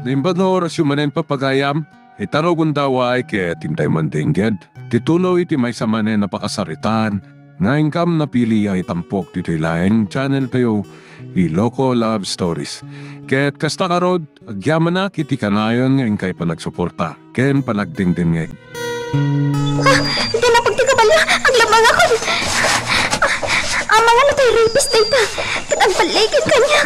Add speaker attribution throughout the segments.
Speaker 1: Nimbano rasyumanen papagayam, itarog daway kaya tintay mandingged. Titulo iti may samanen na pakasaritan, nga ingkam na pili ay tampok dito'y laing channel kayo, Iloko Love Stories. Kaya't kasta karod, agyaman na kiti kanayon nga ingkay panagsuporta, ken panagdingding ngay.
Speaker 2: Hindi na pagtikabala, ang lamang ako. Ang mga natay rapist na ita, kitang paligid kanya.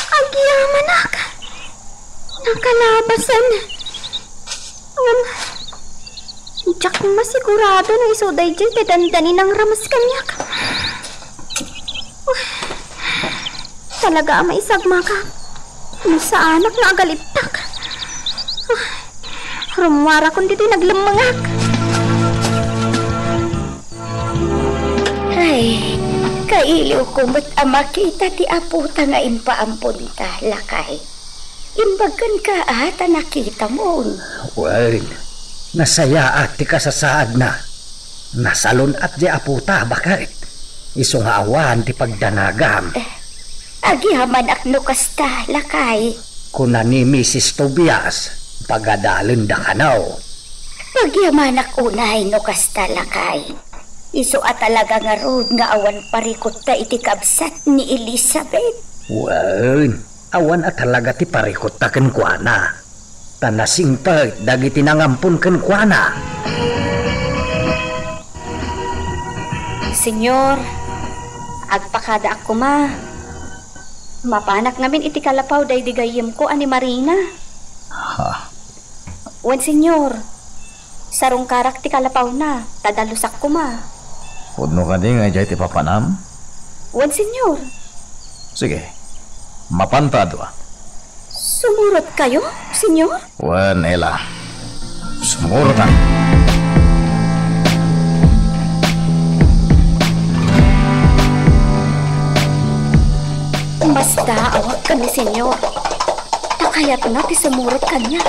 Speaker 2: Agyaman ako. Nakalabasan. Diyak masigurado na isuday dyan, dadandani ng ramas kanya. Talaga may isagma ka. Sa anak na agaliptak. Rumwara kung dito'y naglamangak.
Speaker 3: Ay, kailiw ko ba't makita ti aputa nga impaampon ka, lakay. Imbagan ka ata nakita mo.
Speaker 4: Well, nasaya at ti kasasaad na. Nasalon at di aputa, bakit? Iso nga awan ti pagdanagam.
Speaker 3: Agyaman akno kasta, lakay.
Speaker 4: Kuna ni Mrs. Tobias, pagadalin da kanaw.
Speaker 3: Agyaman ak unay no kasta, lakay. Iso at talaga nga rod nga awan parikot ta iti kabsat ni Elizabeth.
Speaker 4: Well, awan at talaga ti parikot ta kenkwana. Tanasing pag dagiti nangampun kenkwana.
Speaker 3: Senyor, agpakada ako ma. Mapanak namin iti kalapaw day digayim ko ani Marina.
Speaker 4: Ha?
Speaker 3: Wan senyor, sarong karak ti kalapaw na, tadalusak ko ma.
Speaker 5: Pudno ka di nga ti papanam?
Speaker 3: Wan senyor.
Speaker 5: Sige, mapantado ah.
Speaker 3: Sumurot kayo, senyor?
Speaker 5: Wan, Ella. Sumurutan.
Speaker 3: Basta awag ka ni senyor. Takayat na ti sumurot kanya.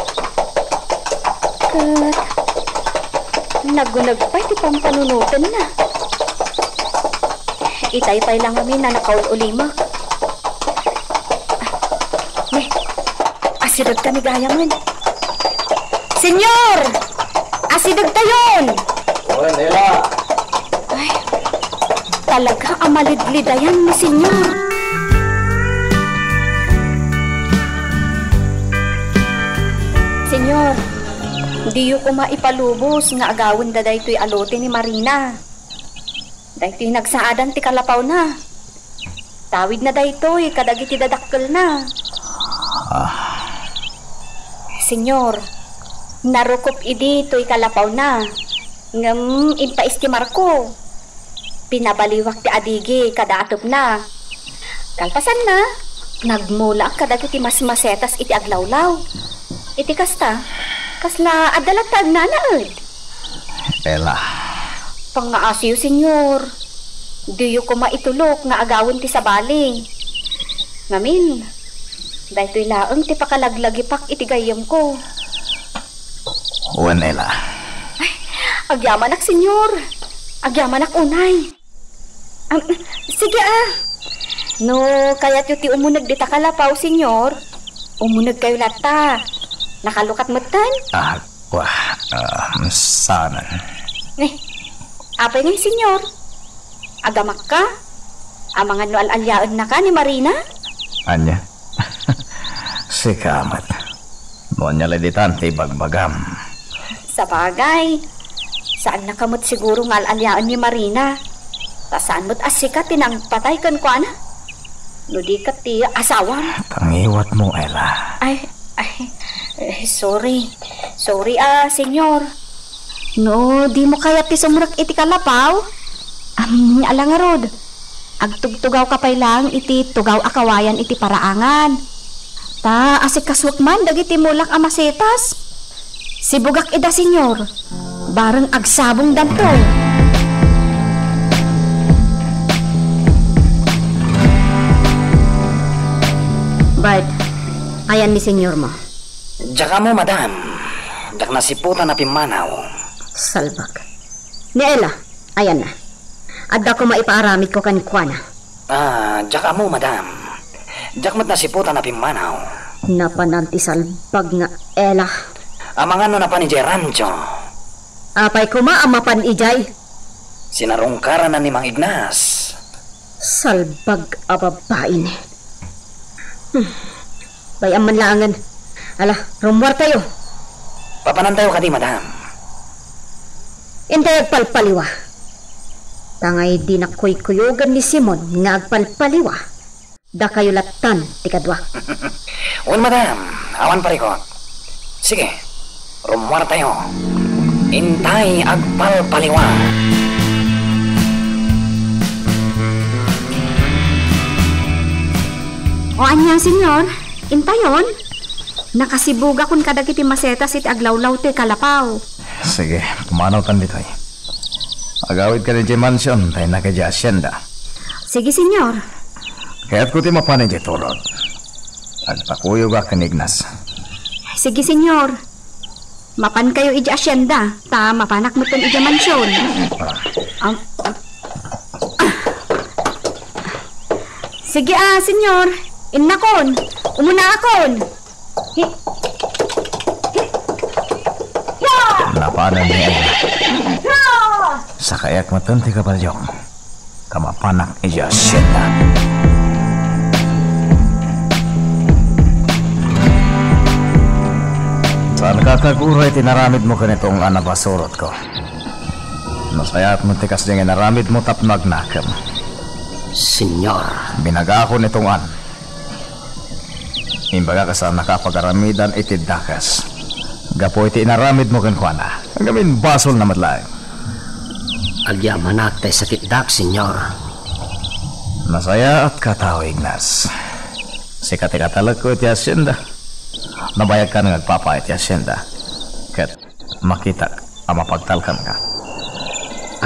Speaker 3: Kat nagunag pa ti pampanunutan na. Itay-pay lang kami na nakaul-ulimak. Asidog kami gayaman. Senyor! Asidog tayon!
Speaker 5: Wan, Ella.
Speaker 3: Ay, talaga amalidlidayan ni senyor. Senyor, di ko maipalubos nga agawin da daytoy alote ni Marina. Daytoy nagsaadan ti kalapaw na. Tawid na daytoy kadagiti dadakkel na. Senyor, narukop idi toy kalapaw na. Ngam impaestimar ko. Pinabaliwak ti adigi kada atop na. Kalpasan na, nagmula kadagiti mas-masetas iti aglawlaw. Iti kasta, kasla adalatag na naad.
Speaker 5: Ella.
Speaker 3: Pangaasiyo, senyor. Diyo ko maitulok nga agawin ti sabali. Ngamin, dahito'y laang ti pakalaglagipak iti gayam ko.
Speaker 5: Wan, Ella.
Speaker 3: Ay, agyaman ak, senyor. Agyaman ak unay. Sige No, kaya't yung ti umunag di takalapaw, senyor. Umunag kayo lata. Nakalukat matan?
Speaker 5: Sana.
Speaker 3: Apay ngay, senyor. Agamak ka? Amangan no al-alyaan na ka ni Marina?
Speaker 5: Anya? Sikamat. Noon niya laditan, bagbagam.
Speaker 3: Sa bagay. Saan nakamot siguro nga al-alyaan ni Marina? Saan mo't asika tinangpatay kan kwa na? No di ka ti asawam.
Speaker 5: Tangiwat mo, Ella.
Speaker 3: Sorry. Sorry, senyor. No, di mo kaya ti sumurag iti kalapaw? Alangarod. Agtugtugaw ka pay lang iti tugaw akawayan iti paraangan. Ta, asikaswak man dagiti mulak amasetas. Sibugak ida, senyor. Bareng agsabong danto. Bart, ayan ni senyor mo.
Speaker 4: Diyan mo, madam. Diyan nasiputan na pimanaw.
Speaker 3: Salbak. Ni Ella, ayan na. Adda ko maipaaramid ko kanikwana.
Speaker 4: Diyak mo, madam. Diyak mat nasiputan na pimanaw.
Speaker 3: Napananti salbag nga Ella.
Speaker 4: Amang ano na pa ni Jay Rancho.
Speaker 3: Apay ko maamapan ijay.
Speaker 4: Sinarungkaran na ni Mang Ignas.
Speaker 3: Salbag ababain. Bayang manlangan. Ala, rumwar tayo.
Speaker 4: Papanantayo ka di, madam.
Speaker 3: Intay agpalpaliwa. Tangay di na kuy-kuyugan ni Simon nga agpalpaliwa. Da kayo latan, tikadwa.
Speaker 4: Un, madam. Awan parikot. Sige, rumwar tayo. Intay agpalpaliwa.
Speaker 3: O anya, senyor. Intayon. Nakasibuga kun kadagiti masetas iti aglawlaw ti kalapaw.
Speaker 5: Sige, pumanaw tan dito. Agawid ka rin di mansion, tayo na ka di asyenda.
Speaker 3: Sige, senyor.
Speaker 5: Kaya't ko ti mapanay di turod. Agpakuyo ka kanignas.
Speaker 3: Sige, senyor. Mapan kayo iji asyenda. Ta mapanak mo ton iji mansyon. Sige, senyor. Innakon. Umuna akon.
Speaker 5: Napaanan ni Ella. Sa kayak matunti ka palyok. Kamapanak iya asyenda. Saan kakaguray tinaramid mo kanitong anabasurot ko? Masayat mo tikas din naramid mo tapnag nakam.
Speaker 4: Senyor.
Speaker 5: Binaga ako nitong an. Imbaga ka sa nakapag-aramidan itidakas. Gapo iti inaramid mo kankwana. Ang gamin basol na madlaing.
Speaker 4: Agyaman naktay sa titdak, senyor.
Speaker 5: Masaya at katao, Ignas. Sikati-katalag ko iti asyenda. Nabayag ka nang agpapa iti asyenda. Kat makita ang mapagtalkan ka.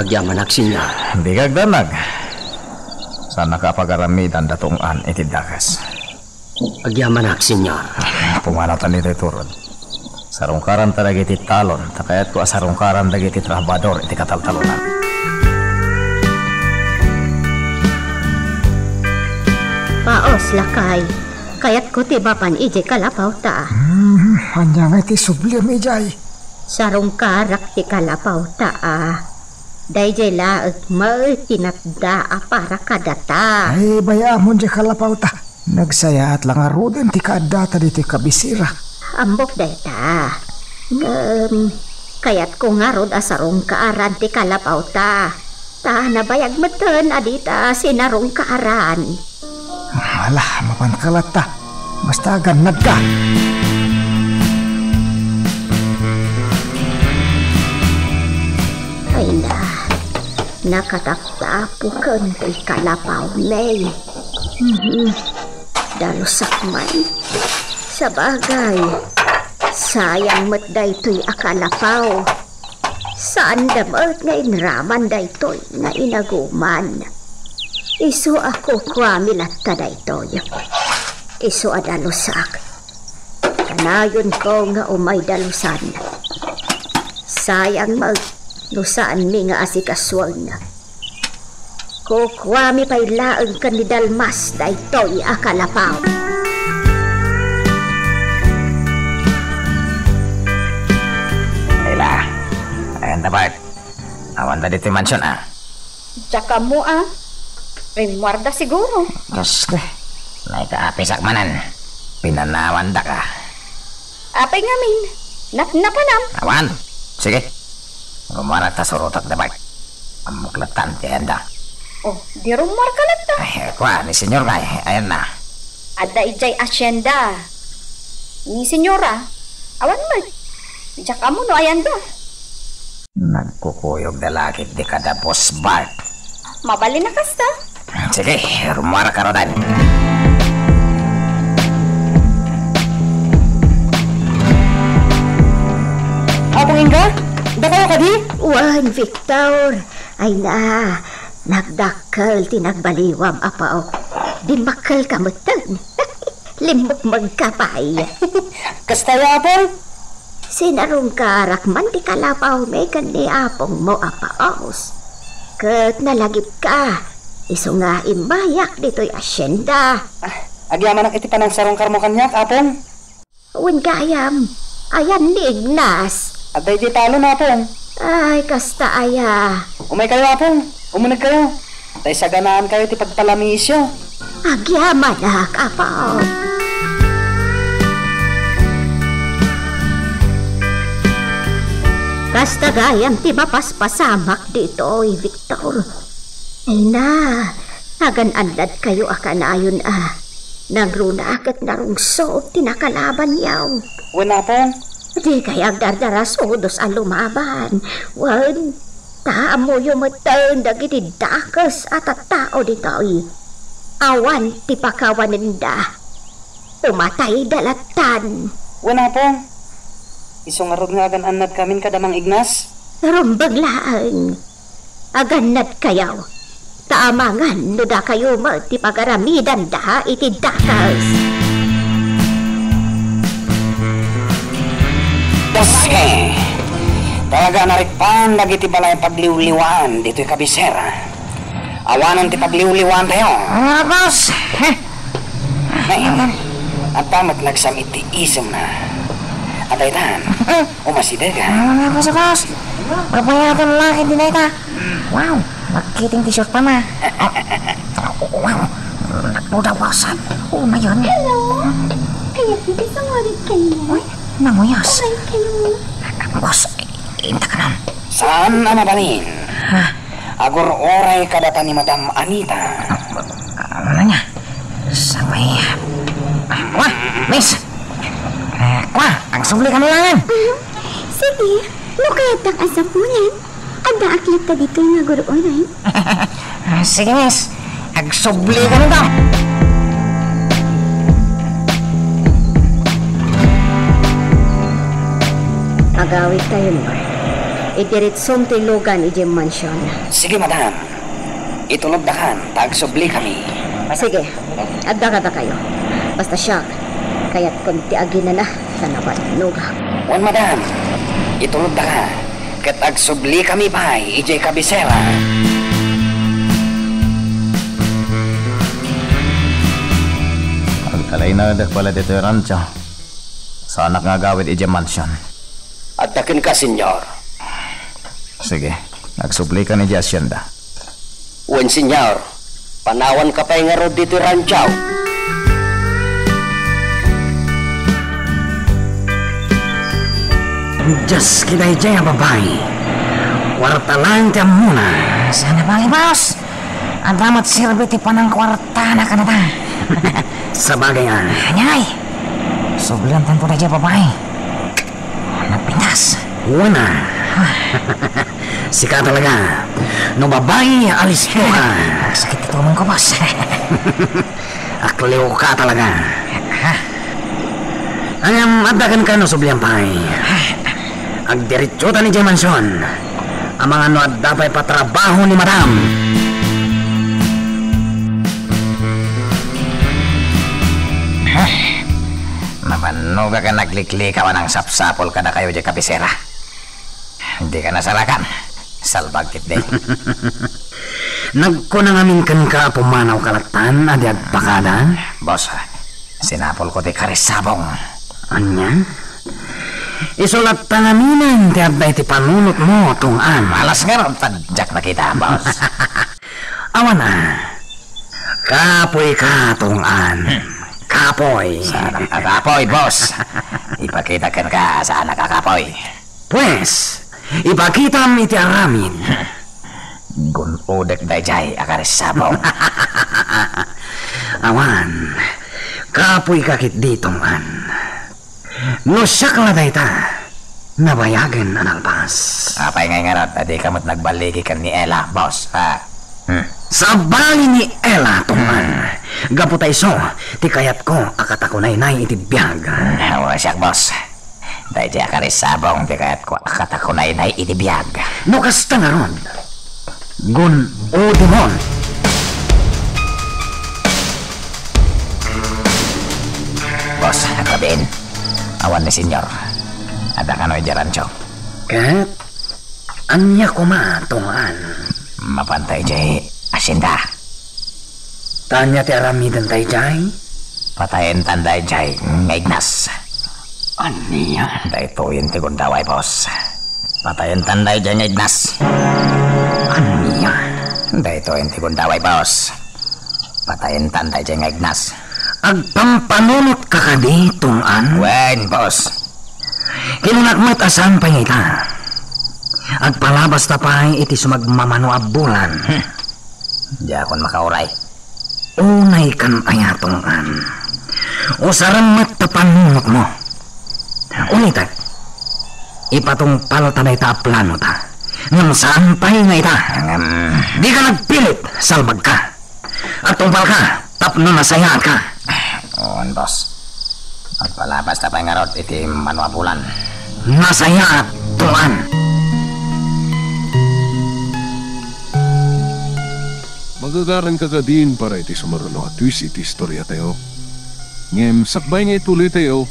Speaker 4: Agyaman nak, senyor.
Speaker 5: Hindi kagdanag. Sa nakapag-aramidan datong an itidakas.
Speaker 4: Agyaman nak, senyor.
Speaker 5: Pumanatan ito turod. Sarungkaran talaga iti talon. Takayat ko asarungkaran talaga iti trabador iti kataltalunan.
Speaker 3: Paos lakay. Kayat ko tibapan ije kalapaw ta.
Speaker 6: Hanya nga iti sublim ijay.
Speaker 3: Sarungkarak ti kalapaw ta. Dayjay laag maet tinatda para kadata.
Speaker 6: Ay, bayamon di kalapaw ta. Nagsaya at lang arudin ti kaadata dito kabisira.
Speaker 3: Ambok dayta. Kayat ko nga rod asarong kaaran ti kalapaw ta. Ta nabayag meten adita sinarong kaaran.
Speaker 6: Alah, mapankalat ta. Basta ganad ka.
Speaker 3: Ay na, nakataktapo kan ti kalapaw nay. Dalusak man. Sa bagay, sayang mat daytoy akalapaw. Saan damat nga inraman daytoy nga inaguman. Isu ako kwamilat ta daytoy. Isu adalusak. Kanayon ko nga umay dalusan. Sayang mag nusaan mi nga asikaswag na. Kukwami pa'y laang kanidalmas daytoy akalapaw.
Speaker 5: Ella, ayan na ba? Awan na dito yung mansyon,
Speaker 3: Tsaka mo Rimwarda siguro.
Speaker 5: Diyos ko, naikaapisak manan. Pinanawan da ka.
Speaker 3: Apay ngamin. Napanam.
Speaker 5: Awan, sige. Rumarat ta surutak da ba? Amuklatan ti enda.
Speaker 3: Oh, di rumor ka lang ta.
Speaker 5: Ay, kwa, ni senyor nga, ayan na.
Speaker 3: Ada ijay asyenda. Ni senyora. Awan mo. Tsaka mo no ayan do.
Speaker 5: Nagkukuyog da lakit di kada boss Bart.
Speaker 3: Mabali na kasta.
Speaker 5: Sige, rumara ka rodan.
Speaker 3: Apong Inga? Dakaw ka di? Wan, Victor. Ay na, nagdakal tinagbaliwam apaw. Di makal ka matan. Limok magkapay.
Speaker 7: Kastaya, Apong?
Speaker 2: Sinarong karakman ti kalapaw may kaniapong mo apaos. Kat nalagip ka, iso nga imbayak dito'y asyenda.
Speaker 4: Agyaman ang iti panansarong karmo kanyak, apong.
Speaker 2: Uwan kayam, ayan ni Ignas.
Speaker 4: At di talo na, apong.
Speaker 2: Ay, kasta aya.
Speaker 4: Umay kayo, apong. Umunag kayo. Dahil sa ganaan kayo ti pagpalamisyo.
Speaker 2: Agyaman na, kapaw. Kasta gayam ti mapaspasamak dito, Victor. Ay na, agan-andad kayo akanayon Nagruna akat narungso, tinakalaban yaw.
Speaker 4: Wala, apong.
Speaker 2: Di kaya dardaras udos ang lumaban. Wan, taamo yung matan dagiti dakas at tao dito'y. Awan ti pakawaninda. Umatay dalatan.
Speaker 4: Wala, apong. Isong arod nga agan-anad kamin kadamang Ignas.
Speaker 2: Rumbaglaan. Aganad kayaw. Taamangan no da kayo ti pagaramidan da iti dakas.
Speaker 4: Kasi, talaga narikpan dagiti balay pagliwliwan dito'y kabisera. Awanan ti pagliwliwan tayo.
Speaker 6: Boss!
Speaker 4: Ngayon, at tamat nagsamit ti isem na. At aytan, umasida ka.
Speaker 6: Boss! Pabayatan laki din na ita. Wow! Magkiting t-shirt pa na. Wow! Nagpudawasan. Oo na yun.
Speaker 2: Hello? Kaya hindi sa warit kayo.
Speaker 6: Uy, namuyas.
Speaker 2: Ay kayo.
Speaker 6: Boss, inta ka nun.
Speaker 4: Saan ang mabalin? Agur oray kadata ni Madam Anita.
Speaker 6: Ano niya? Sa may... Wah, miss! Wah, ang subli ka nilangan.
Speaker 2: Sige, mukayat ang asapunan. Ada aklit ka dito yung naguroon
Speaker 6: Sige, miss. Ang subli ka nito.
Speaker 2: Agawit tayo mo. Idiritsong tilugan iji mansyon.
Speaker 4: Sige, Madam. Itulog dakan, tagsubli kami.
Speaker 2: Sige, agda ka kayo. Basta siya, kaya't kunti agina na sa nabat nuga.
Speaker 4: Wan, Madam. Itulog dakan. Kat agsubli kami pa'y ijay kabisera.
Speaker 5: Agtalay na dak pala dito yung rancho. Sa anak nga gawid ije mansion.
Speaker 4: At takin ka, senyor.
Speaker 5: Sige, nagsubli ka ni Jasyenda.
Speaker 4: Wan, senyor. Panawan ka pa'y nga rod dito yung rancho. Diyos kita ijay ang babae. Warta lang tiyan muna.
Speaker 6: Sana bang boss? Ang damat sirbiti pa ng kwarta na ka na ta.
Speaker 4: Sa bagay nga.
Speaker 6: Anyay! Sublian tanto na dyan babae. Nagpintas.
Speaker 4: Wana. Sika talaga. No babae, alis mo ka.
Speaker 6: Sakit ito man ko, boss.
Speaker 4: Akliw ka talaga. Ayam, adakan ka no sublian pa'y. Agdiretso ta ni Jay Mansion. Ang mga no adapay patrabaho ni Madam.
Speaker 5: Mapanuga ka nagliklikawan ng sapsapol ka na kayo di kabisera. Hindi ka nasalakan. Salbagkit din.
Speaker 4: Nagkunangamin kan ka pumanaw kalatan adi agpakada.
Speaker 5: Boss, sinapol ko di karisabong.
Speaker 4: Anya? Isulat tanaminan ti abday ti panunot mo tungan.
Speaker 5: Malas nga ron, tadyak na kita, boss.
Speaker 4: Awan na. Kapoy ka tungan. Kapoy.
Speaker 5: Sa nakakapoy, boss. Ipakita kan ka sa nakakapoy.
Speaker 4: Pues, ipakita mi ti aramin.
Speaker 5: Gunudek dayjay akarisabong.
Speaker 4: Awan, kapoy kakit dito man. No siya kaladay ta, nabayagan ang alpas.
Speaker 5: Apay ngay nga ron, adi kamot nagbaligi kan ni Ella, boss, ha?
Speaker 4: Sa bali ni Ella tungan. Gaputay so, ti kayat ko akatakunay na iti biyag.
Speaker 5: Wala siya, boss. Dayjay akarisabong, di kayat ko akatakunay na itibiyag.
Speaker 4: No kasta nga ron. Gun o dimon.
Speaker 5: Boss, nakrabin. Awan ni senyor. Ada ka no jarancho.
Speaker 4: Kat, anya kumatungan.
Speaker 5: Mapantay jay asinda.
Speaker 4: Tanya ti aramidan tayo jay.
Speaker 5: Patayin tanday jay ngaignas.
Speaker 4: Anya?
Speaker 5: Daytoyin ti gundaway, boss. Patayin tanday jay ngaignas.
Speaker 4: Anya?
Speaker 5: Daytoyin ti gundaway, boss. Patayin tanday jay ngaignas.
Speaker 4: Agpampanunot ka kaditong an.
Speaker 5: Wen, boss.
Speaker 4: Kinunagmat asan pa ita. Agpalabas ta pa iti sumagmamano abulan.
Speaker 5: Di akon makauray.
Speaker 4: Unay kan ayatong an. O saramat ta panunot mo. Unitat. Ipatong palatanay ta plano ta. Ngam saan pa nga ita. Di ka nagpilit, salbag ka. At tumpal ka, tapno na sayaan ka.
Speaker 5: On, boss. Magpalabas na pa nga rod iti manuabulan.
Speaker 4: Nasayaat, tuan.
Speaker 1: Magagaran ka din para iti sumaruno at twist iti istorya tayo. Ngem, sakbay nga ituloy tayo.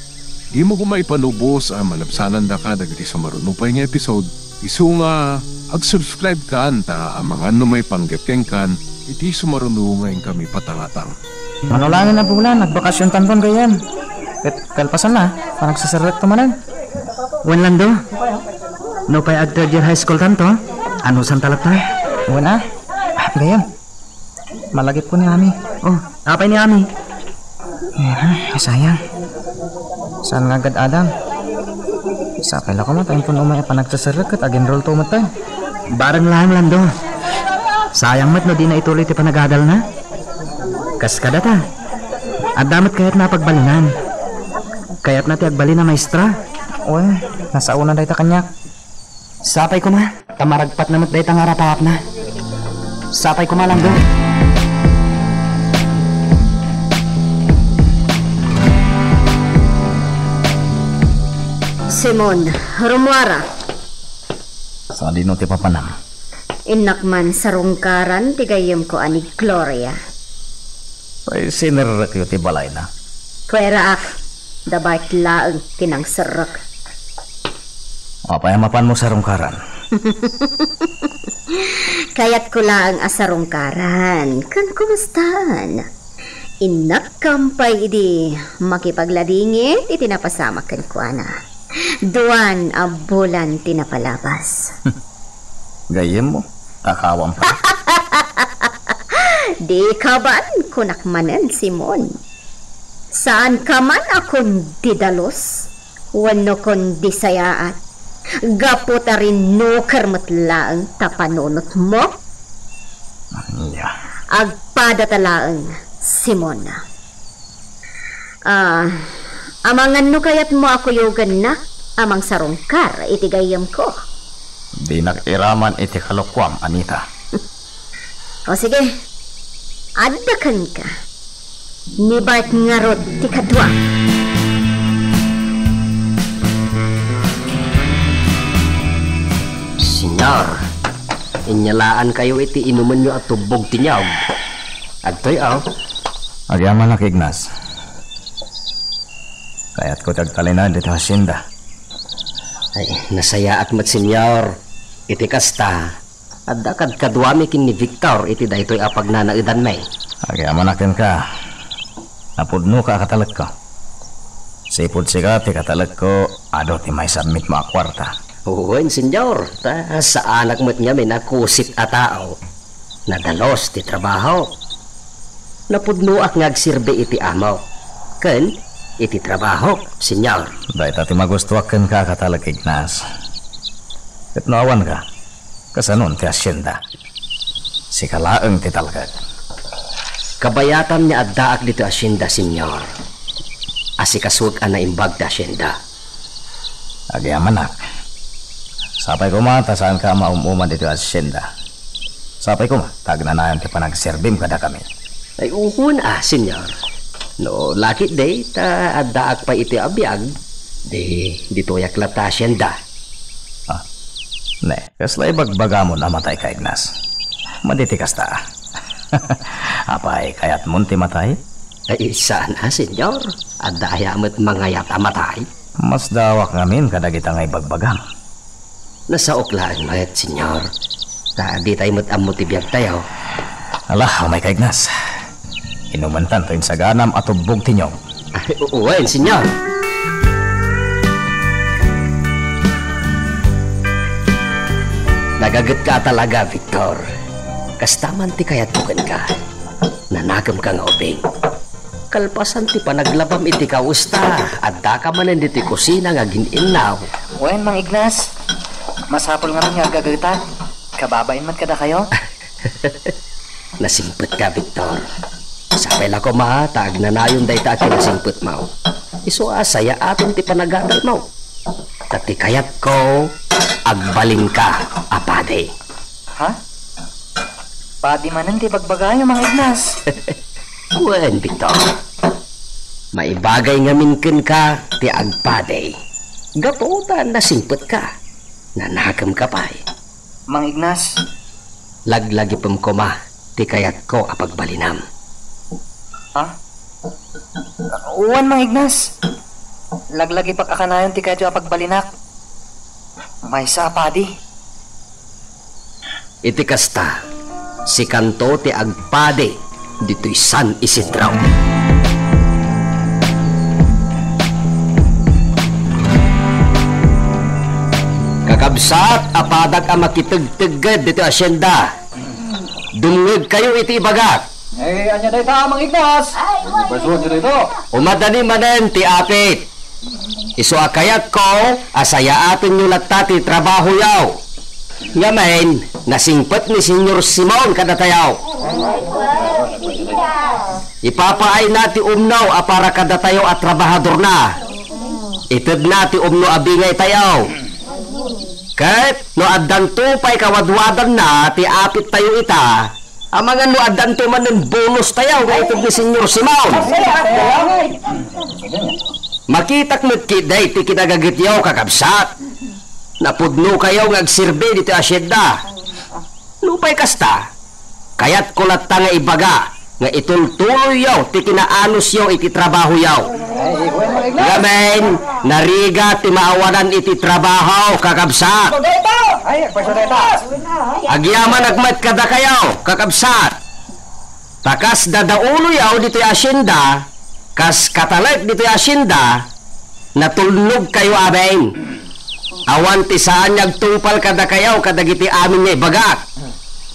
Speaker 1: Di mo kumay panubos ang malabsanan da ka dagiti sumaruno pa nga episode. Isu nga, ag-subscribe ka anta ang mga may panggapkeng kan iti sumaruno ngayon kami patangatang.
Speaker 7: Manulangin na bulan, nagbakasyon tanton gayam. Kalpasan na, parang sasarat to manan.
Speaker 4: Lando, no pa'y ag third year high school tanto? Ano san talat na?
Speaker 7: Wala, gayam. Malagip ko ni Ami.
Speaker 4: Oh, apay ni Ami.
Speaker 7: Sayang. Saan nga agad Adam? Sapay lang ko man, tayo po umay panagsasarat at ag-enroll to matay.
Speaker 4: Barang lang, Lando. Sayang mat no di na ituloy ti panagadal na. Kaskada ta. At damat kaya't napagbalingan. Kaya't na ti agbali na maestra.
Speaker 7: Uy, nasa una dahi ta kanyak.
Speaker 4: Sapay ko ma. Tamaragpat namat dahi ta nga rapahap na. Sapay ko ma, Lando.
Speaker 2: Simon, Romuara,
Speaker 5: Sa dino ti papanam.
Speaker 2: inakman sa rungkaran, tigayom ko ani Gloria.
Speaker 5: Ay sinirrak yu ti balay na.
Speaker 2: Pwera ak, dabait laang tinang serak.
Speaker 5: Apay mapan mo sa rungkaran.
Speaker 2: Kaya't ko laang asarungkaran, kan kumustaan. Inak kampay idi, makipagladingit, itinapasamakan ko ana. Duan abulan tinapalabas.
Speaker 5: Gayem mo, kakawang pa.
Speaker 2: Di ka ban kunakmanan, Simon? Saan ka man akong didalos? Wano kong disayaat? Gaputa rin nuker matlaang tapanunot mo?
Speaker 5: Yeah.
Speaker 2: Agpadatalaang, Simon. Amangan no kayat mo ako yogan na, amang sarungkar itigayam ko.
Speaker 5: Di nag-iraman iti kalokwam, Anita.
Speaker 2: O sige, adakan ka. Ni Bart ngarot ti kadwa.
Speaker 8: Senyor, inyalaan kayo iti inuman nyo at tubog tinyawg. Agtoy aw.
Speaker 5: Agyaman na kignas. Kaya't ko tagtalina dito hasyenda.
Speaker 8: Ay, nasaya at mat senyor. Iti kasta. Adakad kadwami kin ni Victor iti daytoy apag na naidan may.
Speaker 5: Agyaman na kin ka. Napudno ka katalag ko. Sipod siga ti katalag ko, ado ti may submit mo akwarta.
Speaker 8: Uwan, senyor. Ta sa anak mo't nga may nakusit a tao. Nadalos ti trabaho. Napudno ak ngagsirbe iti amaw. Ken, iti trabaho, senyor.
Speaker 5: Dahil tati magustuakan ka katalag Ignas. At naawan ka. Kasanon ti asyenda. Si kalaang ti talagad.
Speaker 8: Kabayatan niya addaak dito asyenda, senyor. Asikaswag na imbag da asyenda.
Speaker 5: Agyaman nak. Sapay ko mata saan ka maumuman dito asyenda. Sapay ko tagnanayan ti panagserbim kada kami.
Speaker 8: Ay uhun senyor. No, lakit day, ta addaak pa iti abiyag. Dito yaklat ta asyenda.
Speaker 5: Ne, kaslay bagbaga mo namatay ka Ignas. Maditikas ta. Apay, kayat munti matay?
Speaker 8: Ay sana, senyor. Adaya mo't mangayat amatay.
Speaker 5: Mas dawak ngamin kadagita ngay bagbagang.
Speaker 8: Nasa uklaan mayat, senyor. Di tayo matamot ibiyag tayo.
Speaker 5: Alah, may kaignas. Inumantan to sa ganam at ubog tinyong.
Speaker 8: Uwen, senyor. Nagagat ka talaga, Victor. Kastaman ti kayat bukan ka. Nanagam ka nga ubing. Kalpasan ti panaglabam iti kausta. At da ka manan iti kusina nga gininaw.
Speaker 7: Wen, Mang Ignas. Masapol nga rin nga gagalitan. Kababain mat kada kayo?
Speaker 8: Nasimpot ka, Victor. Sapay lako ma, taag na nayon day ta kinasimpot mo. Iso asaya aton ti panagatal mo. Tati kayat ko, agbalin ka, apade.
Speaker 7: Ha? Padi manan ti bagbagayo, Mang Ignas.
Speaker 8: Wen, Victor. Maibagay nga minken ka, ti agpade. Gaputan nasimpot ka. Nanagam ka pa.
Speaker 7: Mang Ignas.
Speaker 8: Laglagi pamkoma, ti kayat ko apagbalinam.
Speaker 7: Ha? Uwan, Mang Ignas. Laglagi pakakanayon ti kadyo apagbalinak. May sapadi.
Speaker 8: Iti kasta, si kanto ti agpade, dito'y San Isidro. Kakabsat, apadag ang makitagtagad dito asyenda. Dungag kayo iti ibagat.
Speaker 7: Anya day ta, Mang Ignas. Pasuot nyo dito.
Speaker 8: Umadali manen ti apit. Iso akayat ko, asaya atin nyo latati trabaho yaw. Ngamen, nasingpet ni Senyor Simon kadatayaw. Ipapaay nati umnaw a para kadatayaw at trabahador na. Itid nati umno abingay tayaw. Kahit no addan tupay kawadwadan na ti apit tayo ita, ang mga no addan tuman ng bonus tayaw nga itid ni Senyor Simon. Makitak nagkiday ti kinagagityaw kakabsat. Napudno kayo ngagsirbe dito asyenda. Lupay kasta, kayat kulat ta nga ibaga nga itultuloy yaw ti kinaanos yaw iti trabaho yaw. Gamen, nariga ti maawanan iti trabaho kakabsat. Agyaman agmat kada kayaw kakabsat. Takas dadaulo yaw dito asyenda, kas katalit dito asyenda, natulnog kayo aben. Awan ti saan nagtungpal kada kayaw kadagiti amin nga ibagat.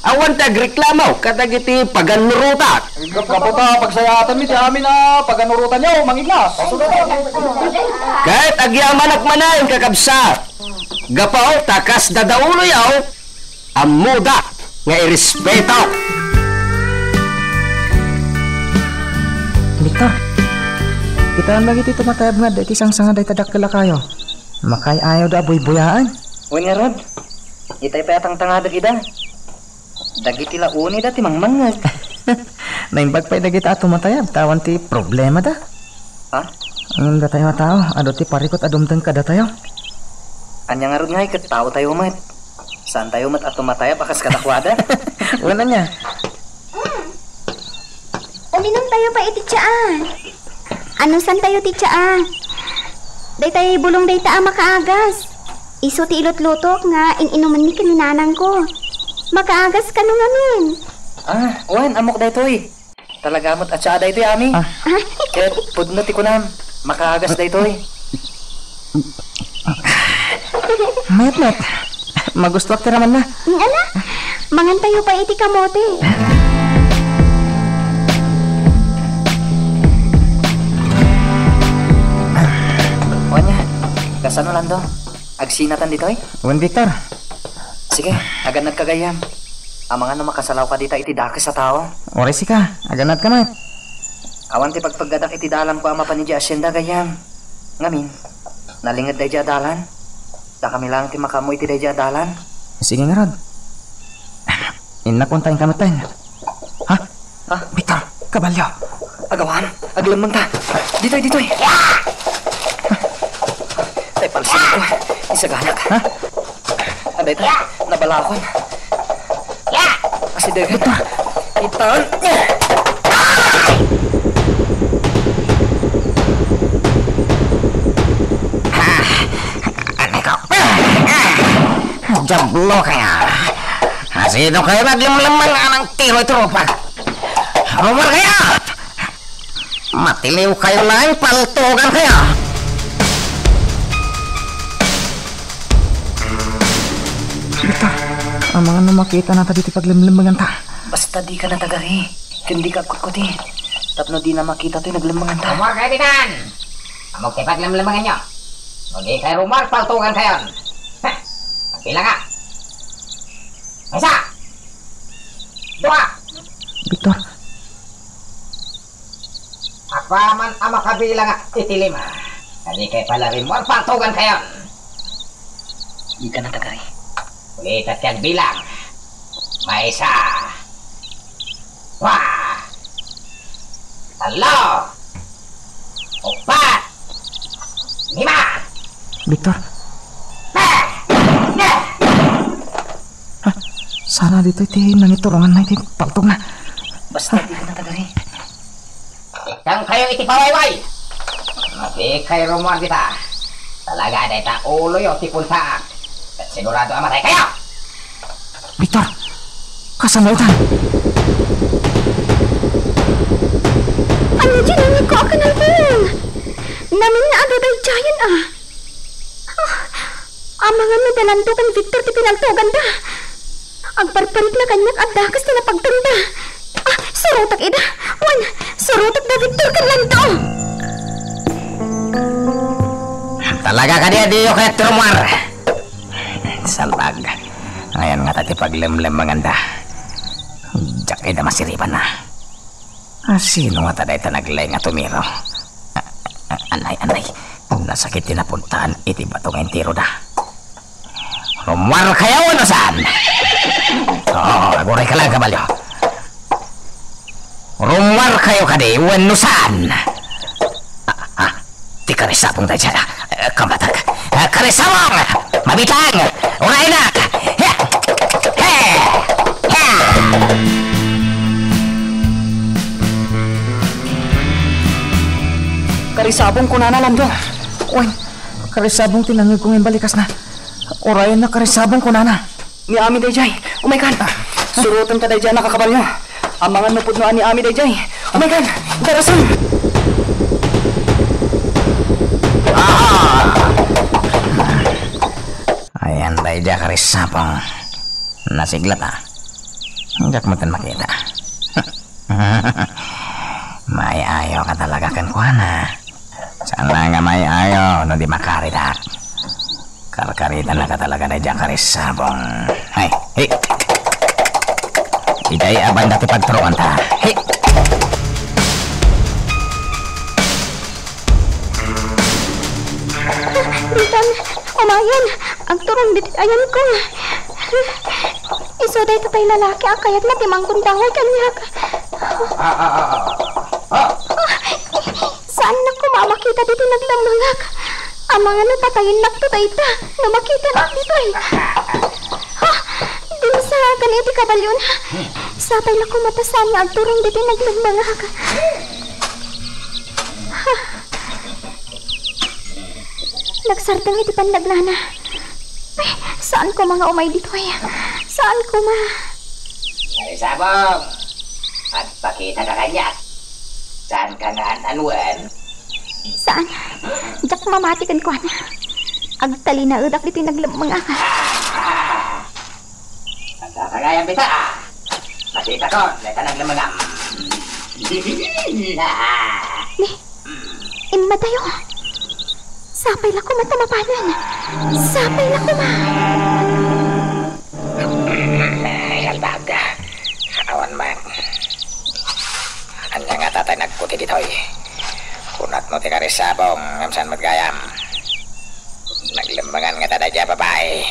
Speaker 8: Awan ti agreklamaw kadagiti paganurutak.
Speaker 7: Kaputa, pagsayatan mi ti amin na paganurutan nyo, Mang Ignas.
Speaker 8: Kahit agyaman at manayon kakabsat, gapaw takas dadaulo yaw, amuda nga irespeto.
Speaker 7: Victor, kita lagi ti tumatayab nga dati sang sanga day tadakila kayo. Makay ayaw da buy-buyaan. Uy nga Rod, itay pa yatang tangadag ida. Dagiti launi da ti mangmangag. Naimbag pa'y dagiti at tumatayab, tawan ti problema da. Ha? Ang da tayo tao, ado ti parikot adumtang ka da tayo. Anya nga Rod nga ikat tao tayo mat. Saan tayo mat at tumatayab akas kadakwada? Wala niya.
Speaker 3: Uminom tayo pa iti tsaan. Ano san tayo ti tsaan? Day tayo bulong day ta makaagas. Iso ti ilot-lutok nga ininuman mi kaninanang ko. Makaagas ka nung amin.
Speaker 7: Wan, amok day toy. Talagamot at siya day toy ami. Kaya pudno ti kunam. Makaagas day toy. Mat. Magustuak ti raman na.
Speaker 3: Ala, mangan tayo pa iti kamote.
Speaker 7: Wanya, kasano lang do? Agsinatan dito eh?
Speaker 9: Wan Victor.
Speaker 7: Sige, agad nagkagayam. Ang mga makasalaw ka dito iti dakis sa tao.
Speaker 9: Oresi ka, aganat ka mat.
Speaker 7: Awan ti pagpaggadak iti dalam ko ama panidya asyenda gayam. Ngamin, nalingad day dalan. Da kami lang ti makamu iti day dalan.
Speaker 9: Sige nga Rod. Inakuntayin ka matayin. Ha? Victor, kabalyo.
Speaker 7: Agawan, aglamang ta. Ditoy. Tay palsin ko. Isaganak.
Speaker 9: Ha?
Speaker 7: Aday ta, nabalakon. Kasi dagat. Itan.
Speaker 4: Jablo kaya. Sino kayo naglimlaman ng tiro tropa? Rumor kaya! Matiliw kayo lang, paltugan kaya!
Speaker 7: Bita, ang mga makita na dito paglimlimagan ta.
Speaker 9: Basta di ka natagari. Kundi ka kutkuti. Tapno di na makita to'y naglimbangan ta.
Speaker 4: Rumor kayo dinan! Amog kayo paglimlimagan nyo. Hindi kayo rumor, paltugan kayo. Pagpila nga. Isa! Dua!
Speaker 7: Victor,
Speaker 4: Akwaman ang makabilang at titilima. Hindi kayo pala rin mo, paltugan kayo.
Speaker 9: Di ka natagari.
Speaker 4: Ulit at yan bilang. May isa. Dua. Talo. Upat. Lima.
Speaker 7: Victor. Sana dito iti nangiturangan na iti paltog na.
Speaker 9: Basta di ka natagari.
Speaker 4: Ikang kayo iti pawayway. Mabi kayo rumor kita. Talaga ada ita ulo yung tipuntaak. At sigurado amatay kayo.
Speaker 7: Victor, kasamutan.
Speaker 2: Ano dyan ang ko akan alpun? Namin na ado day giant ang mga medalanto kan Victor ti pinaltogan da. Ang parparit na kanyak at dakas na napagtanda. Surutak ida. Wan, surutak na Victor kan lanto.
Speaker 4: Talaga ka dia diyo kaya trumar. Salbag. Ngayon nga tati paglemlem maganda. Jak ida masiripan na. Sino nga taday ta naglay nga tumiro? Anay. Nasakit tinapuntaan iti batong entiro da. Rumar kayo ano saan? Aguray ka lang kabalyo. Rumar kayo kadi wano saan? Di karisapong tayo dyan. Kamatag. Karisapong! Mabitang! Uray na!
Speaker 9: Karisabong ko na nalandong.
Speaker 7: Uy, karisabong tinangig kong imbalikas na. Orayan na karisabong ko na.
Speaker 9: Ni Ami Dayjay. Umaykan. Surutan ka Dayjay nakakabalyo. Ang mga nupod no ni Ami Dayjay. Umaykan. Darasan.
Speaker 4: Ayan Dayjay karisapong. Nasiglat Hanggang matan makita. May ayaw ka talaga kan kuana. Sana nga may ayaw no di makarita. Karkarita na ka talaga na dyan karisabong. Hay. Iday aban dati pagturuan ta. Hey.
Speaker 2: Bitan, umayan. Ang turong dito ayan ko. Iso day tatay lalaki ang kayat na timang kundahoy kanyak. Saan na ko mamakita dito naglamangak? Ang mga natatayin na to dayta na makita na dito din sa ganiti kabalyon. Sapay na ko matasan na ang turong dito naglamangak. Nagsartang iti panlaglana. Ay, saan ko mga umay dito Saan ko
Speaker 4: Karisabong! At pakita ka kanya. Saan ka nga anuan?
Speaker 2: Saan? Jak mamatikan ko na. Agtali na udak dito naglamang aka.
Speaker 4: Nagkakagayan bita. Makita ko, neta naglamangam.
Speaker 2: Imma tayo. Sapay lang ko matamapanan. Sapay lang ko
Speaker 4: Salbag. Awan man. Anya nga tatay nagputi ditoy. Kunat mo ti karisabong ngamsan magayam. Naglembangan nga tada dya babae.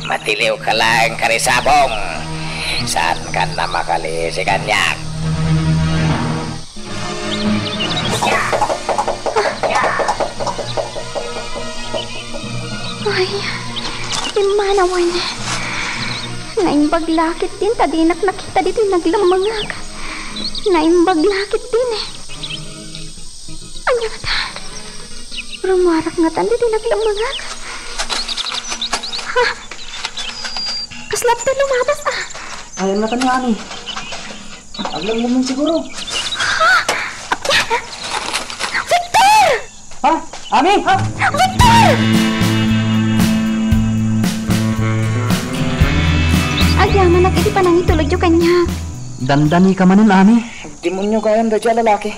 Speaker 4: Matiliw ka lang karisabong. Saan ka na makali si kanyak?
Speaker 2: Ay, imanawan. Naimbaglakit din, tadinak nakita dito naglamangag. Naimbaglakit din Anya nga ta. Rumarak nga tan dito naglamangag.
Speaker 3: Kaslap ka lumabas
Speaker 7: Ayaw na tanong, Ami. Aglang mo siguro.
Speaker 3: Victor!
Speaker 7: Ha? Ami? Ha?
Speaker 3: Victor! Agyaman at iti panang itulog yung kanya.
Speaker 7: Dandani ka manin, Ami. Demonyo kayang da dyan lalaki.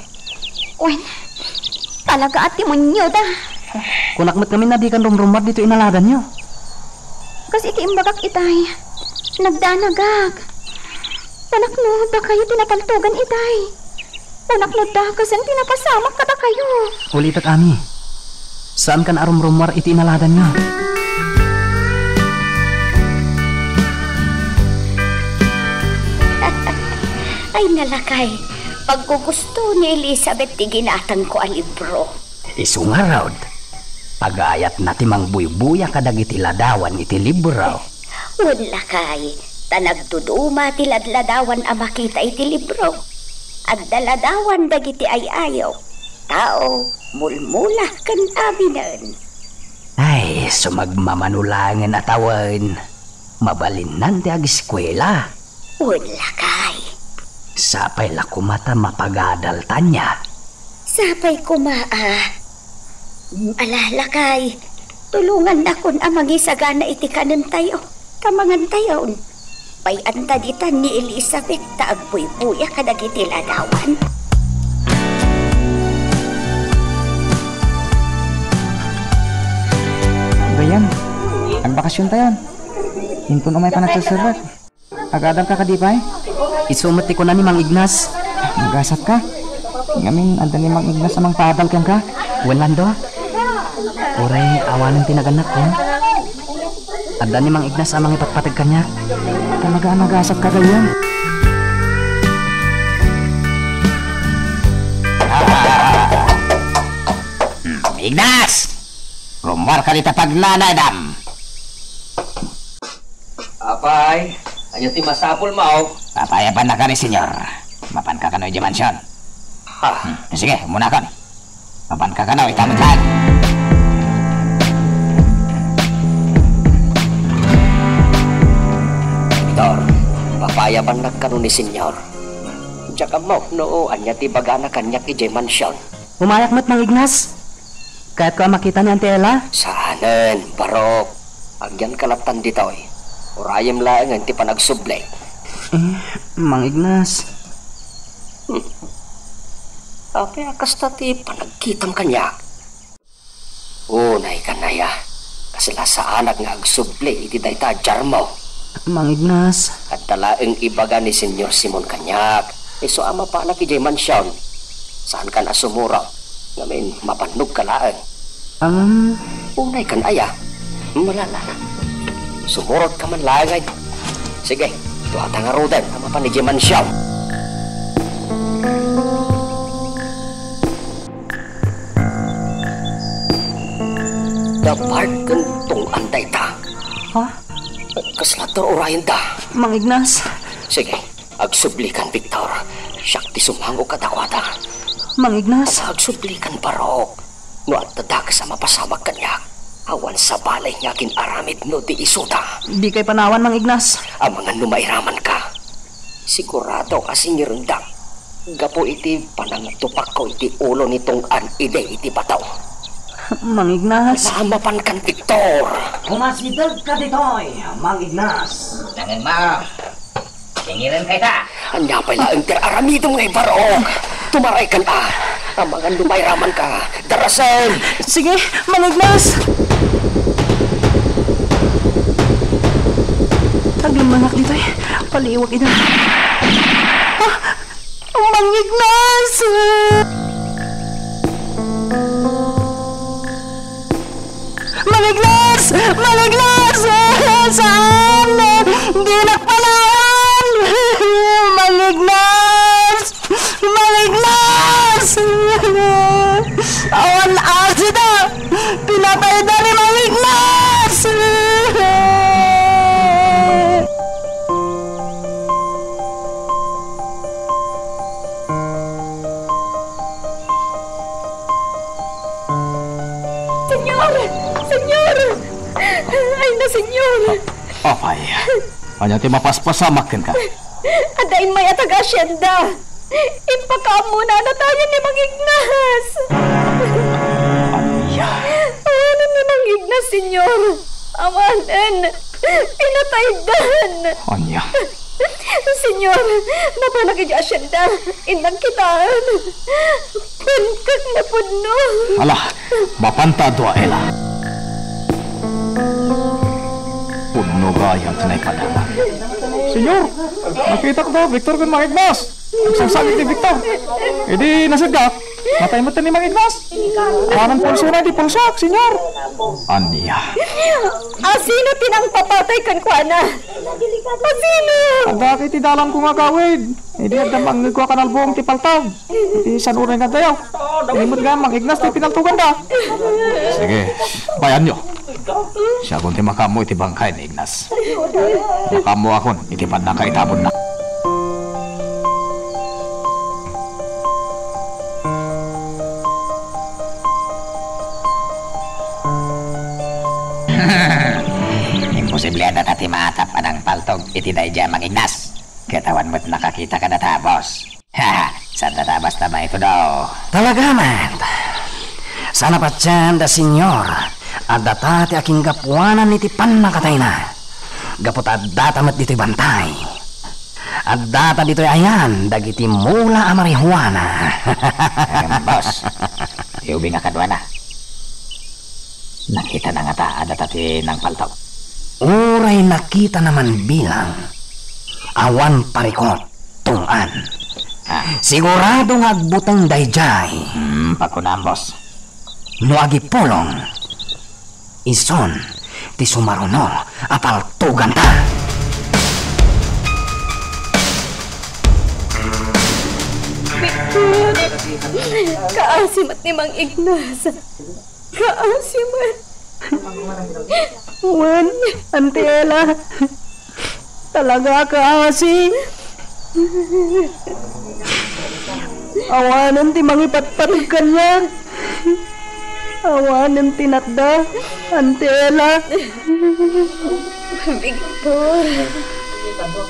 Speaker 3: Wen, talaga at timonyo da.
Speaker 7: Kunakmat kami na di kan rumrumar dito inaladan nyo.
Speaker 3: Kasi ikiimbagak itay. Nagdanagag. Panakno, da kayo tinapaltugan itay. Panakno da kasan tinapasamak ka da kayo.
Speaker 7: Ulitak, Ami. Saan kan arumrumar iti inaladan nyo?
Speaker 2: Ay nalakay, pagkugusto ni Elizabeth ti ginatang ko a libro.
Speaker 4: Isu nga raw. Pag-ayat na timang buybuya kadag iti ladawan iti libro.
Speaker 2: Wala kay, tanagduduma ti ladladawan a makita iti libro. At daladawan dagiti ay ayaw. Tao, mulmula kan abinan.
Speaker 4: Ay, sumagmamanulangan atawan. Mabalinan ti ag-eskwela.
Speaker 2: Wala kay.
Speaker 4: Sapay la kumata mapagadaltan niya.
Speaker 2: Sapay kumaa. Alala kay, tulungan na kun amagisagana iti kanan tayo. Kamangan tayo. Pay antaditan ni Elizabeth ta agpuy-puya kadag iti ladawan.
Speaker 7: Bayan, agbakasyon tayo. Hintun umay pa nagsasarat. Agadang ka kadipay? Isumat ko na ni Mang Ignas. Magasat ka? Ngamin, anda ni Mang Ignas amang padal kang ka? Walando? Uray, awanan tinaganak ko. Anda ni Mang Ignas amang ipatpatag kanya. Talaga nagasat ka gayon.
Speaker 4: Ignas! Rumor ka dita pagnanadam.
Speaker 8: Apay, ayo ti masapul mo.
Speaker 4: Papayapan na ka ni senyor. Mapan ka kanoy di mansyon.
Speaker 8: Ha,
Speaker 4: Sige, muna ka. Mapan ka kanoy, tamad-tad.
Speaker 8: Victor, papayaban na kanu ni senyor. Tsaka mo, noo, anya ti bagana kanyak ijay mansyon.
Speaker 7: Umayak mo't Mang Ignas. Kahit ko makita ni Auntie Ella.
Speaker 8: Saanen, barok. Agyan kalatan ditoy. Urayam laang ti panagsublay.
Speaker 7: Mang Ignas.
Speaker 8: Apay akas ti panagkitam kanya. Unay kanaya. Kasila sa anak nga agsublay iti dayta jarmo.
Speaker 7: Mang Ignas.
Speaker 8: At talaeng ibaga ni Senyor Simon kanyak. Iso ama pa anak ijay mansyon. Saan ka na sumuraw? Ngamin mapanog ka laang. Unay kan aya. Malala na. Sumurot ka man langay. Sige, tuwata nga rodan. Ama pa ni ijay mansyon. Dapat kentong anday ta.
Speaker 7: Ha?
Speaker 8: Kaslator orayan ta.
Speaker 7: Mang Ignas.
Speaker 8: Sige, agsublikan Victor. Siyak ti sumango kadakwata.
Speaker 7: Mang Ignas.
Speaker 8: Agsublikan parok. No at tadak sa mapasamag kanya. Awan sa balay niya aramid no di isuta.
Speaker 7: Di kay panawan, Mang Ignas.
Speaker 8: Ang mga numairaman ka. Sigurado kasi nirundang. Gapo iti panangtupak ko iti ulo nitong ide iti bataw.
Speaker 7: Mang Ignas.
Speaker 8: Samapan kan Victor.
Speaker 4: Umasidag ka ditoy, Mang Ignas. Tangan mo. Tingilan kay ta.
Speaker 8: Anya pala ang aramido ngay barok. Tumaray kan ang mga lumayraman ka. Darasan.
Speaker 7: Sige, Mang Ignas. Taglumanak dito eh. Paliwag ito. Mang Ignas! Mang Ignas! Mang Ignas! Saan? Di nakpalaan! Mang Ignas! Mang Ignas! Awan asida! Pinatay na ni Mang Ignas!
Speaker 2: Senyor! Senyor!
Speaker 3: Ay na, senyor.
Speaker 5: Apay. Anya ti mapaspasamakin ka.
Speaker 3: Adain may atag asyenda. Impakamo na tayo ni Mang Ignas.
Speaker 5: Anya.
Speaker 3: Ano ni Mang Ignas, senyor? Amanan. Pinataydan.
Speaker 5: Anya.
Speaker 3: Senyor, napalagi di asyenda. Inang kitaan. Pantag na puno.
Speaker 5: Alah, mapantado ela. Puno gayang tunay padama. Senyor, nakita ko daw, Victor kan Mang Ignas. Nagsasakit ni Victor. Hindi nasadya. Matay mo ni Mang Ignas. Parang pulso na di pulsak, senyor. Anya.
Speaker 3: Sino tinang papatay kan kuana? Sino?
Speaker 5: Ada kiti dalam ko nga gawid. Hindi at damang ko kanalbong ti paltag. Hindi sanuray nga tayo. Limot nga Mang Ignas ti pinaltugan da. Sige, bayan nyo. Siya kung ti makamo iti bangkay ni Ignas. Makamo akon iti pad na kaitabon na.
Speaker 4: Imposible na tati maatap anang paltog iti dayja Mang Ignas. Katawan mo't nakakita ka na ta, boss. Haha, saan natabas na ba ito daw? Talaga, man. Sana pa dyan, da senyor. At data ti aking gapuanan iti panakatay na. Gapot at data mat dito'y bantay. At data dito'y ayan, dagiti mula a marihuana. Boss, iubi nga kadwa na. Nakita na nga ta, adata ti ng paltog. Uray nakita naman bilang awan parikot tungan. Sigurado nga agbutang dayjay. Pakunam, boss. No agipulong. Ison, ti sumaruno, apaltugan ta.
Speaker 3: Kaasimat ni Mang Ignas. Kaasimat. Juan, Antela. Talaga kaasi. Awanan ti mangipatpatag ka niya. Awanan tinatda, Antela. Victor.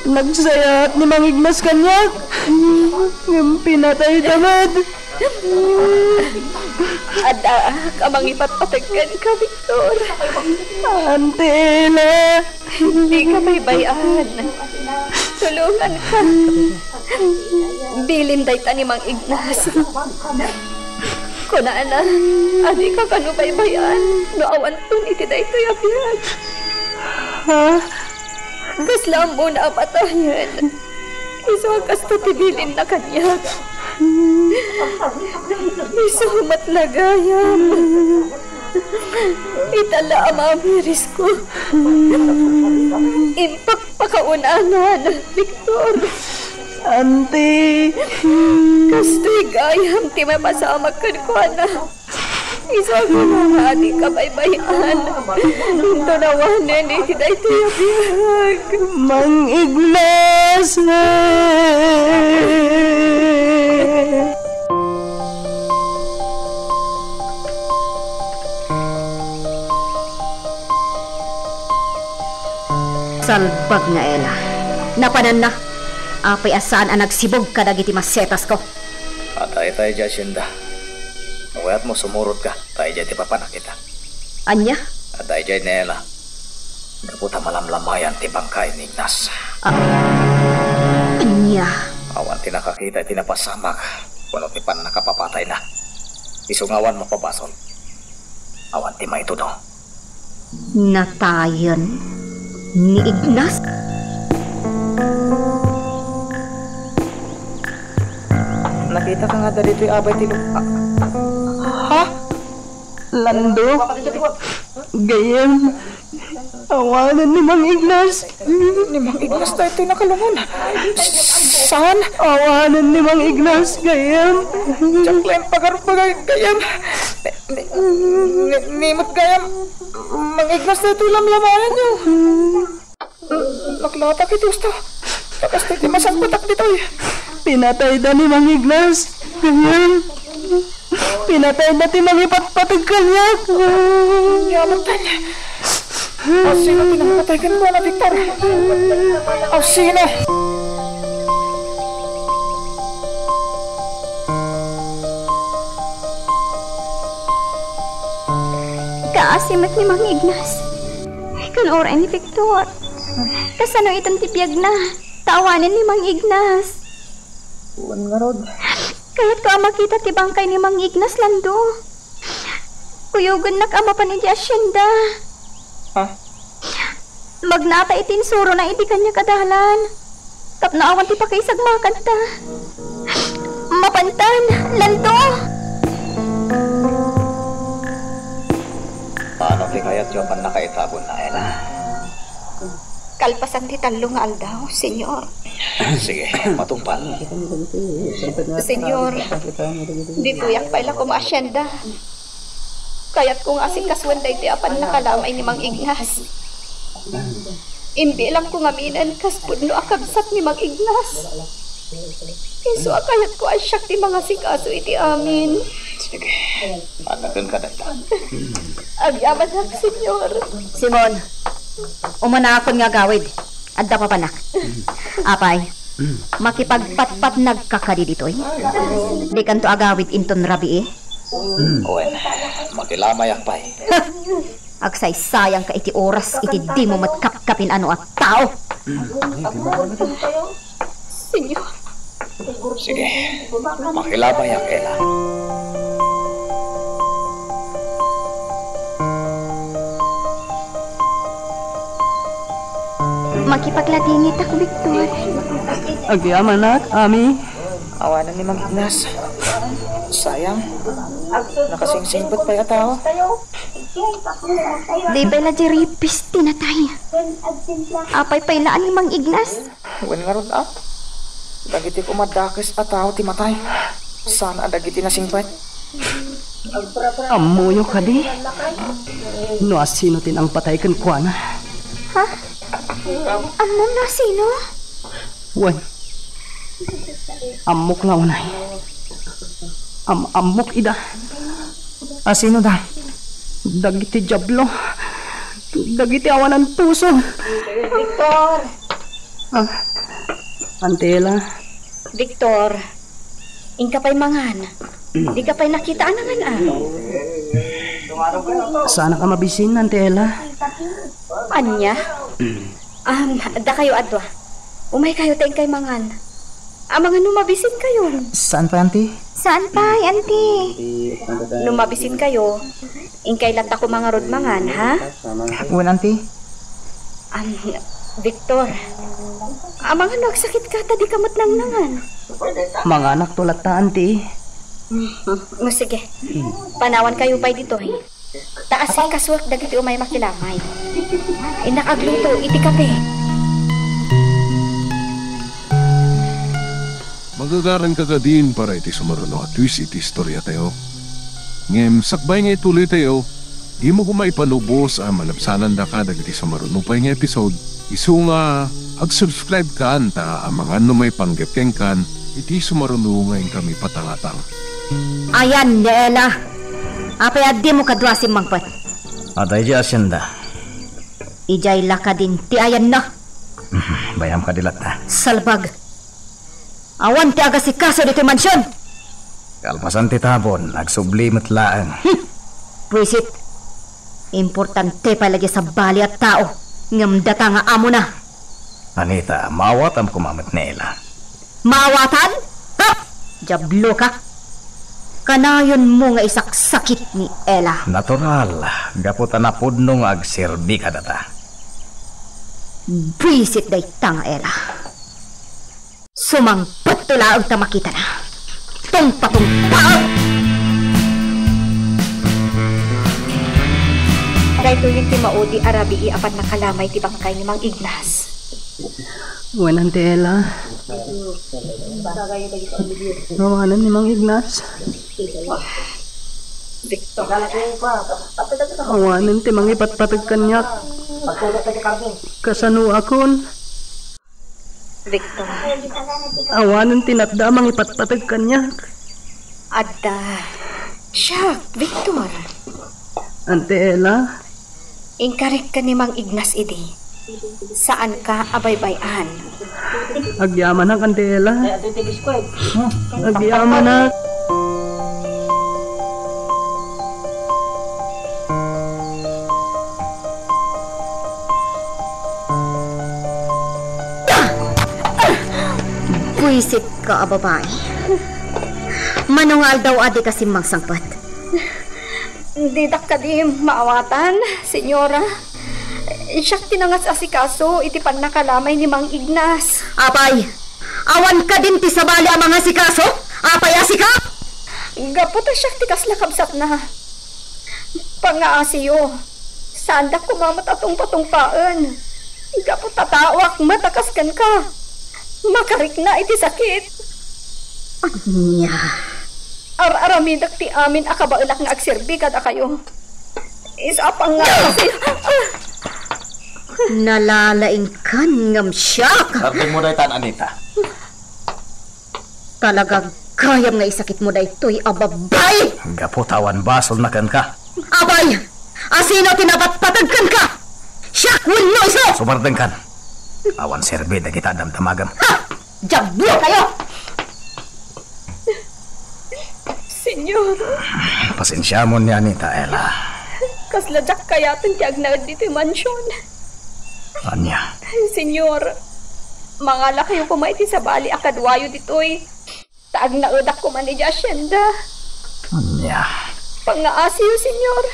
Speaker 3: Nagsayat ni Mang Ignas kanya. Yung pinatay damad. Ada ka mangipatpatagan ka, Victor. Antela. Hindi ka may bayan. Tulungan ka. Bilin day ta ni Mang Ignas. Kunana, adi ka kano baybayan. No awan tun iti day to yabihan. Ha? Kaslam mo na patayan. Iso kasto tibilin na kanya. Iso matlagayam. Itala amamiris ko. Impak pakaunangan, Victor. Ante, kasto'y gayam ti may pasamak ko na. Isa ko na nga di ka baybayan. Ito nawanan eh, kita ito yabihag. Mang Ignas!
Speaker 2: Salbag nga Ela. Napanan na. Apay asaan ang nagsibog ka dagiti masetas ko.
Speaker 5: Atay tayo dyan, Shinda. Nawayat mo sumurot ka. Tayo dyan ti papanak kita.
Speaker 2: Anya?
Speaker 5: Atay dyan, Nela. Naputa malamlamayan ti bangkay ni Ignas.
Speaker 2: Anya?
Speaker 5: Awan ti nakakita ti napasamak. Kuno ti pan nakapapatay na. Isungawan mo pabasol. Awan ti may tuno.
Speaker 2: Natayan ni Ignas?
Speaker 9: Nakita ka nga dali ito'y abay tilo. Ha? Lando? Gayem? Awanan ni Mang Ignas. Ni Mang Ignas tayo ito'y nakalungon. Saan? Awanan ni Mang Ignas, Gayem. Jackline, pagarupagay, Gayem. Nimot, Gayem. Mang Ignas tayo ito'y lamlamayan niyo. Naklatak ito, gusto. Takas tayo di masagpatak dito eh. Pinatay na ni Mang Ignas. Ganyan. Pinatay na ti Mang Ipatpatag kanya. Yaman tayo.
Speaker 5: Sino pinapatay ka na, Victor? Sino?
Speaker 3: Kaasimat ni Mang Ignas. Kan oray ni Victor. Kasano itong tibiyag na. Tawanin ni Mang Ignas.
Speaker 5: Uwan nga, Rod.
Speaker 3: Kaya't ko makita ti bangkay ni Mang Ignas lando. Kuyugan nakama pa ni di asyenda.
Speaker 5: Ha?
Speaker 3: Magnata itinsuro na iti kanya kadahalan. Kapnaawan ti pakaisag makan ta. Mapantan, lando.
Speaker 5: Paano ti kaya't yung pan nakaitabon na, Ella?
Speaker 3: Kalpasan ti talo nga aldaw, senyor.
Speaker 5: Sige, matumpal.
Speaker 3: Senyor, di tuyak pa ila ko maasyenda. Kaya't kung asik kaswan da iti apan nakalamay ni Mang Ignas. Imbi lang ko ngaminan kas pudno akabsat ni Mang Ignas. Iso akayat ko asyak ti mga sikaso iti amin.
Speaker 5: Sige, matagan ka dagdag.
Speaker 3: Agyaman lang, senyor.
Speaker 2: Simon, umana akon nga gawid. Adda pa panak. Apay, makipagpatpat nagkakadi ditoy. Di kanto agawid inton rabi
Speaker 5: Owen, makilamay akpay.
Speaker 2: Agsay sayang ka iti oras iti di mo matkapkapin ano at tao.
Speaker 3: Senyor.
Speaker 5: Sige, makilamay ak, Ella.
Speaker 3: Makipagladingit ako, Victor.
Speaker 9: Agyaman nak, Ami.
Speaker 5: Awanan ni Mang Ignas. Sayang. Nakasingsingpot pa yung tao.
Speaker 3: Di bela jeripis tinatay. Apay pailaan ni Mang Ignas.
Speaker 5: Uwan nga, Rod, Dagiti kumadakis at tao ti matay. Sana dagiti nasingpot.
Speaker 9: Amuyo ka di. No asino tinang patay kan kuana.
Speaker 3: Ha? Ano na sino?
Speaker 9: Wan. Amok lawanay. Amok ida.
Speaker 7: Sino da?
Speaker 9: Dagiti jablo. Dagiti awanan puso.
Speaker 3: Victor!
Speaker 9: Antela.
Speaker 3: Victor, ingka pa'y mangan. Di ka pa'y nakita anangan
Speaker 9: Sana ka mabisin, Antela.
Speaker 3: Anya? Da kayo adwa. Umay kayo tayong kay mangan. Mga numabisin kayo.
Speaker 7: Saan pa, Auntie?
Speaker 3: Saan pa, auntie? Numabisin kayo. Ingkay lang ko mga rod mangan, ha?
Speaker 7: Uwan, Auntie?
Speaker 3: Victor, mga nagsakit ka, tadi kamot nang nangan.
Speaker 9: Mga anak tulat ta, Auntie.
Speaker 3: Sige, panawan kayo pa'y dito, eh. Taas si kaswak dagiti umay makilamay. Inakagluto, iti kape.
Speaker 1: Magagaran ka ka din para iti sumaruno at twist iti istorya tayo. Ngem, sakbay nga ituloy tayo, di mo kumay panubos ang malapsanan da ka dagiti sumaruno pa yung episode. Isu nga, ag-subscribe ka anta ang mga may panggepeng kan, iti sumaruno ngayon kami patangatang.
Speaker 2: Ayan, Ella. Apay di mo kadwasim mangpat.
Speaker 4: Atay di asyenda.
Speaker 2: Ijay laka din, ti ayan na.
Speaker 4: Bayam ka dilat ta.
Speaker 2: Salbag. Awan ti aga si kaso dito mansyon.
Speaker 4: Kalpasan ti tabon, nagsublimot laan.
Speaker 2: Pwisit. Importante pa lagi sa bali at tao. Ngam data nga amo na.
Speaker 4: Anita, mawat ang kumamit nila.
Speaker 2: Maawatan? Ha? Jablo ka? Kanayon mo nga isaksakit ni Ella.
Speaker 4: Natural, gaputan na pudnong agserbi ka data.
Speaker 2: Bisit day tanga Ella. Sumangpat tula ang tamakita na. Tungpatong pao!
Speaker 3: Dahil yung ti maudi arabi apat na kalamay ti bangkay ni Mang Ignas.
Speaker 9: Uwan, Antela. Nawanan ni Mang Ignas.
Speaker 3: Victor.
Speaker 9: Awanan ti Mang ipatpatag kanyak. Kasano akon.
Speaker 3: Victor.
Speaker 9: Awanan tinatda Mang ipatpatag kanyak.
Speaker 3: Adda. Siya, Victor.
Speaker 9: Antela.
Speaker 3: Ingkarik ka ni Mang Ignas idi. Saan ka abaybayan?
Speaker 9: Agyaman na, Candela. Agyaman na.
Speaker 2: Buisit ka, babae. Manungal daw adi kasi mangsangpat.
Speaker 3: Didak ka di maawatan, senyora. Siya tinangas asikaso, iti pan nakalamay ni Mang Ignas.
Speaker 2: Apay, awan ka din ti sabali ang mga sikaso? Apay asika?
Speaker 3: Gaputa siya tikas lakabsat na. Pangaasiyo, sandak kumamat atong patungkaan. Gaputa tawak, matakaskan ka. Makarik na iti sakit.
Speaker 2: Anya?
Speaker 3: Aramidak ti amin akabailak nga agserbi kada kayo. Isa pa nga kasi...
Speaker 2: Nalalaing kan ngam siyak.
Speaker 5: Sarding mo daytan, Anita.
Speaker 2: Talagang kayam nga isakit mo da ito'y ababay.
Speaker 4: Gaputawan basol na kan ka.
Speaker 2: Abay! Asino tinapat-patagkan ka? Siyak wino iso!
Speaker 4: Sumardeng kan. Awan serbe na kita damdamagam.
Speaker 2: Ha! Jablo kayo!
Speaker 3: Senyor,
Speaker 4: Pasensya mo ni Anita, Ella.
Speaker 3: kasladyak kaya tintiag na dito yung mansyon.
Speaker 4: Anya,
Speaker 3: Senyor, mangala kayo kumaiti sa bali akadwayo dito'y. Taag na udak ko man ni asyenda.
Speaker 4: anya.
Speaker 3: Pangaasiyo, senyor.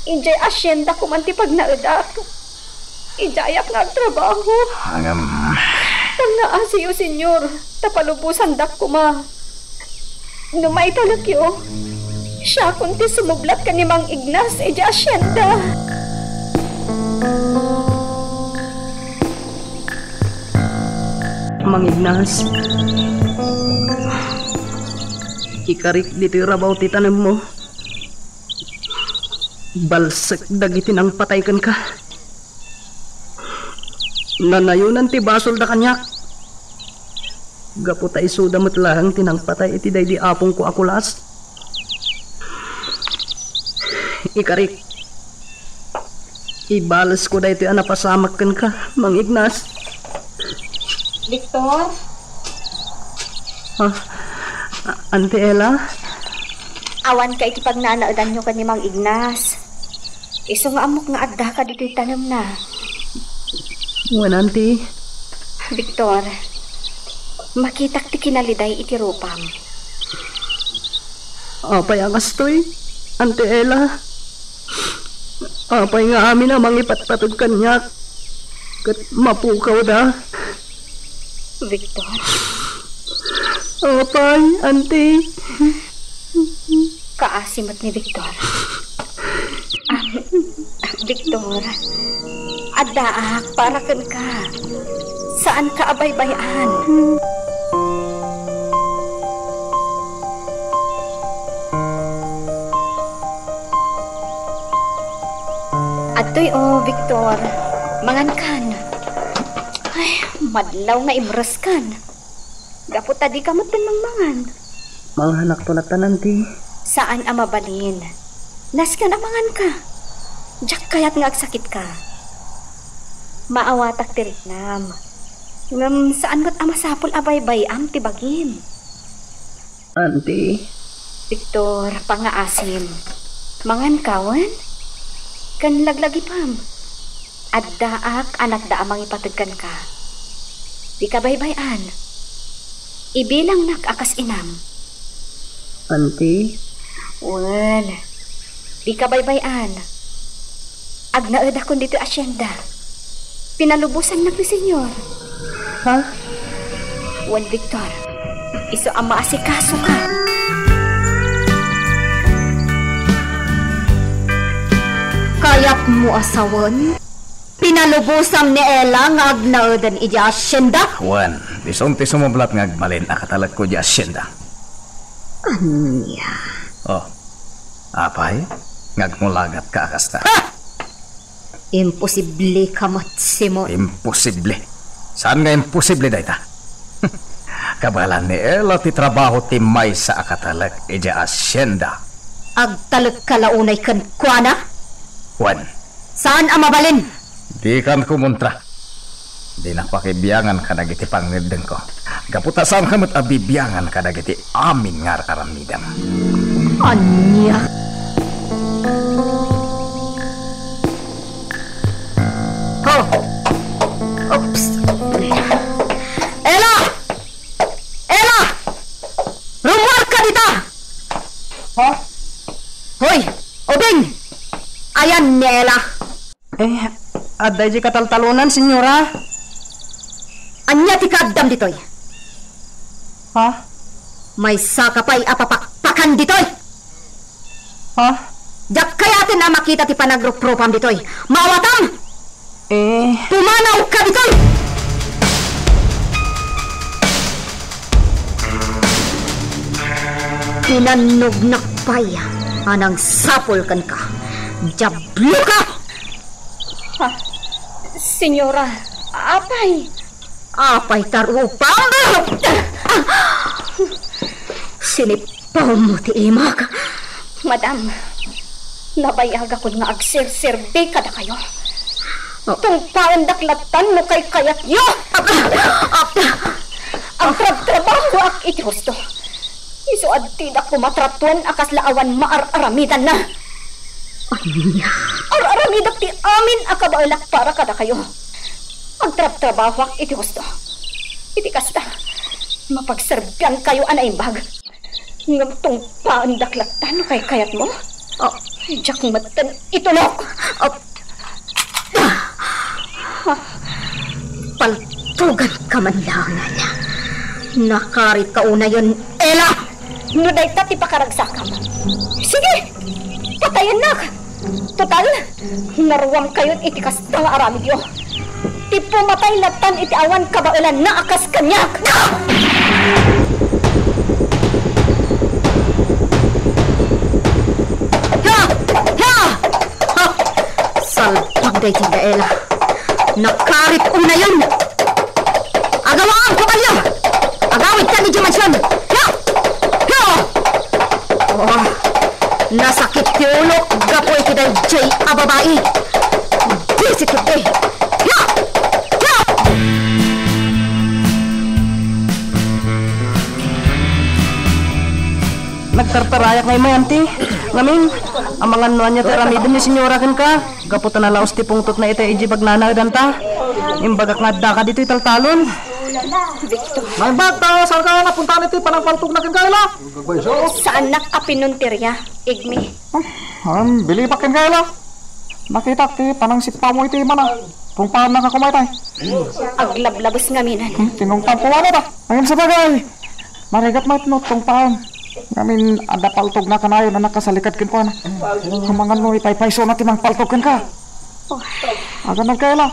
Speaker 3: Injay asyenda ko man ti pag naudak. Injayak nga ang trabaho.
Speaker 4: Hangam,
Speaker 3: Pangaasiyo, senyor. Tapalubusan dak ko ma. Numay talakyo. Siya kunti sumublat ka ni Mang Ignas, injay asyenda.
Speaker 9: Mang Ignas. Ikarik dito rabaw ti tanem mo. Balsak dagitin ang pataykan ka. Nanayunan ti basol da kanyak. Gaputay sudamot lang tinang patay iti day di apong ko akulas. Ikarik. Ibalas ko day ti anapasamak kan ka, Mang Ignas.
Speaker 3: Victor?
Speaker 9: Ante Ella?
Speaker 3: Awan ka iti pagnanaudan nyo ka ni Mang Ignas. Iso nga amok nga adda ka dito'y tanem na.
Speaker 9: Wan, Ante.
Speaker 3: Victor, makitak ti kinaliday iti rupam.
Speaker 9: Apay ang astoy, Ante Ella. Apay nga amin na mangipatpatod kanyak. Kat mapukaw da.
Speaker 3: Victor,
Speaker 9: Apay, Ante.
Speaker 3: kaasimat ni Victor. Victor, adaak para kan ka. Saan ka abaybayan? Atoy Victor, mangan kan. Ay, madlaw nga imres kan. Gapot tadi ka matin mangmangan.
Speaker 9: Manghanak to na tanan ti.
Speaker 3: Saan amabalin? Naskan amangan ka. Diyak kayat nga agsakit ka. Maawatak tiriknam. Ngam saan mat amasapol abaybay am tibagim.
Speaker 9: Ante.
Speaker 3: Victor, pangaasim. Mangan kawan? Kan laglagi pam. Addaak anak da amang ipatagkan ka. Di ka baybayan. Ibilang nak akas inam.
Speaker 9: Ante.
Speaker 3: Wan. Di ka baybayan. Agnaed akong dito asyenda. Pinalubusan na ni senyor.
Speaker 9: Ha?
Speaker 3: Wan, Victor. Iso ang maasikaso ka.
Speaker 2: Kayak mo asawan? Pinalubusang ni Ella nga agnaodan iti asyenda?
Speaker 4: Wan, disumpi sumublat nga agmalin akatalag ko di asyenda.
Speaker 2: Anya?
Speaker 4: Oh, apay, ngagmulagat ka akasta.
Speaker 2: Ha! Imposible ka mat, Simon.
Speaker 4: Imposible. Saan nga imposible dayta? Kabalan ni Ella ti trabaho ti may sa akatalag iti asyenda.
Speaker 2: Agtalag kalaunay kan kuana?
Speaker 4: Wan,
Speaker 2: Saan ang mabalin?
Speaker 5: Di kan kumontra. Di na pakibiyangan ka dagiti pangnildeng ko. Gaputa saan kamot abibiyangan ka dagiti amin nga aramidam.
Speaker 2: Anya? Oh! Oops! Ella! Ella! Rumor ka dito!
Speaker 9: Ha?
Speaker 2: Hoy! Obing! Ayan ni Ella.
Speaker 9: Aday di kataltalunan, senyora.
Speaker 2: Anya ti kaadam ditoy.
Speaker 9: Ha?
Speaker 2: May sakapay apapakpakan ditoy.
Speaker 9: Ha?
Speaker 2: Jak kayatin na makita ti panagropropam ditoy. Mawatam! Pumanaw ka ditoy! Tinanog na pay anang sapol kan ka. Jablo ka!
Speaker 3: Ha? Senyora, apay?
Speaker 2: Apay tarupang! Sinipaw mo ti imak.
Speaker 3: Madam, nabayag ako nga agserserbe kada kayo. Tungpaon daklatan mo kay kayat yo! Ang trabaho ak iti husto. Isuad tidak ko matratuan akas laawan maararamidan na. Araramidak ti amin akabailak para kada kayo. Ang trabaho ak iti husto. Iti kasta, mapagserbyan kayo anaimbag. Ngam tungpaon daklatan kay kayat mo? Diyak matan itulok.
Speaker 2: Paltugan ka man langan. Nakarit ka una yun, Ella!
Speaker 3: Nuday tati pakaragsakam. Sige! Patayan na! Total, naruwam kayo't itikas ng aramidyo. Ti pumatay latan iti awan kabailan na akas kanyak!
Speaker 2: Salpag day tiga, Ella. Nakarit una yun! Agawaan ko kayo! Agawid ka ni Jumansyon! Nasakit ti ulo, gapoy kiday jay ababai. Bisit kiti.
Speaker 9: Nagtartarayak ngay mayanti. Ngamin, ang mga nuan niya tiramidin ni senyora kan ka. Gaputa na laos ti pungtot na ita iji bagnanagdan ta. Imbagak nga daka dito italtalon.
Speaker 5: May bata, saan ka napunta nito panangpaltog na kan kaila?
Speaker 3: Saan nakapinuntirya, Igmi?
Speaker 5: Bili pa kan kaila. Nakita ti panang sipa mo iti mana. Kung paano nakakumay tayo.
Speaker 3: Aglablabos ngaminan.
Speaker 5: Tinong tampuan na ta. Ngayon sa bagay. Marigat matnot kung paano. Ngamin ada paltog na kanayo na nakasalikat kin ko na. Kamangan no ipaypayso na timang paltog kan ka. Aga nagkaila.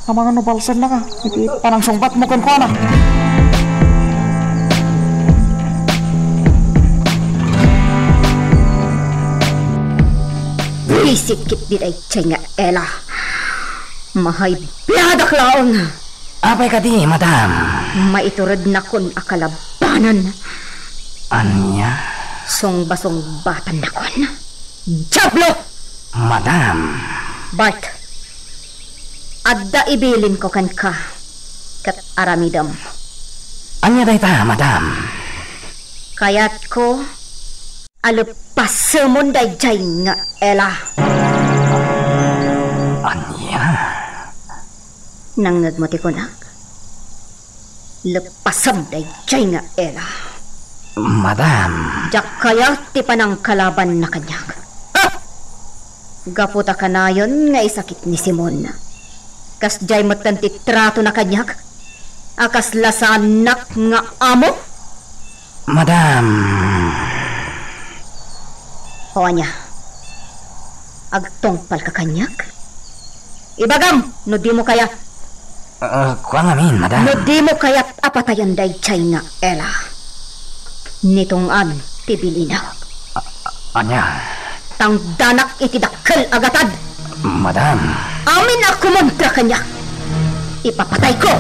Speaker 5: Kamangan no balsan na ka. Iti panang sungbat mo kan ko na.
Speaker 2: Bisit kit di day chay nga, Ella. Mahay biyadak laong.
Speaker 4: Apay ka di, madam?
Speaker 2: Maiturad na kun akalabanan.
Speaker 4: Anya?
Speaker 2: Songba-songbatan na kon. Jablo!
Speaker 4: Madam.
Speaker 2: Bart, adda ibilin ko kan ka. Kat aramidam.
Speaker 4: Anya day ta, madam?
Speaker 2: Kayat ko, alupasamon day jay nga, Ella.
Speaker 4: Anya?
Speaker 2: Nangag mo ti kunak. Lepasam day jay nga, Ella.
Speaker 4: Madam.
Speaker 2: Jak kaya ti panang kalaban na kanyak. Gaputa kanayon nga isakit ni Simon. Kas jay matanti trato na kanyak. Akas lasanak nga amo.
Speaker 4: Madam.
Speaker 2: O anya. Agtongpal ka kanyak. Ibagam, no di mo kaya.
Speaker 4: Kuang amin, madam.
Speaker 2: No di mo kaya't apatayan day chay nga, Ella. Nitong tibilina.
Speaker 4: Anya?
Speaker 2: Tang danak iti dakkel agatad.
Speaker 4: Madam.
Speaker 2: Amin ako montra kanya. Ipapatay ko.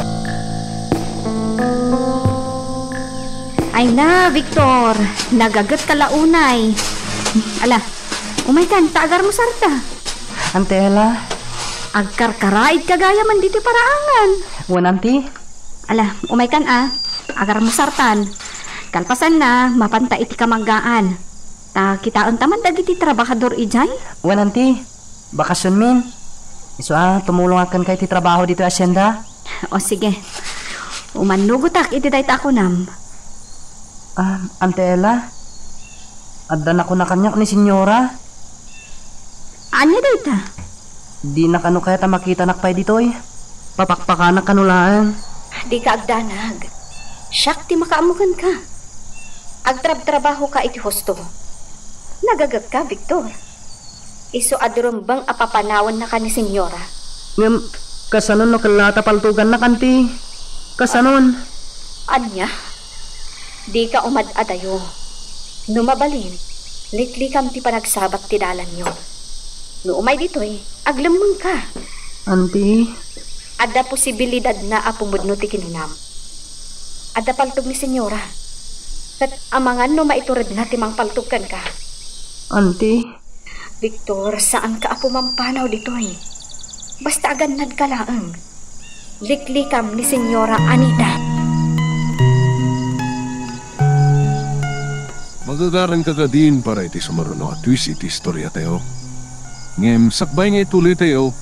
Speaker 3: Ay na, Victor. Nagagat ka launay. Ala, umay kan, taagar mo sarta.
Speaker 7: Ante Ella.
Speaker 3: Agkarkaraid kagaya man dito paraangan.
Speaker 7: Wan, Ante.
Speaker 3: Ala, umay kan agar musartan. Kalpasan na, mapanta iti kamanggaan. Ta kitaan taman dagiti trabahador ijay.
Speaker 7: Wan, Ante. Bakasyon min. Iso tumulong akan kay ti trabaho dito asyenda.
Speaker 3: O sige. Umanugutak iti dayta ako nam.
Speaker 7: Ante Ella. Addan ako na kanyak ni senyora.
Speaker 3: Anya dayta?
Speaker 7: Di na kano kaya ta makita nakpay ditoy. Papakpakanak kanulaan.
Speaker 3: Di ka agdanag. Siyak ti makaamukan ka. Agtrab-trabaho ka iti hosto. Nagagag ka, Victor. Iso adurong bang apapanawan na ka ni senyora?
Speaker 7: Ngam, kasanon no kalata paltugan na kanti. Kasanon.
Speaker 3: Anya? Di ka umad-adayo. Numabalin, liklikam ti panagsabat ti dalan nyo. No umay ditoy, aglamang ka.
Speaker 7: Auntie?
Speaker 3: Ada posibilidad na apumudno ti kinunam. Ada paltog ni senyora. Kat amangan no maiturad na ti mang paltugan ka.
Speaker 7: Auntie?
Speaker 3: Victor, saan ka apumampanaw ditoy? Basta aganad ka laang. Liklikam ni senyora Anita.
Speaker 1: Magagaran ka din para iti sumaruno at twist iti istorya tayo. Ngem, sakbay nga ituloy tayo,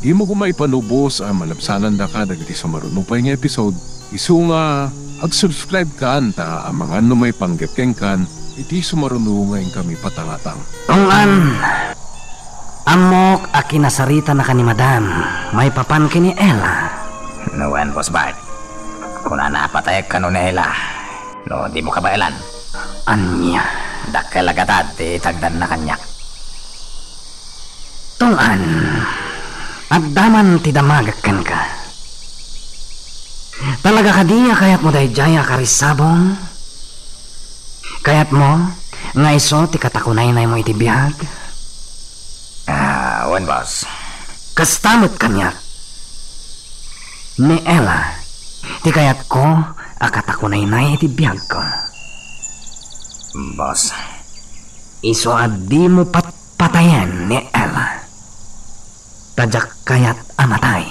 Speaker 1: di mo kumaipanubos ang malabsanan na ka dagiti sumaruno pa yung episode. Isu nga, ag-subscribe ka ta ang mga may panggapkeng kan, iti sumaruno ngayon kami patangatang.
Speaker 4: Tungan, amok a kinasarita na ka ni Madam, may papan kini Ella.
Speaker 10: Nuwan, Boss Bart. Kung napatayag ka nun Ella, no, di mo kabailan.
Speaker 4: Anya,
Speaker 10: Dakalagatad, tagdan na kanyak.
Speaker 4: tungan, agdaman ti damagakan ka. Talaga ka diya kayat mo dahi jaya karisabong? Kayat mo, nga iso ti katakunay na mo iti biyag?
Speaker 10: Wan, boss.
Speaker 4: Kastamot kanyak. Ni Ella, ti kayat ko, akatakunay na iti biyag ko.
Speaker 10: Boss.
Speaker 4: Iso adi mo patayan ni Ella. Tadyak kayat amatay.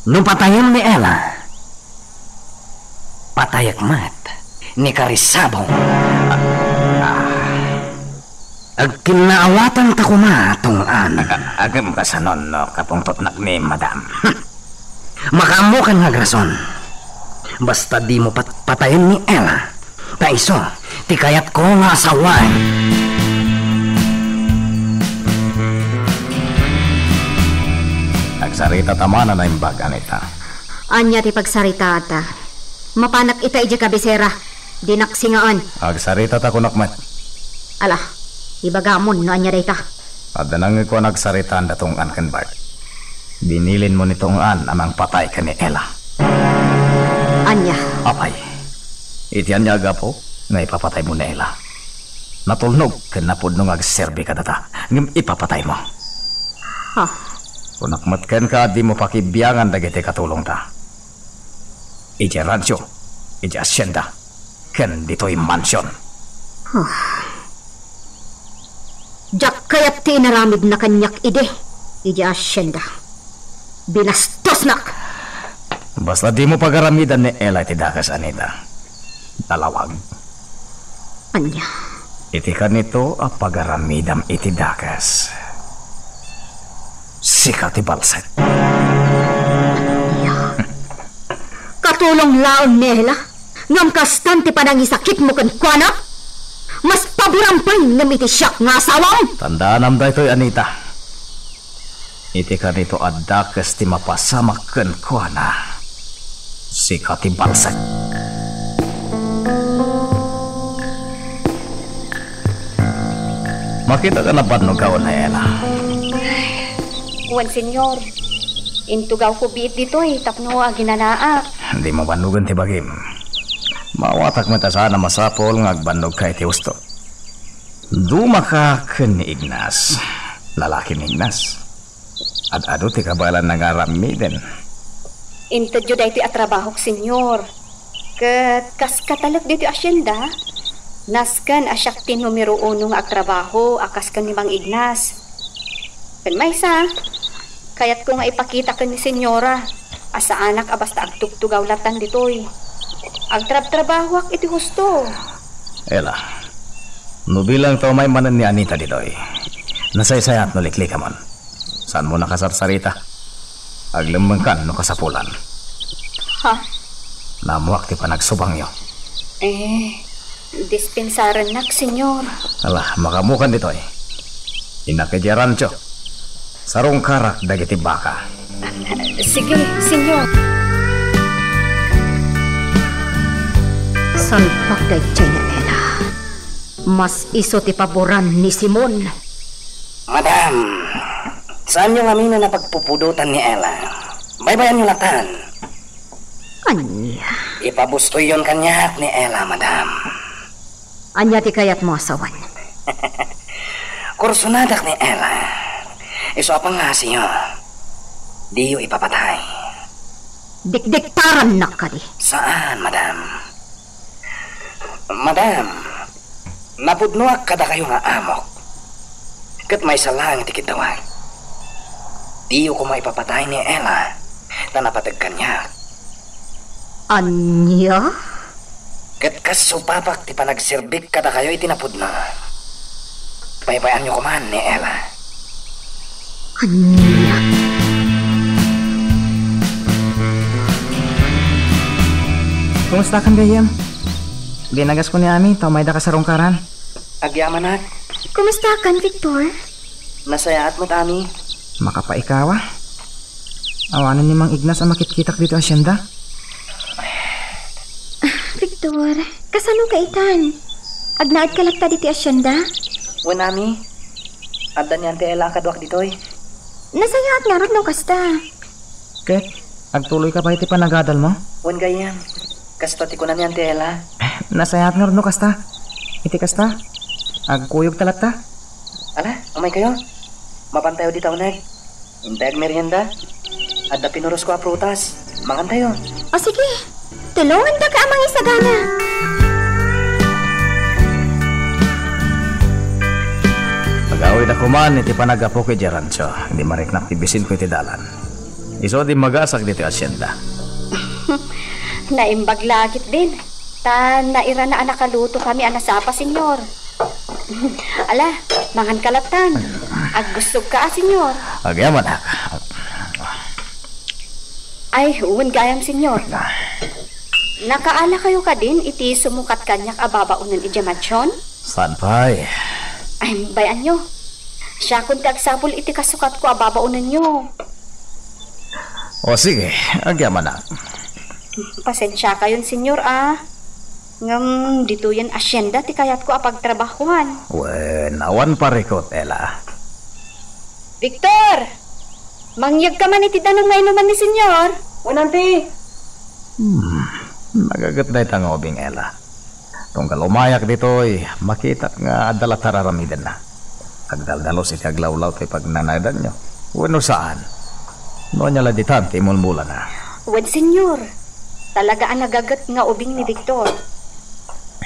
Speaker 4: No patayan ni Ella, patayak mat ni Karisabong. Agkinaawatan ta kumatong
Speaker 10: Agam ka sanon, no, kapungtot nak ni Madam.
Speaker 4: Makamo ka nga grason. Basta di mo patayin ni Ella. Ta iso, ti kayat ko nga asawan.
Speaker 10: Nagsarita tamana na imbag, Anita.
Speaker 2: Anya ti pagsarita ata. Mapanak ita ija kabisera. Dinaksingaan.
Speaker 10: Agsarita ta kunakmat.
Speaker 2: Ala, ibagamon no anya dayta.
Speaker 10: Adanang ko nagsarita ang datungan kan Bart. Binilin mo nitong amang patay ka ni Ella.
Speaker 2: Anya?
Speaker 10: Apay. Itiyan niya agapo na ipapatay mo ni Ella. Natulnog ka na po nung agserbi ka data. Ngam ipapatay mo. Kung nakmatkan ka, di mo pakibiyangan dagiti katulong ta. Iti rancho, iti asyenda, kan dito'y mansyon.
Speaker 2: Jak kayat ti inaramid na kanyak ide. Iti asyenda. Binastos nak!
Speaker 10: Basta di mo pagaramidan ni Ella iti dakas, Anita. Talawag.
Speaker 2: Anya?
Speaker 10: Iti kanito a pagaramidam iti dakas. Sikat ti balset.
Speaker 2: Katulong laon nila. Ngam kastan ti panangisakit mo kan kuana. Mas paburampay ngam iti siyak nga asawang.
Speaker 10: Tandaan am daytoy, Anita. Iti kanito a dakas ti mapasamak kan kuana. Sikat ti balset. Makita ka na ba no gawon na Ella?
Speaker 3: Wan, senyor. Intugaw ko biit dito tapno ginanaa.
Speaker 10: Hindi mo banugan ti bagim. Mawatak mo ta sana masapol ng agbanog kay ti usto. Duma ka ni Ignas. Lalaki ni Ignas. At ado ti kabalan nangaramiden.
Speaker 3: Intadyo dahi ti atrabahok, senyor. Kat kas katalak dito asyenda. Naskan asyak tin numero 1 nga agtrabaho akas kan ni Mang Ignas. Kan maysa, kayat ko nga ipakita kan ni senyora asa anak abasta agtugtugaw latan ditoy. Agtrab-trabaho ak iti husto.
Speaker 10: Ela, nubilang to may manan ni Anita ditoy. Nasaysayat no likli ka man. Saan mo nakasarsarita? Aglamang kan no kasapulan.
Speaker 3: Ha?
Speaker 10: Namuak ti panagsubang nyo.
Speaker 3: Dispensaran nak, senyor.
Speaker 10: Alah, makamukan ditoy. Inakadyarancho. Sarong karak dagiti baka.
Speaker 3: Sige, senyor.
Speaker 2: Salpak day niya, Ella. Mas iso ti paboran ni Simon.
Speaker 4: Madam, saan yung amin na napagpupudutan ni Ella? Baybayan nyo latan.
Speaker 2: Anya?
Speaker 4: Ipabustoy yon kanya ni Ella, madam.
Speaker 2: Anya ti kayat mo asawan.
Speaker 4: Kursunadak ni Ella. Iso apang nga siyo. Di yung ipapatay.
Speaker 2: Dikdiktaran na ka di.
Speaker 4: Saan, madam? Madam, napudnuak kada kayo nga amok. Kat may salang tikitawag. Di yung kumaipapatay ni Ella. Tanapatag kanya.
Speaker 2: Anya?
Speaker 4: Kat kasupapak ti panagsirbik kada kayo itinapudno. Baybayan nyo kuman ni Ella.
Speaker 2: Anya?
Speaker 7: Kumusta kan gayam? Ginagas ko ni Ami, tamay da ka sa rongkaran.
Speaker 4: Agyaman na.
Speaker 3: Kumusta kan, Victor?
Speaker 4: Nasayaat mo't Ami.
Speaker 7: Makapaikawa. Awanan ni Mang Ignas ang makitkitak dito asyenda.
Speaker 3: Victor, kasano ka itan? Agnaad ka lakta diti asyenda?
Speaker 4: Wen Ami, adda ni Ante Ella kadwak ditoy.
Speaker 3: Nasayaat nga ron no kasta.
Speaker 7: Ket, agtuloy ka pa iti panagadal mo?
Speaker 4: Wen gayam, kasta ti kunan ni Ante Ella.
Speaker 7: Nasayat nga ron no kasta. Iti kasta. Agkuyog talat ta.
Speaker 4: Ala, umay kayo. Mapantayo di taonag. Intay ag merienda. Adda pinuros ko a prutas. Mangan tayo.
Speaker 3: O sige, tulungan da ka amang isagana.
Speaker 10: Pag-awid ako man, iti panagapo kay Jarancho. Hindi mariknak tibisin ko iti dalan. Iso di magasak dito asyenda.
Speaker 3: Naimbag lagit din. Ta naira na anak kaluto kami anasapa, senyor. Ala, mangan kalatan. Aggustog ka, senyor.
Speaker 10: Agyaman ha.
Speaker 3: Ay, uwan gayam, senyor. Nakaala kayo ka din, iti sumukat kanyak ababaunan ijamatyon?
Speaker 10: Saan pa'y?
Speaker 3: Ay, bayan nyo. Siya kung tagsapol iti kasukat ko ababaunan nyo.
Speaker 10: O sige, agyaman na.
Speaker 3: Pasensya kayon, senyor, ngam dito yan asyenda ti kayat ko apagtrabahuan.
Speaker 10: Wen, awan parikot, Ella.
Speaker 3: Victor! Mangyag ka man iti danong may naman ni senyor.
Speaker 4: Wananti!
Speaker 10: Nagagat na itang obing, Ella. Tunggal umayak dito'y makita nga adalat hararamidan na. Agdaldalos iti aglawlaw tayo pag nanadan nyo. Wano saan? Noon niya laditan, timulmula na.
Speaker 3: Wen, senyor. Talaga ang nagagat nga ubing ni Victor.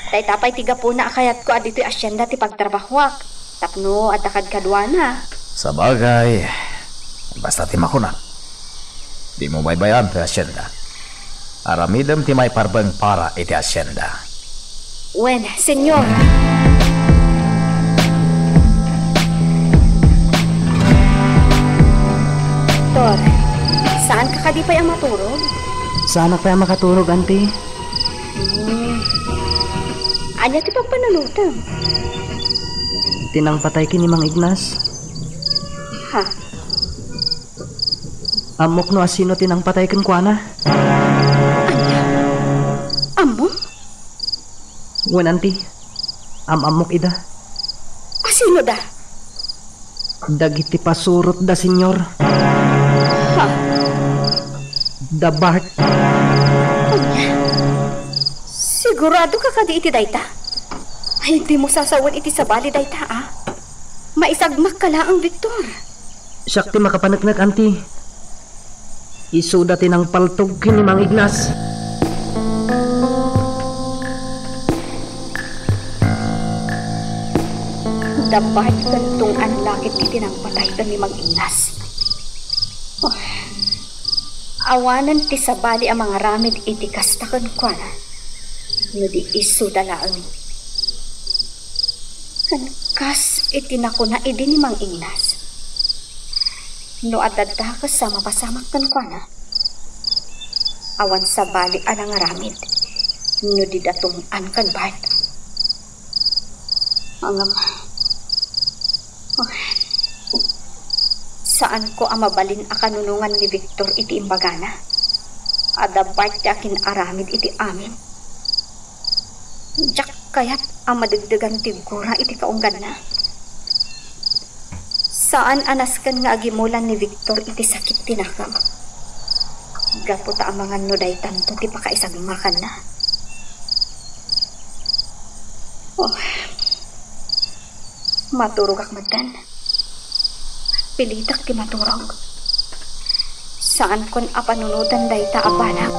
Speaker 3: Tay tapay tiga po na akayat ko adito asyenda ti pagtrabahuak. Tapno adakad kadwana.
Speaker 10: Sa bagay, basta ti makuna. Di mo baybayan ti asyenda. Aramidam ti may parbang para iti asyenda.
Speaker 3: Wen, senyor. Tor, saan ka kadipay ang maturog?
Speaker 7: Sana pa makaturog, Auntie.
Speaker 3: Anya ti pagpanulutang?
Speaker 7: Tinang patay ki ni Mang Ignas.
Speaker 3: Ha?
Speaker 7: Amok no asino tinang patay ken kuana.
Speaker 3: Anya? Amo?
Speaker 7: Wen, Auntie. Amok ida.
Speaker 3: Asino da?
Speaker 7: Dagiti pasurot da, senyor.
Speaker 3: Ha?
Speaker 7: Da Bart.
Speaker 3: Anya? Sigurado ka kadi iti dayta? Ay, di mo sasawan iti sabali dayta, Maisagmak ka lang, Victor.
Speaker 7: Sakti makapanagnak, Auntie. Isuda tinang paltog ki ni Mang Ignas.
Speaker 3: Adabat kantong anlakit iti nang patay ka ni Mag-Ignas. Oh, awanan ti sabali ang mga ramid iti kastakan kwa na. No di iso dalaan. Kas iti nako na idi ni Mag-Ignas. No adada ka sa mapasamak kan kwa na. Awan sabali anang ramid. No di datong an kan bat. Angam. Oh. Saan ko ang mabalin a kanunungan ni Victor iti imbagana? Adabat yakin aramid iti amin. Jak kaya't ang madagdagan tigura iti kaunggan na. Saan anaskan nga agimulan ni Victor iti sakit tinakam? Gaputa ang mga nuday tanto ti pakaisabimakan na. Oh. Maturog ak madan. Pilitak ti maturog. Saan kon apanunutan day ta abanak?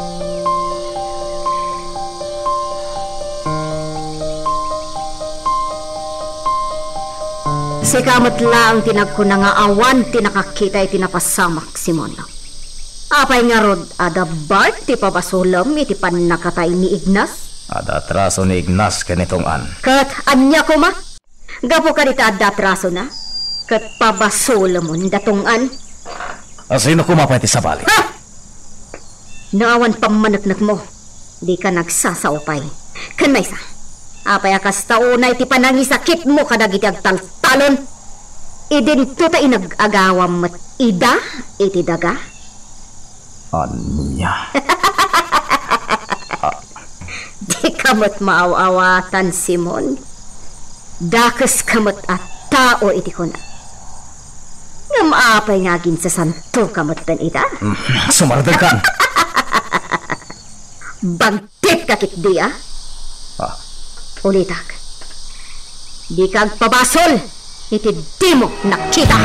Speaker 2: Si kamot lang tinagkuna nga awan tinakakita iti napasamak Simon. Apay nga rod adabat ti pabasulam iti panakatay ni Ignas?
Speaker 10: Ada atraso ni Ignas kanitong an.
Speaker 2: Kat anya ko ma? Gapo ka dita adatraso na? Kat pabasulam mo datungan?
Speaker 10: Sino kumapay ti sabali?
Speaker 2: Ha! Naawan pamanaknak mo. Di ka nagsasaupay. Kan may sa? Apay akas taunay ti panangisakit mo kadagiti agtaltalon. Idin tuta inag-agawam mat ida iti daga.
Speaker 10: Anya?
Speaker 2: Di kamot maaw-awatan, Simon. Dakas kamot at tao iti ko na. Ngam-apay nga gin sa santo kamot dan ita.
Speaker 10: Sumardag ka.
Speaker 2: Bagtit kakit di ah. Ulitak. Di kag pabasol. Iti di mo nakita.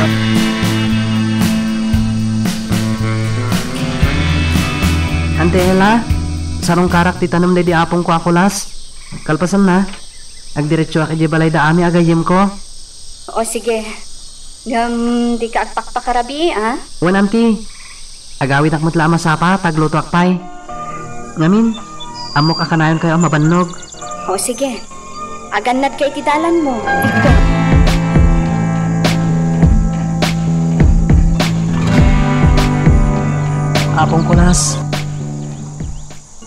Speaker 7: Ante Ella, sarong karak ti tanam di apong ko akulas. Kalpasan na. Agdiretso ak iti balay da ami agayem ko.
Speaker 3: O sige. Di ka agpakpakarabi, ha?
Speaker 7: Wan amti. Agawit ak matla masapa, tagluto akpay. Ngamin, amok akanayon kayo ang mabannog.
Speaker 3: O sige. Aganad ka itidalan mo.
Speaker 7: Apong kulas.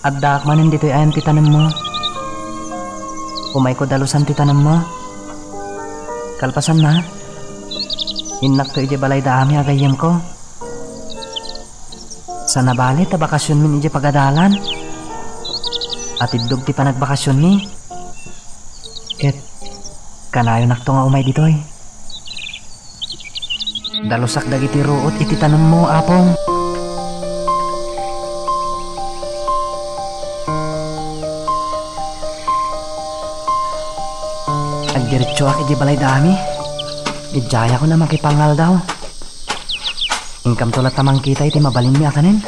Speaker 7: Adda akmanin dito'y ayan ti tanam mo. Umay ko dalusan ti tanam mo. Kalpasan na. Inak to ije balay da ami agayem ko. Sa nabali ta bakasyon min ije pagadalan. At idog ti panagbakasyon ni. Ket kanayo nakto nga umay ditoy. Dalusak dagiti ruot iti tanam mo apong. Agdiretso ak iti balay dami. Ijaya ko na makipangal daw. Ingkam tulat tamang kita iti mabalin mi akanin.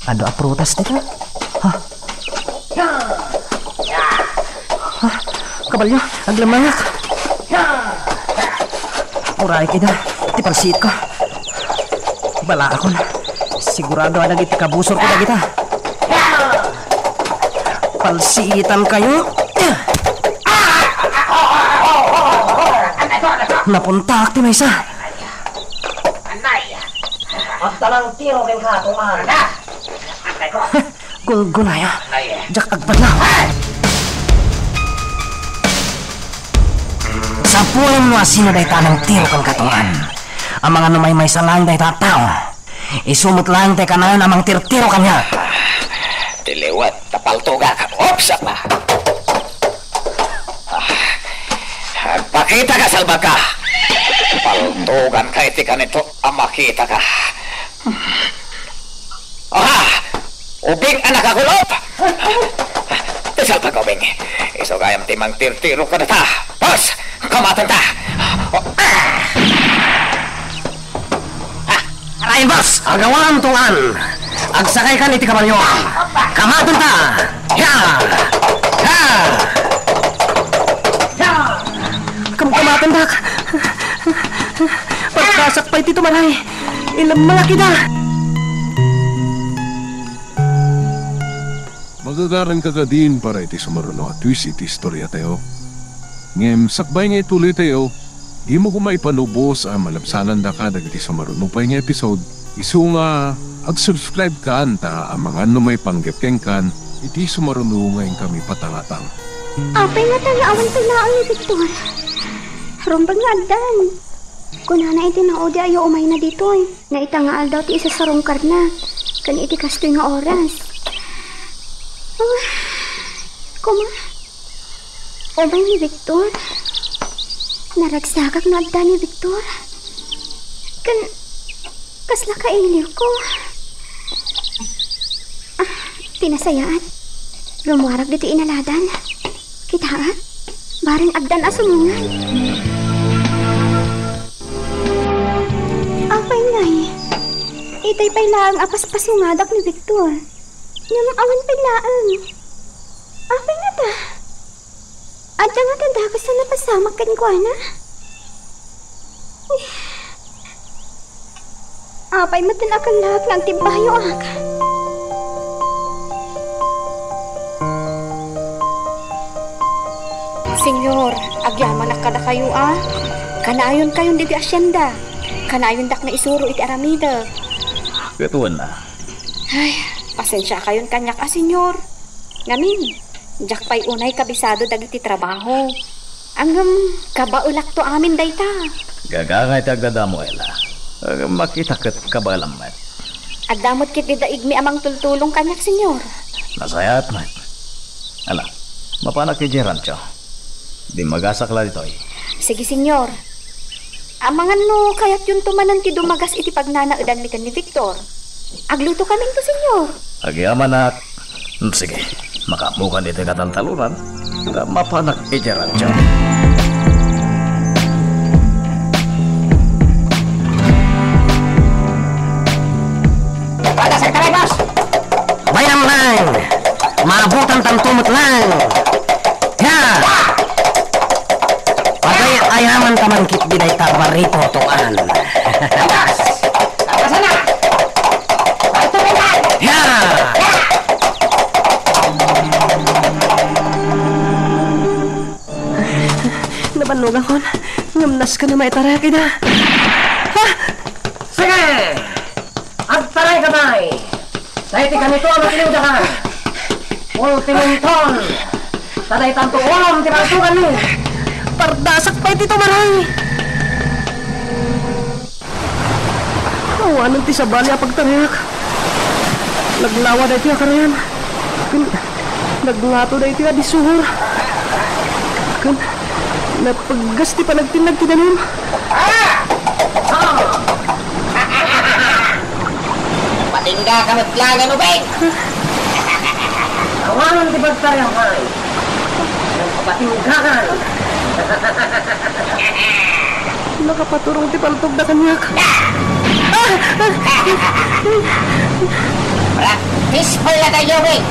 Speaker 7: Ado a prutas dito. Ha? Ha? Kabalyo, aglamanyak. Uray kita, iti palsiit ko. Bala ako na. Sigurado adag iti kabusor ko na kita. Palsiitan kayo. Napuntak ti maysa.
Speaker 6: At talang tiro ken ka tumahan.
Speaker 7: Gunaya. Jak agpadlaw.
Speaker 4: Sa pulang mo asino day tanang tiro kang katungan. Ang mga numay sa lang day tatao. Isumot lang tay kanayon amang tir-tiro kanya.
Speaker 10: Diliwat, tapaltuga ka. Opsak na. Pakita ka, Salbaga. Paltugan ka iti ka nito, makita ka. Aha! Ubing anak akulop! Salbaga, ubing. Iso kayam timang tir-tiro ka na ta. Bos, kamatan ta.
Speaker 4: Arayin, boss! Agawan tungan! Agsakay ka niti kabalyo. Kamatan ta! Ya! Ya!
Speaker 7: Kamu
Speaker 9: kandak. Pagkasak pa iti tumaray. Ilang malaki na.
Speaker 1: Magagaran ka ka din para iti sumaruno at twist iti istorya tayo. Ngem, sakbay nga ituloy tayo, di mo kumay panubos ang malabsanan da ka dagiti sumaruno pa nga episode. Isu nga, ag-subscribe ka anta ang mga may panggapkeng kan, iti sumaruno ngayon kami patangatang.
Speaker 3: Apay nga talawan paglaang ni Victor. Rumbag nga agdan. Kunana iti na odi ayo umay na dito eh. Nga itangaal daw ti isa sa rungkar na. Kan iti kastoy nga oras. Kuma, umay ni Victor. Naragsakak na agdan ni Victor. Kasla kailiw ko. Pinasayaan. Lumwarag dito inaladan. Kitaan, baring agdan asumungan. Apay ngay, itay pailaang apas-pas yung ngadak ni Victor. Namang awan pailaang. Apay nga ta. At nga tanda ko sa napasamak kan ko, na. Apay matanakan lahat ng tibayo ak. Senyor, agyaman na kada kayo Kanayon kayong di asyenda. Kanayon dak na isuro iti aramida.
Speaker 10: Katuan na.
Speaker 3: Ay, pasensya kayon kanyak senyor. Ngamin, jak pa'y unay kabisado dagiti trabaho. Anggam, kabaulak to amin dayta.
Speaker 10: Gagangay tagdadamo, Ella. Makita kat kabalamat.
Speaker 3: At damot kit daig mi amang tultulong kanyak senyor.
Speaker 10: Nasayat man. Ala, mapanak ti Gerancho. Di magasakla dito eh.
Speaker 3: Sige, senyor. Amangan no, kaya't yung tumanan ti dumagas iti pagnanaudan mi kan ni Victor. Agluto kaming to, senyor.
Speaker 10: Agyaman na. Sige, makamukan iti katantalunan. Mapanak ti Gerancho.
Speaker 4: Pada sa boss! Bayang lang! Maabutan tantumot lang! Ya! Ayaman taman kit biday tabarito toan. Sana. Ya.
Speaker 9: Nabanugan kon. Ngamnas ka na maitaraki na. Ha?
Speaker 4: Sige. Agtaray ka bay. Dahil ti ganito ang matiliwdahan. Ultimong ton. Taday tanto ulam ti pagtugan ni.
Speaker 9: Pardasak pa iti tumaray. Awanan ti sabali apagtariak. Naglawa da iti akarayan. Nagngato da iti adisuhor. Napaggas ti panagtinag ti danim.
Speaker 4: Patingga ka matlagan ubay. Awanan ti pagtariak ay. Patinggakan.
Speaker 9: Nakapaturong ti paltog da kanyak.
Speaker 4: Peaceful na tayo, Bing.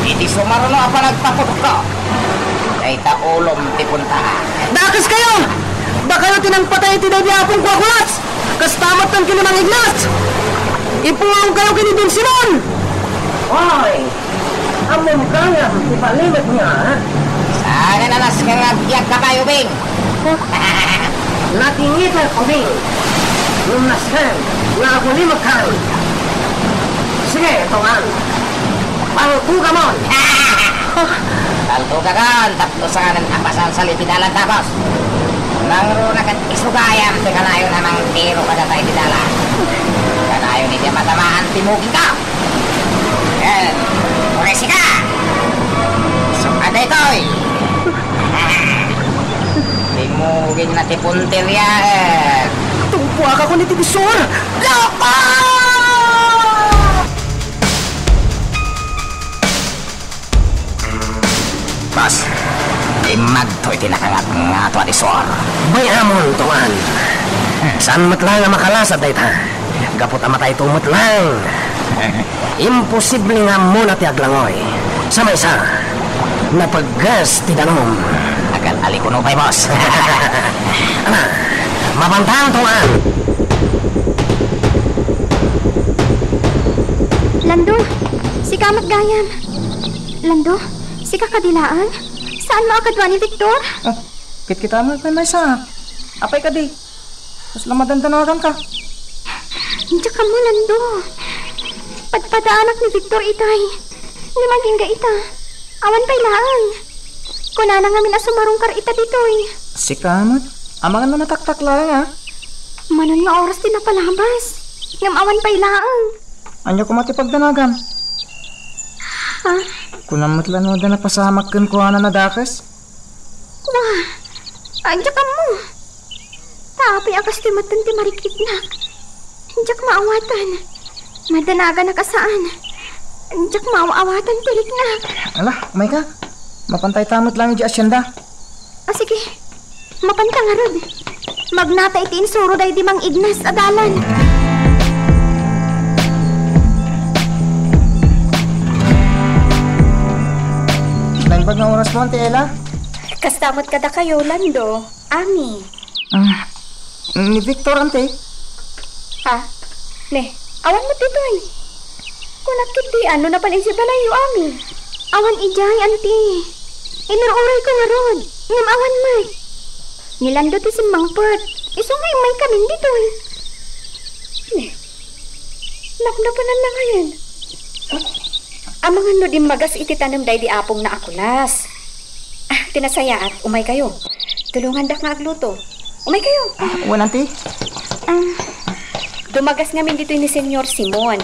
Speaker 4: Hindi sumaruno apa nagpaputok ko. Kay taulom ti punta.
Speaker 9: Dakas kayo! Baka yung tinangpatay ti Dabi Apong Kwakulats! Kastamat ng kinamang Ignas! Ipuwang kayo kinibin Simon!
Speaker 4: Hoy! Amon kaya, ipalimit niya, ha? Sana nanas ka nga biyak ka kayo, Bing! Natingitan ko, Bing! Lumaskan, nakulimot ka! Sige, tungan! Paltuga mo! Paltuga kan, tapos sa kanan apasan sa lipidalan tapos! Nangro na kat isugayam, di kanayon namang tiro ka na tayo didalan! Kanayon hindi matamaan, timugin ka! Yan, kuresi ka! Sukada ito'y! Timugin na tipuntir yan!
Speaker 9: Tumpuak ako ni Tibisor!
Speaker 4: Lapa! Boss, imag to'y tinakangat nga to adisor. May amon tuman. Saan matlang nga makalasad na ita? Gapot amatay tumot lang. Imposible nga muna ti aglangoy. Sa may isa, napaggas ti danom. Agal, Alikuno pa'y, boss. Ano? Mabantang tuan.
Speaker 3: Lando, si Kamat Gayam. Lando, si Kakadilaan. Saan mo akadwa ni Victor?
Speaker 7: Kita mo may sa. Apay ka di. Mas lamadandanagan ka.
Speaker 3: Diyan ka mo, Lando. Padpadaanak ni Victor itay. Limaging ga ita. Awan pa'y laang. Kuna na ngamin asumarong kar ita ditoy.
Speaker 7: Si Kamot? Amangan mo nataktak lang ha?
Speaker 3: Manon nga oras din na palabas. Ngam awan pa'y laang.
Speaker 7: Anyo ko matipagdanagan.
Speaker 3: Ha?
Speaker 7: Kunamot lang mo na napasamak kan kuha na nadakas.
Speaker 3: Wah, diyan ka mo. Tapi akas timatan ti marikitnak. Diyak maawatan. Madanaga na kasaan. Diyak maawatan tiliknak.
Speaker 7: Alah, may ka. Mapantay tamot lang yung asyenda.
Speaker 3: Sige. Mapantang arod. Magnata itiin suro day di mang Ignas adalan.
Speaker 7: Naibag na oras mo, Auntie Ella?
Speaker 3: Kastamot kada kayo, Lando. Ami.
Speaker 7: Ni Victor, Auntie.
Speaker 3: Ha? Ne, awan mo dito eh. Kunakit di ano na pala isip balayo, Ami. Awan ijay, Auntie. Inururay ko nga rod. Ngam awan may. Nilando ti simangpot. Isungay may kamin dito eh. Ne, napnapanan na ngayon. Amangan no di magas iti tanam day di apong na akulas. Tinasaya at umay kayo. Tulungan dak nga agluto. Umay kayo.
Speaker 7: Uwan, Auntie.
Speaker 3: Dumagas ngamin dito ni Senyor Simon.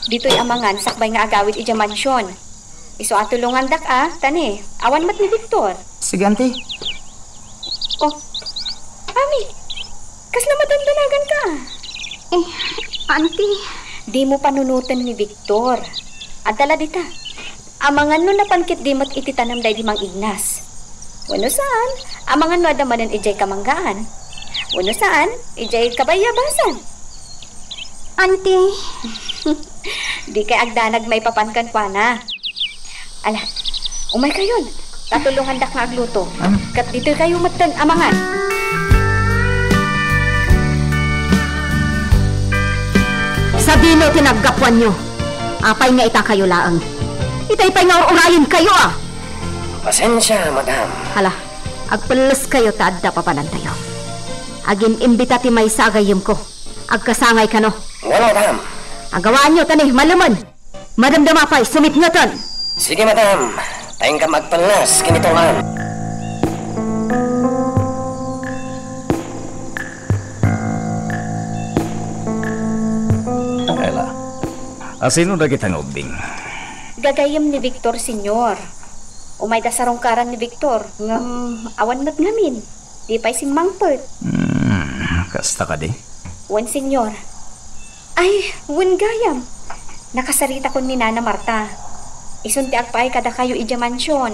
Speaker 3: Dito'y amangan sakbay nga agawid ija mansyon. Iso atulungan dak tani. Awan mat ni Victor.
Speaker 7: Sige, Auntie.
Speaker 3: Oh, Ami. Kas na matandanagan ka. Auntie. Di mo panunutan ni Victor. Adala dita. Amangan no napankit di mat iti tanam day di mang Ignas. Wano saan? Amangan no adamanan ijay kamanggaan. Wano saan? Ijay kabayabasan. Auntie. Di kay agdanag may papankan kwa na. Ala, umay kayon. Tatulungan dak nga agluto. Kat dito kayo matan amangan. Sabino tinaggapuan nyo. Apay nga ita kayo laang. Itay pa'y nga urayin kayo
Speaker 4: Pasensya, madam.
Speaker 3: Hala, agpalas kayo taadda papanan tayo. Agin imbita ti may sagayim ko. Agkasangay ka no.
Speaker 4: Wala, madam.
Speaker 3: Agawaan nyo tani, malaman. Madamdama pa'y sumit nga tan.
Speaker 4: Sige, madam. Tayong ka magpalas, kinitungan.
Speaker 10: Ela, asino na kitang ubing?
Speaker 3: Gagayam ni Victor, senyor. Umay da sarongkaran ni Victor. Awan mat ngamin. Di pa'y simangpert.
Speaker 10: Kasta ka di?
Speaker 3: Wan, senyor. Ay, wan gayam. Nakasarita ko ni Nana Marta. Isunti agpay kada kayo ija mansyon.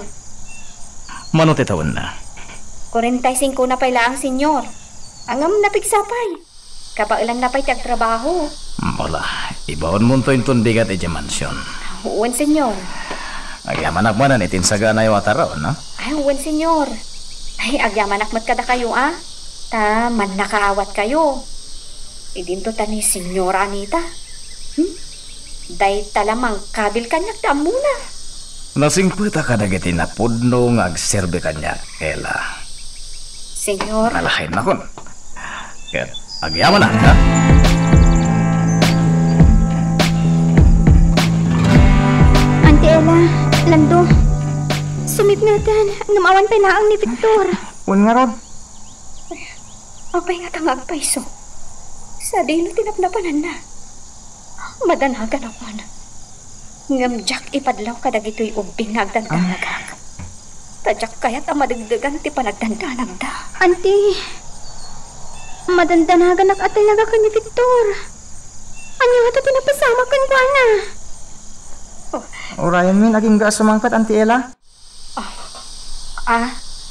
Speaker 10: Mano titawan na?
Speaker 3: 45 na pa'y laang, senyor. Angam napigsapay. Kabailan na pa'y tagtrabaho.
Speaker 10: Wala, ibaon mo to yung tundigat ija mansyon.
Speaker 3: Uwan, senyor.
Speaker 10: Agyaman akmanan itinsaga na yung ataraw, no?
Speaker 3: Ay, uwan, senyor. Ay, agyaman akmat kada kayo, Ta, man nakaawat kayo. Idinto tani, senyor Anita. Day talamang kabil kanyak ta muna.
Speaker 10: Nasingputa ka na giti na pudno ng agserbe kanya, Ela.
Speaker 3: Senyor.
Speaker 10: Nalahin na kun. Kaya, agyaman na, ha?
Speaker 3: Auntie Ella, Lando, sumip natin. Namawan pa naang ni Victor.
Speaker 7: Uwan nga, Rod.
Speaker 3: Apay nga tangag paiso. Sa dino tinapnapanan na. Madanagan ako na. Ngamjak ipadlaw kadag ito'y ubing nagdandanagag. Tadyak kaya't ang madagdagan ti panagdandanag da. Auntie, madandanagan ak atalaga ka ni Victor. Anyo ito tinapasama kan kwa na.
Speaker 7: Urayan min, aging gaas sumangkat, Auntie Ella.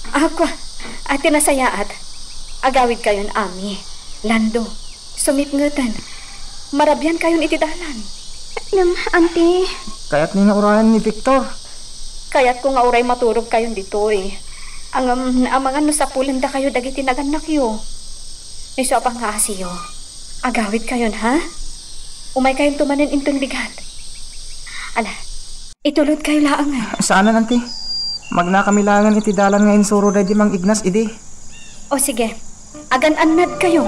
Speaker 3: Ako, tinasayaat. Agawid kayon, Ami. Lando, sumipngatan. Marabyan kayon itidalan. Auntie.
Speaker 7: Kaya't ni nga urayan ni Victor.
Speaker 3: Kaya't ko nga uray maturog kayon dito Ang mga nusapulan da kayo dagiti naganak yo. Iso apang kaasiyo. Agawid kayon, ha? Umay kayong tumanin intong bigat. Ala, itulod kayo laang.
Speaker 7: Saan na, nanti? Magnakamilangan iti dalan nga insuro da di Mang Ignas, idi.
Speaker 3: O sige, agan-anad kayo.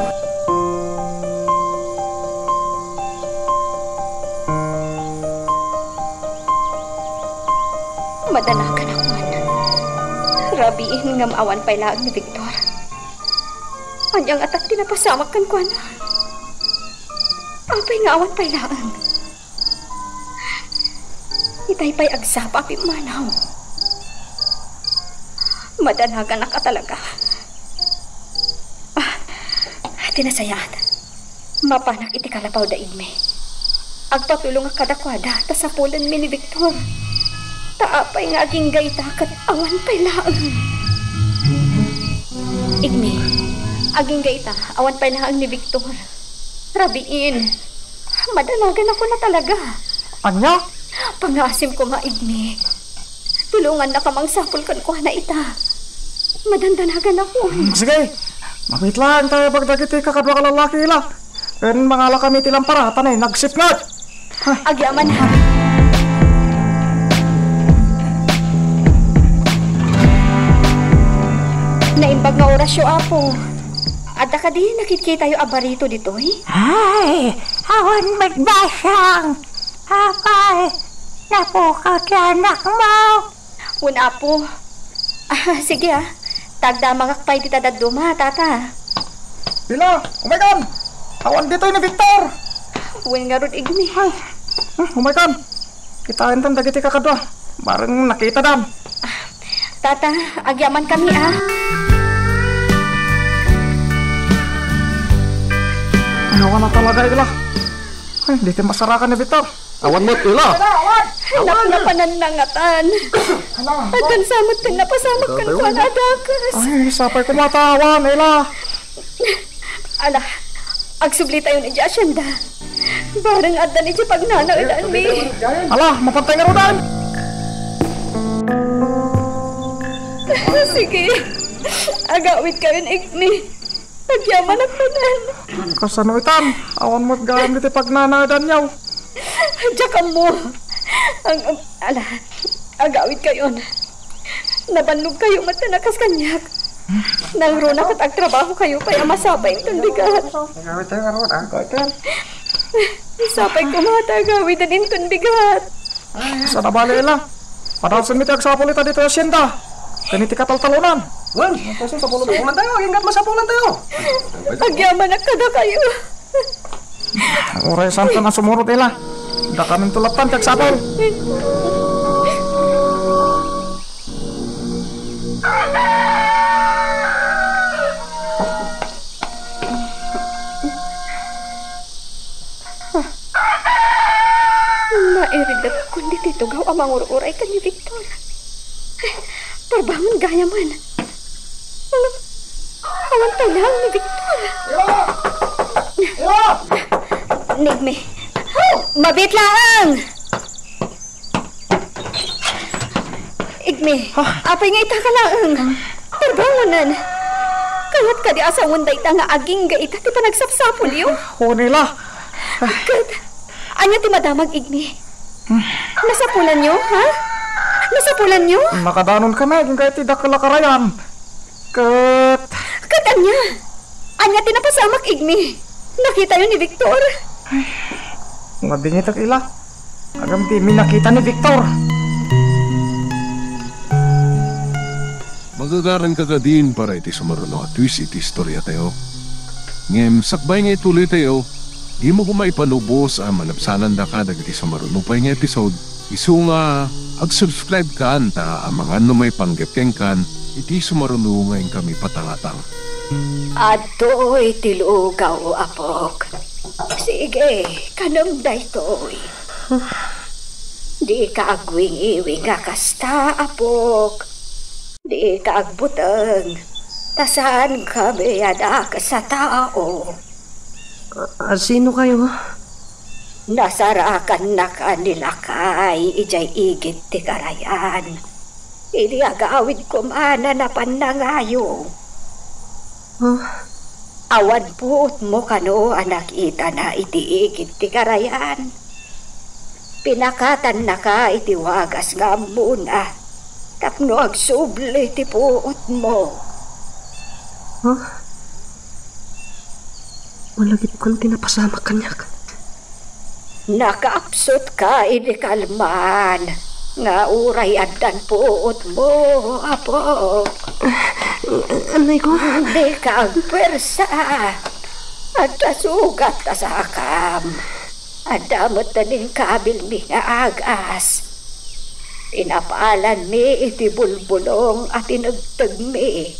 Speaker 3: Madanakan ako man. Rabiin nga maawan pa ilaan ni Victor. Anyang atak tinapasamak kan ko na. Apay nga awan pa ilaan. Itay pa'y agsapa pimanaw. Madanagan na ka talaga. Tinasayaan. Mapanak iti kalapaw da igme. Agpatulong ang kadakwada ta sa pulan mi ni Victor. Taapay nga aging gayta kat awan pa'y laang. Igme, aging gayta awan pa'y laang ni Victor. Rabiin, madanagan ako na talaga.
Speaker 7: Anya?
Speaker 3: Pangasim ko nga, Igme. Tulungan na kamang sapul kan ko na ita. Madandanagan ako.
Speaker 7: Sige, mapit lang tayo pagdagiti kakadwa ka lalaki ila. Pero mangala kami tilang paratan eh, nagsip nga.
Speaker 3: Agyaman ha. Naimbag nga orasyo, Apo. At ka di, nakikita yung abarito dito, eh?
Speaker 6: Ay, awan magbasyang. Apay, napukaw ti anak mo.
Speaker 3: Un, Apo. Sige, tagda mga kpay di tadaduma, tata.
Speaker 7: Pila, umaykan. Awan dito ni Victor.
Speaker 3: Un nga ron, Igme.
Speaker 7: Ay, umaykan. Kitain tan dagiti kakadwa. Bareng nakita dam.
Speaker 3: Tata, agyaman kami,
Speaker 7: Awan na talaga ila. Ay, dito masarakan ni Victor.
Speaker 5: Awan mo't ila.
Speaker 3: Anak na pananangatan. At ang samot ka napasamot kan ko ang adakas.
Speaker 7: Ay, sapay kumatawan ila.
Speaker 3: Ala, agsubli tayo ni Jasyanda. Barang adan ni pagnanaudan mi.
Speaker 7: Ala, mapantay nga rodan.
Speaker 3: Sige, agawit kayo ni Igni. Nagyaman ang panan.
Speaker 7: Kasanuitan, awan mo't gawin dito pagnanadan yaw.
Speaker 3: Diyakan mo. Ala, agawit kayo. Nabanlog kayo matanakas kanyak. Nang runa kat agtrabaho kayo kaya masabay itong bigat.
Speaker 7: Agawit tayo nga rodan, kaitan.
Speaker 3: Sapay ko mga agawit na din itong bigat.
Speaker 7: Sa nabali ila. Padahal sumiti agsapulita dito yasyenda. Ganiti kataltalunan.
Speaker 5: Wan, kasi sa pulong naman tayo. Ingat masapulan tayo.
Speaker 3: Agyaman na kada kayo.
Speaker 7: Oray saan ka na sumurot ila. Da kaming tulatan kag sapol.
Speaker 3: Nairigat kundi titugaw amang uray ka ni Victor. Tarbangan gaya man. Awan talang ni Victor. Nigme. Mabit lang! Igme, apay nga ita ka lang. Tarbanganan. Kaya't ka di asawan da ita nga aging ga ita ti panagsapsapon yun.
Speaker 7: O nila.
Speaker 3: Kat, anya ti madamag, Igme. Nasapulan nyo, ha? Nasapulan nyo?
Speaker 7: Nakadanon kami, yung kahit tidak kalakarayan.
Speaker 3: Kat anya? Anya ti napasamak, Igme. Nakita yun ni Victor.
Speaker 7: Mabingitak ila. Agam di mi nakita ni Victor.
Speaker 1: Magagaran ka ka din para iti sumaruno at twist iti istorya tayo. Ngem, sakbay nga ituloy tayo, di mo kumaipanubos ang manapsanan da ka dagiti sumaruno pa yung episode. Isu nga, ag-subscribe ka anta ang mga may panggepeng kan, iti sumaruno ngayon kami patangatang.
Speaker 3: Adoy tilugaw, Apok. Sige, kanamday to'y. Di ka agwing-iwing kasta, Apok. Di ka agbutang. Tasan kami adak sa tao.
Speaker 9: Sino kayo?
Speaker 3: Nasarakan na kanila kay ijay igit ti karayan.
Speaker 2: Idi agawid ko mana na panangayo. Awan puot mo kano anak ita na itiigit ti karayan. Pinakatan na ka iti wagas nga muna. Tapno agsubli ti puot mo.
Speaker 9: Malagip kong tinapasama kanyak.
Speaker 2: Nakaapsot ka ini kalman. Nga uray adan puot mo, apo.
Speaker 9: Anay ko?
Speaker 2: Hindi ka agpersa. At sugat ta sa akam. Adamot na ning kabil mi nga agas. Pinapalan mi iti bulbulong at inagtag mi.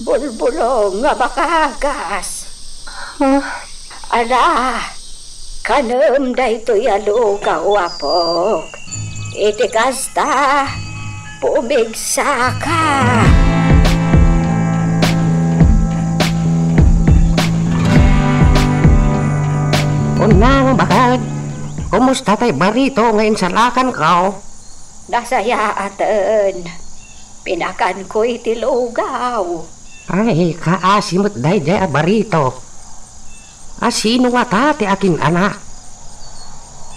Speaker 2: Bulbulong nga makagas. Ala, kanam da ito yalo ka wapok. Iti kasta, pumigsa ka.
Speaker 8: Unang bakad, kumusta tay Barito ngayon sa lakan ka?
Speaker 2: Nasayaatan. Pinakan ko iti lugaw.
Speaker 8: Ay, kaasimot day Barito. Sino nga tate aking anak?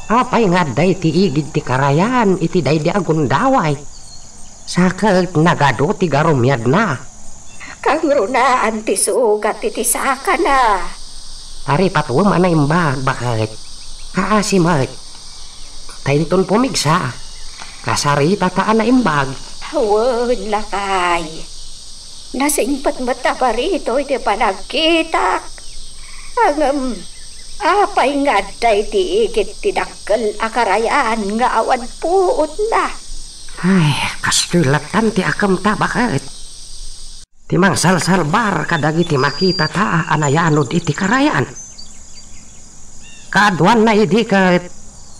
Speaker 8: Apay nga day ti igid ti karayan iti day di agundaway. Sakit nagado ti garumyad na.
Speaker 2: Kang runaan ti sugat iti saka na.
Speaker 8: Ari patuwa man na imbag bakit? Kaasimot. Tainton pumigsa. Kasarita taan na imbag.
Speaker 2: Hawan lakay. Nasingpat mata Barito iti panagkitak. Ang apay nga day ti igit ti dakkel akarayan nga awan puot na.
Speaker 8: Ay, kastulatan ti akam ta bakit? Ti mangsalsalbar kadagi ti makita ta anayanod iti karayan. Kaadwan na idi kat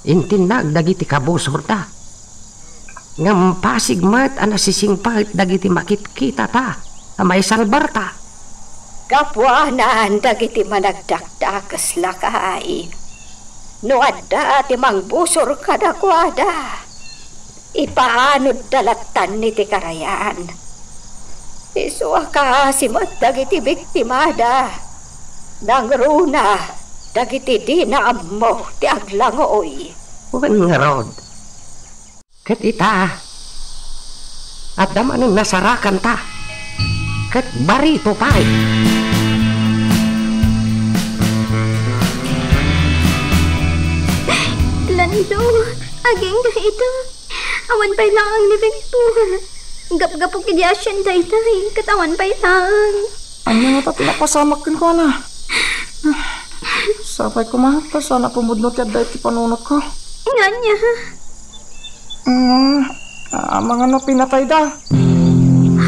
Speaker 8: intinag dagiti kabusor ta. Ngam pasigmat anasisingpait dagiti makit-kita ta amay salbar ta.
Speaker 2: Kapwanan dagiti managdakdakas lakay. No adda ti mangbusor kadakwada. Ipaanod dalatan ni ti karayan. Iswa ka simot dagiti biktimada. Nangruna dagiti dinaam mo ti aglangoy.
Speaker 8: Uwan nga rod. Kat ita. At daman nasarakan ta. Kat Barito pa'y.
Speaker 3: Lando, aging ka ito. Awan pa'y lang ang ni Victor. Gap-gapok ki Diasyan day-day. Katawan pa'y lang.
Speaker 5: Ano nga ta pinapasamak ko na. Sabay ko mahata sana pumudnot yan dahil ti panunot ko.
Speaker 3: Nga niya.
Speaker 5: Mga no pinatay da.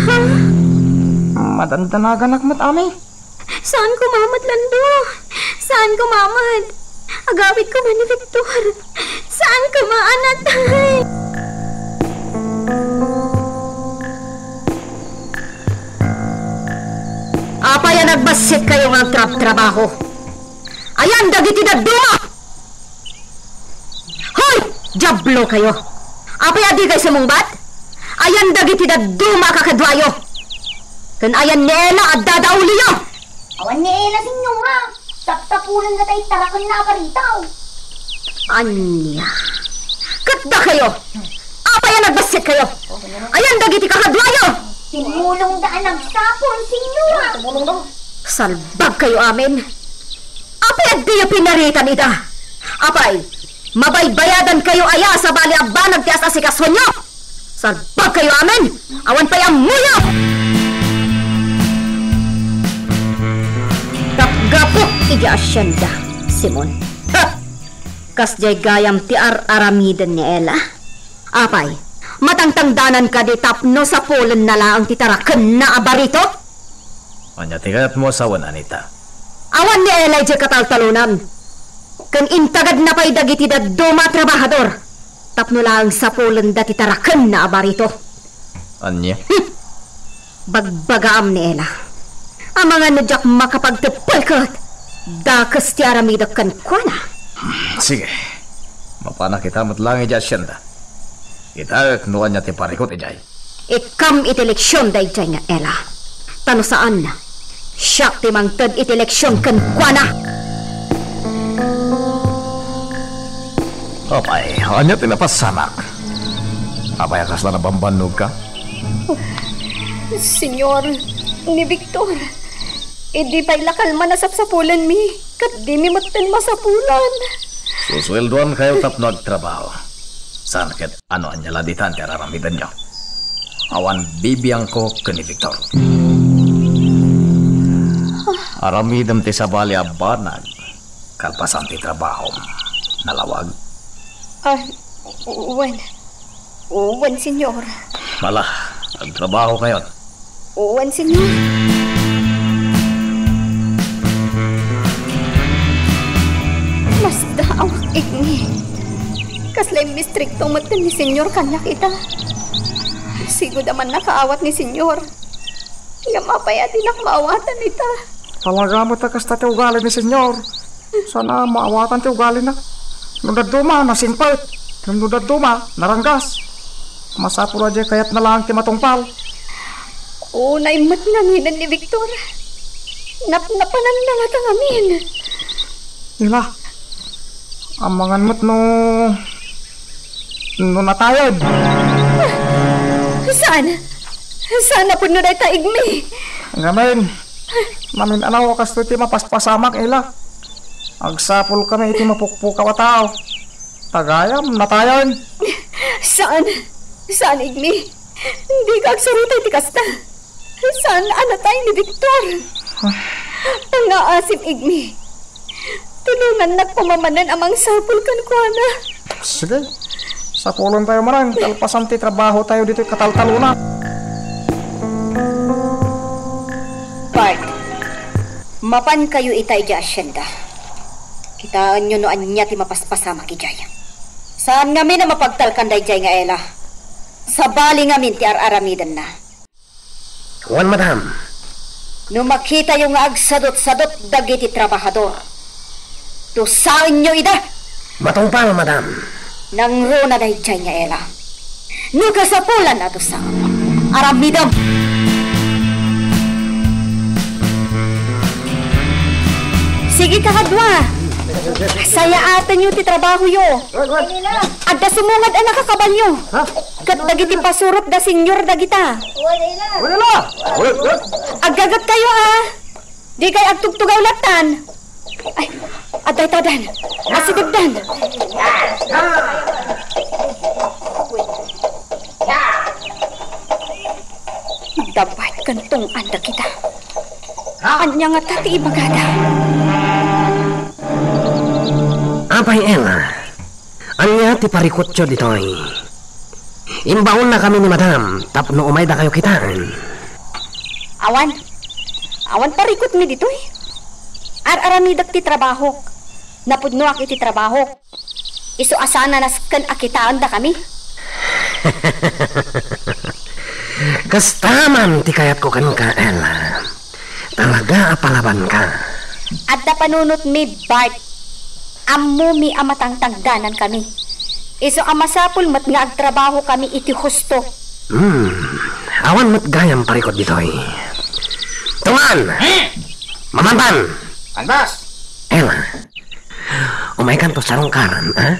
Speaker 3: Ha?
Speaker 5: Madandanagan akmat ami.
Speaker 3: Saan ko mamat, Lando? Saan ko mamat? Agawit ko man ni Victor. Saan ko maanatay?
Speaker 2: Apay nagbasit kayo ng trabaho. Ayan, dagiti na duma! Hoy! Diablo kayo! Apay adi kayo sa mungbat? Ayan, dagiti na duma kakadwayo! Kan ayan nela at dadauli yo!
Speaker 3: Awan ni Ela, senyora. Taptapunan na tayo tarakan na paritaw.
Speaker 2: Anya? Katda kayo! Apay nagbasit kayo! Ayan, dagiti kakadwayo!
Speaker 3: Tinulong daan nagsapon, senyora.
Speaker 2: Salbag kayo amin! Apay at di pinaritan ida! Apay, mabaybayadan kayo aya sa bali abanag ti as-asikason nyo! Salbag kayo amin! Awan pa'y amuyo! Kapgapok iti asyenda, Simon. Ha! Kasjay gayam ti aramiden ni Ela. Apay, matangtangdanan ka di tapno sa pulen na lang ti taraken na Barito?
Speaker 10: Anya tigat mo sa Anita.
Speaker 2: Awan ni Ela di kataltalunan. Kung intagad na pa'y dagiti daduma trabahador, tapno lang sa pulen da ti taraken na Barito.
Speaker 10: Anya?
Speaker 2: Bagbagaam ni Ela. Ang mga nadyak makapagtupal kat, dakas ti aramidak kan kwa na.
Speaker 10: Sige. Mapana kita matlang ija siyanda. Kita knuan niya ti parikot ijay.
Speaker 2: Ikam iti eleksyon dayjay nga Ella. Tano saan na? Siya ti mangtad iti eleksyon kan kuana.
Speaker 10: Apay, hanya tinapasamak. Apay, akas na nabambanog ka?
Speaker 3: Senyor, ni Victor, di pa'y lakalman na sapsapulan mi, kat di mi matin masapulan.
Speaker 10: Susweldoan kayo tap nagtrabaho. Saan ket ano anya laditan ti araramidan nyo? Awan bibiyang ko ni Victor. Aramidam ti sabali abanag. Kalpasan ti trabaho. Nalawag.
Speaker 3: Uwan, senyor.
Speaker 10: Mala, nagtrabaho kayo.
Speaker 3: Uwan, senyor. Mas daawak igni. Kaslay mistrikto matan ni senyor kanya kita. Sigod naman nakaawat ni senyor. Nga mapaya din ak maawatan ita.
Speaker 5: Talaga mo takas ta ugali ni senyor. Sana maawatan ti ugali na. Nung daduma, nasingpait. Nung daduma, naranggas. Masapuro aja kayat na lang ti matungpal.
Speaker 3: Naimat nanginan ni Victor. Napanan na nga tangamin.
Speaker 5: Ila, amangan mo't no natayod.
Speaker 3: Sana po no dahi taigmi.
Speaker 5: Ngamen, mamin anaw kasto iti mapaspasamak ila. Agsapul kami iti mapukpukaw a tao. Tagayam, natayon.
Speaker 3: Saan igmi? Hindi ka agsaruta iti kasta. Saan anatay ni Victor? Tangaasim igmi. Tulungan nagpamamanan amang sapul kan kuana.
Speaker 5: Sige, sapulon tayo marang. Kalpasan ti trabaho tayo dito kataltaluna.
Speaker 2: Bart, mapan kayo itay di asyenda. Kitaan nyo noan niya ti mapaspasama ki Jaya. Saan ngamin na mapagtalkan day Jay nga Ella? Sa bali ngamin ti araramidan na.
Speaker 8: Wan, madam.
Speaker 2: No makita yung agsadot-sadot dagiti trabahador. Tusaan nyo ida.
Speaker 8: Matungpal, madam.
Speaker 2: Nang rona day Jay nga Ella. No kasapulan na tusang aramidam. Sige kakadwa. Saya atan yung ti trabaho yo. Adda sumungad ang nakakabalyo. Kat dagiti pasurot da senyor dagita. Agagat kayo Di kay agtugtugaw latan. Ay, aday tadan. Asidagdan. Dapat kantong anda kita. Anya nga tati ibagada.
Speaker 8: Apay, Ella. Anya ti parikotso ditoy. Imbaon na kami ni madam. Tapno umay da kayo kitaan.
Speaker 3: Awan parikot mi ditoy. Araramidak ti trabaho. Napudno ak iti trabaho. Isu asana nasken akitaan da kami.
Speaker 8: Kastaman ti kayat ko kan ka, Ella. Talaga apalaban ka.
Speaker 3: At da panunot mi Bart. Ammo mi amatangtagdanan kami. Isu amasapul mat nga agtrabaho kami iti husto.
Speaker 8: Awan mat gayam parikot ditoy. Tungan! Mamantan!
Speaker 7: Andas!
Speaker 8: Ella, umay kan to sarong karan, ha?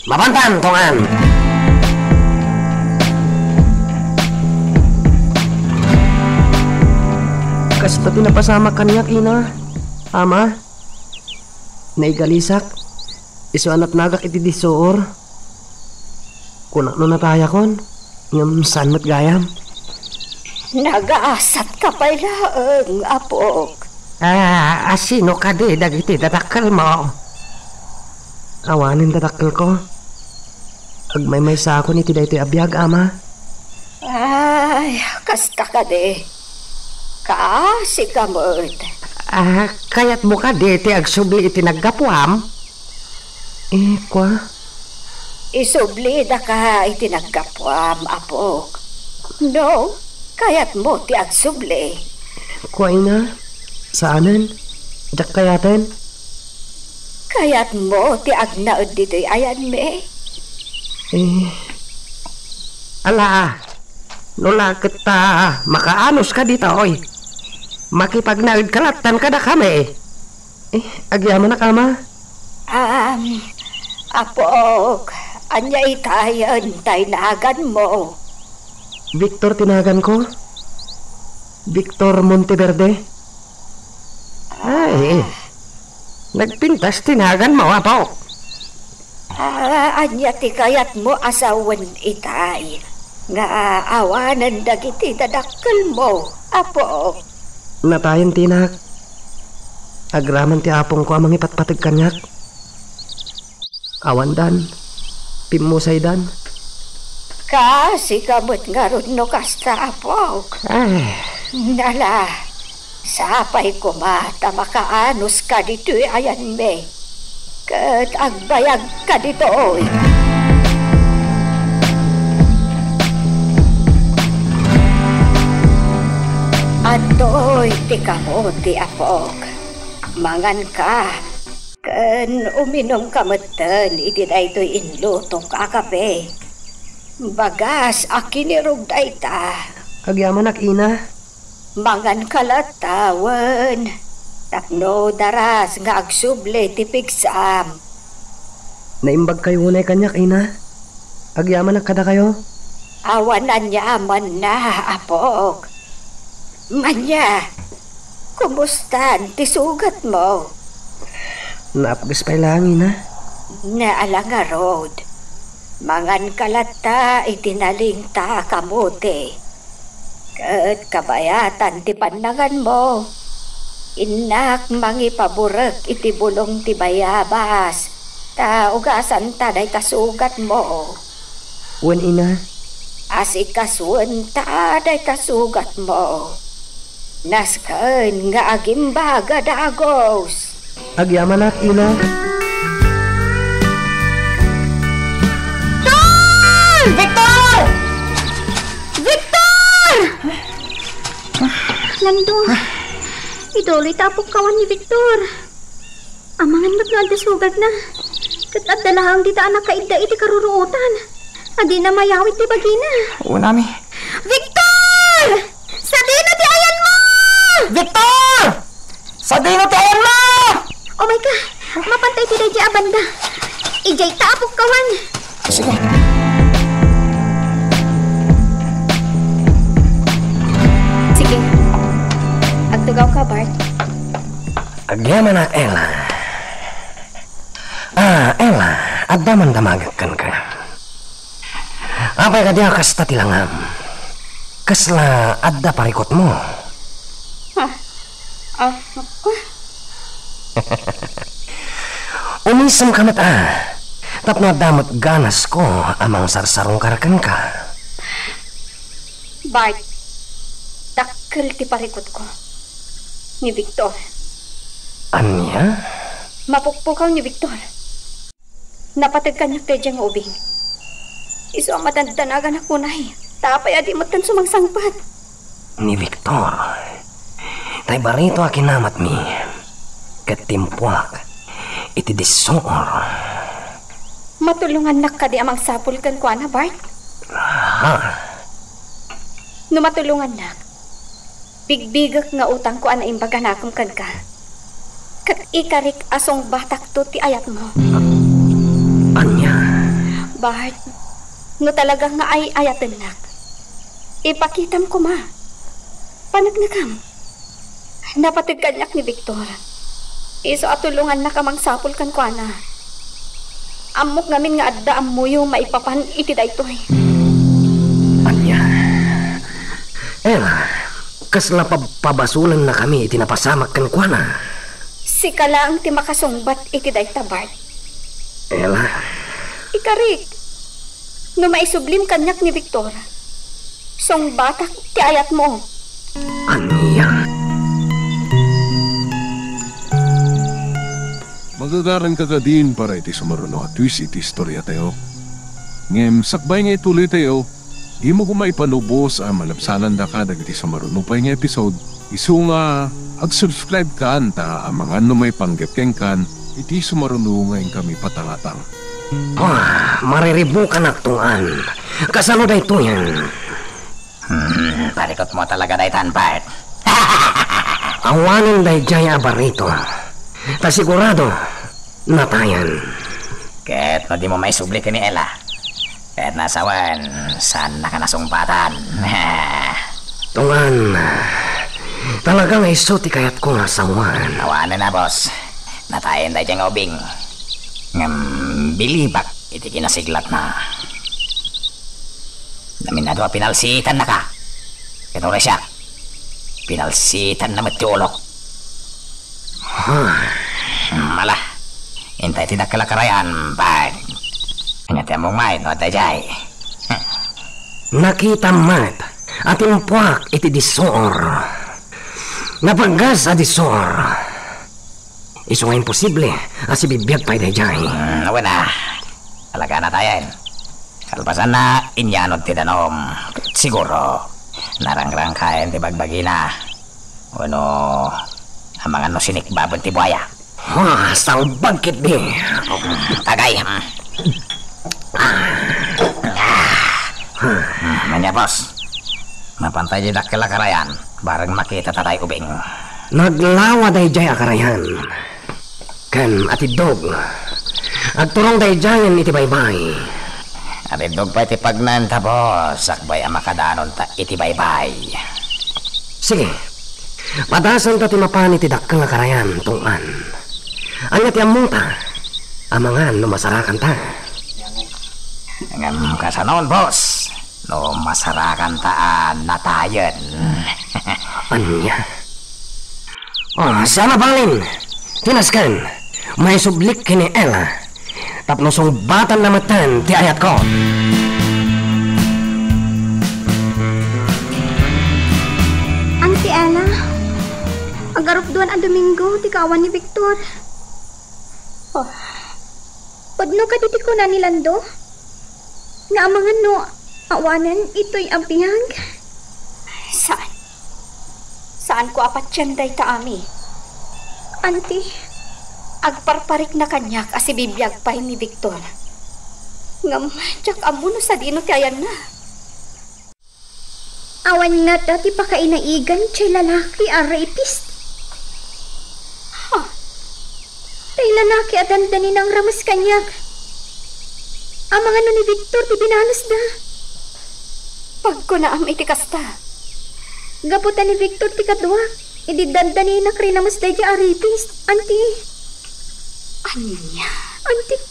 Speaker 8: Mamantan, tungan!
Speaker 7: Kas pati napasama kanya kina. Ama, naigalisak. Isu anak nagak iti disoor. Kunak no nataya kon. Ngam sanmat gayam.
Speaker 2: Nagaasat ka pala ang apok.
Speaker 8: Asino ka di dagiti datakal mo?
Speaker 7: Awanin datakal ko. Agmay-may sa ako ni tiday iti abiyag, ama.
Speaker 2: Ay, kasta ka di. Kasi ka mo't.
Speaker 8: Kayat mo ka di iti agsubli iti naggapuam?
Speaker 7: Kwa?
Speaker 2: Isubli da ka iti naggapuam, apok. No, kayat mo ti agsubli.
Speaker 7: Kwa ina? Saanan? Jak kayaten?
Speaker 2: Kayat mo ti agnaod dito'y ayan me.
Speaker 8: Ala, nula kita makaanos ka dito, oy. Makipagnaid kalatan ka na kami. Agyaman na kama?
Speaker 2: Apok, anya itayan tinagan mo.
Speaker 8: Victor tinagan ko? Victor Monteverde? Ay, nagpintas tinagan mo, Apok.
Speaker 2: Anya ti kayat mo asawan itay. Nga awanan dagiti dadakkel mo, Apok.
Speaker 8: Natayan tinak. Agraman ti apong ko amang ipatpatag kanyak. Awandan, pimusaydan.
Speaker 2: Kasi kamot nga ron no kasta, Apok. Nala, sapay ko mata makaanos ka dito ayan me. Kat agbayag ka dito, oy. Atoy, ti kamote, Apok. Mangan ka. Kan uminom ka matan, iti da ito'y inlutong kakape. Bagas, akinirog da ita.
Speaker 8: Agyaman ak ina.
Speaker 2: Mangan kalatawan. Tapno daras nga agsuble ti pigsam.
Speaker 8: Naimbag kayo unay kanyak ina. Agyaman ak kada kayo.
Speaker 2: Awanan niya man na, Apok. Manya, kumustan ti sugat mo?
Speaker 8: Naapgas pa lang ina.
Speaker 2: Naalang nga road. Mangan kalata itinaling ta kamote. Kat kabayatan ti panangan mo. Inak mangipaburek iti bulong ti bayabas. Ta ugasan ta day kasugat mo.
Speaker 8: Wan ina.
Speaker 2: Asikaswan ta day kasugat mo. Naskan nga agimbaga dagos.
Speaker 8: Agyaman ak ina.
Speaker 3: Victor! Victor! Landong, idolit apok kawan ni Victor. Amangan mo't nga sugat na. Kat at dalahang dita anak kaida iti karuruutan. Adi na mayawit ti bagina.
Speaker 5: Oo nami.
Speaker 3: Victor! Sa dino ti ayan mo!
Speaker 6: Victor! Sa dino tayo mo!
Speaker 3: Oh my God! Mapantay ti Deja abanda. Ijay taapok kawan.
Speaker 6: Sige.
Speaker 3: Sige. Agtugaw ka, Bart.
Speaker 4: Agyaman ak Ella. Ella, addaman damagakan ka. Apay ka diya kasta tilangam. Kasla adda parikot mo. Umisam ka mat tapno damot ganas ko amang sarsarong karakan ka.
Speaker 3: Bart, dakkel ti parikot ko. Ni Victor.
Speaker 4: Anya?
Speaker 3: Mapukpukaw ni Victor. Napatag kanya kaya nga ubing. Iso ang matandanagan ako na tapay adi matan sumangsangpat.
Speaker 4: Ni Victor. Tay barito akinamat mi. Katimpuak. Iti disoor.
Speaker 3: Matulungan na ka di amang sapul kan ko na, Bart. No matulungan na. Bigbigak nga utang ko ana imbaga nakam kan ka. Kat ikarik asong batak to ti ayat mo.
Speaker 4: Anya?
Speaker 3: Bart, no talaga nga ay ayatan nak. Ipakitam ko ma. Panagnagam. Napatid kanyak ni Victor. Iso atulungan na kamang sapul kan ko ana. Amok ngamin nga adda amuyo maipapan iti daytoy.
Speaker 4: Anya? Ella, kasla pabasulan na kami iti napasamak kan ko na.
Speaker 3: Si kalaang ti makasungbat iti dayta, Bart.
Speaker 4: Ella?
Speaker 3: Ikarik. No maisublim kanyak ni Victor. Song batak ti ayat mo.
Speaker 4: Anya?
Speaker 1: Magagaran ka ka din para iti sumaruno at twist iti istorya tayo. Ngem, sakbay nga ituloy tayo, imo kumay panubos ang malapsanan da ka dagiti sumaruno pa nga episode. Isu nga, ag-subscribe ka anta ang mga may panggap kan iti sumaruno ngayon kami patangatang.
Speaker 4: Mariribukan na tuan. Kasano da ito yan?
Speaker 8: Parikot mo talaga day tanpart.
Speaker 4: Awanin day jaya barito. Ta sigurado, natayan.
Speaker 8: Kahit na di mo may subli ka ni Ella. Kahit nasawan, saan na ka nasumpatan?
Speaker 4: Tuan, talagang isuti kayat ko nga sawan.
Speaker 8: Awanin na, boss. Natayin day diyang ubing. Bilibak, iti kinasiglat na. Naminado pinalsitan na ka. Ito na siya. Pinalsitan na matulok. Malah, hintay tidak kalakarayan, bag. Ingatan mong may, no, tajay.
Speaker 4: Nakita mat, at impuak iti disor. Napagas a disor. Iso nga imposible, as ibibiyag pa'y dayjay.
Speaker 8: Wala, talaga na tayo. Kalpasan na, inyanod ti danom. Siguro, narangrang kain ti bagbagi na. Ano, ang mga no sinikbabon ti buhaya.
Speaker 4: Salbag kit di.
Speaker 8: Tagay. Manya, boss. Mapantay di dakila karayan. Barang makita tatay ubing.
Speaker 4: Naglawa dayjay akarayan. Kan atidog. Agturong dayjayan iti baybay.
Speaker 8: Atidog pa iti pagnanta, boss. Sakbay ang makadanon ta iti baybay.
Speaker 4: Sige. Padasan ta ti mapani ti dakkel nga karayan tungan. Anya ti amuta. Amangan no masarakan ta.
Speaker 8: Ngam kasanon, boss. No masarakan taan natayen.
Speaker 4: Anya? Sana balin. Tinaskan. May sublik kini Ella. Tapno batan na matan ti ayat ko.
Speaker 2: Auntie Ella, agarop doon ang Domingo, ti kawan ni Victor. Padno ka diti ko na ni Lando? Nga amangan no, awanan ito'y abiyag.
Speaker 3: Saan? Saan ko apat yan day taami?
Speaker 2: Auntie,
Speaker 3: Agparparik na kanyak as ibibiyag pa ni Victor. Ngam, tsak amuno sa dino ti ayan na.
Speaker 2: awan nga dati pa kainaigan chay lalaki a rapist. Tay lalaki at dandanin ang ramas kanyak. Ang mga ni Victor ti binalas da.
Speaker 3: Pag ko na am itikasta.
Speaker 2: Gaputan ni Victor ti kadwa. Idi dandanin na krinamas da a rapist. Auntie.
Speaker 3: Anya?
Speaker 2: Auntie.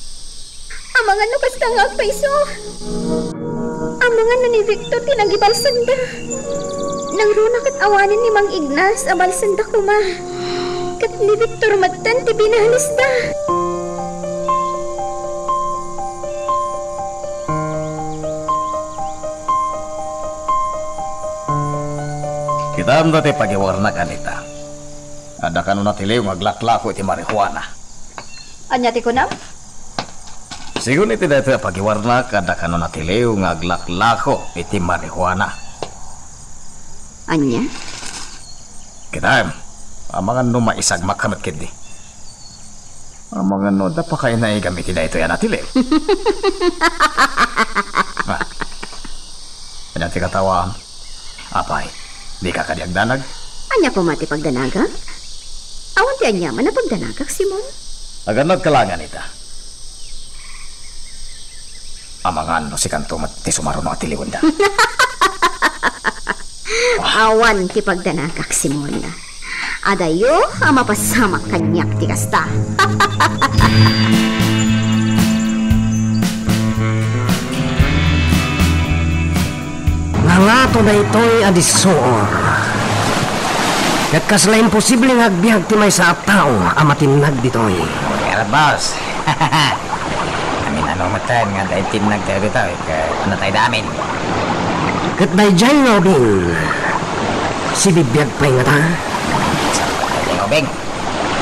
Speaker 2: Ang mga basta nga paiso. Ang mga ni Victor ti nagibalsan da. Nang runak at awanin ni Mang Ignas abalsan da kuma. Kat ni Victor matan ti binalas da.
Speaker 10: Kita am dati pagiwarna kanita. Ada kanu natiliw ngaglaklako iti marihuana.
Speaker 2: Anya ti kunam?
Speaker 10: Sigun iti dati pagiwarna kada kanu natiliw ngaglaklako iti marihuana.
Speaker 2: Anya?
Speaker 10: Kita amangan no maisagmak kamat kidi. Amangan no da pa kay naigamit iti ito yan natiliw. Kanya ti katawa. Apay, di ka kadiagdanag?
Speaker 2: Anya po mati pagdanaga? Awan ti anya man na pagdanagak, Simon?
Speaker 10: Aganag kalangan ita. Amangan no si kanto ti sumaro no atiliwan da.
Speaker 2: Awan ti pagdanagak, Simon. Adayo ang mapasamak kanyak ti kasta.
Speaker 4: Nangato na ito'y adisor. Kat kasla imposible nga agbiag ti may sa tao amatinag dito'y.
Speaker 8: Kaya boss. Amin ano matan nga dahil tinag tayo dito. Ano tayo damin?
Speaker 4: Kat day dyan nga ubing. Si bibiyag pa nga ta.
Speaker 8: Sa pagkaling ubing.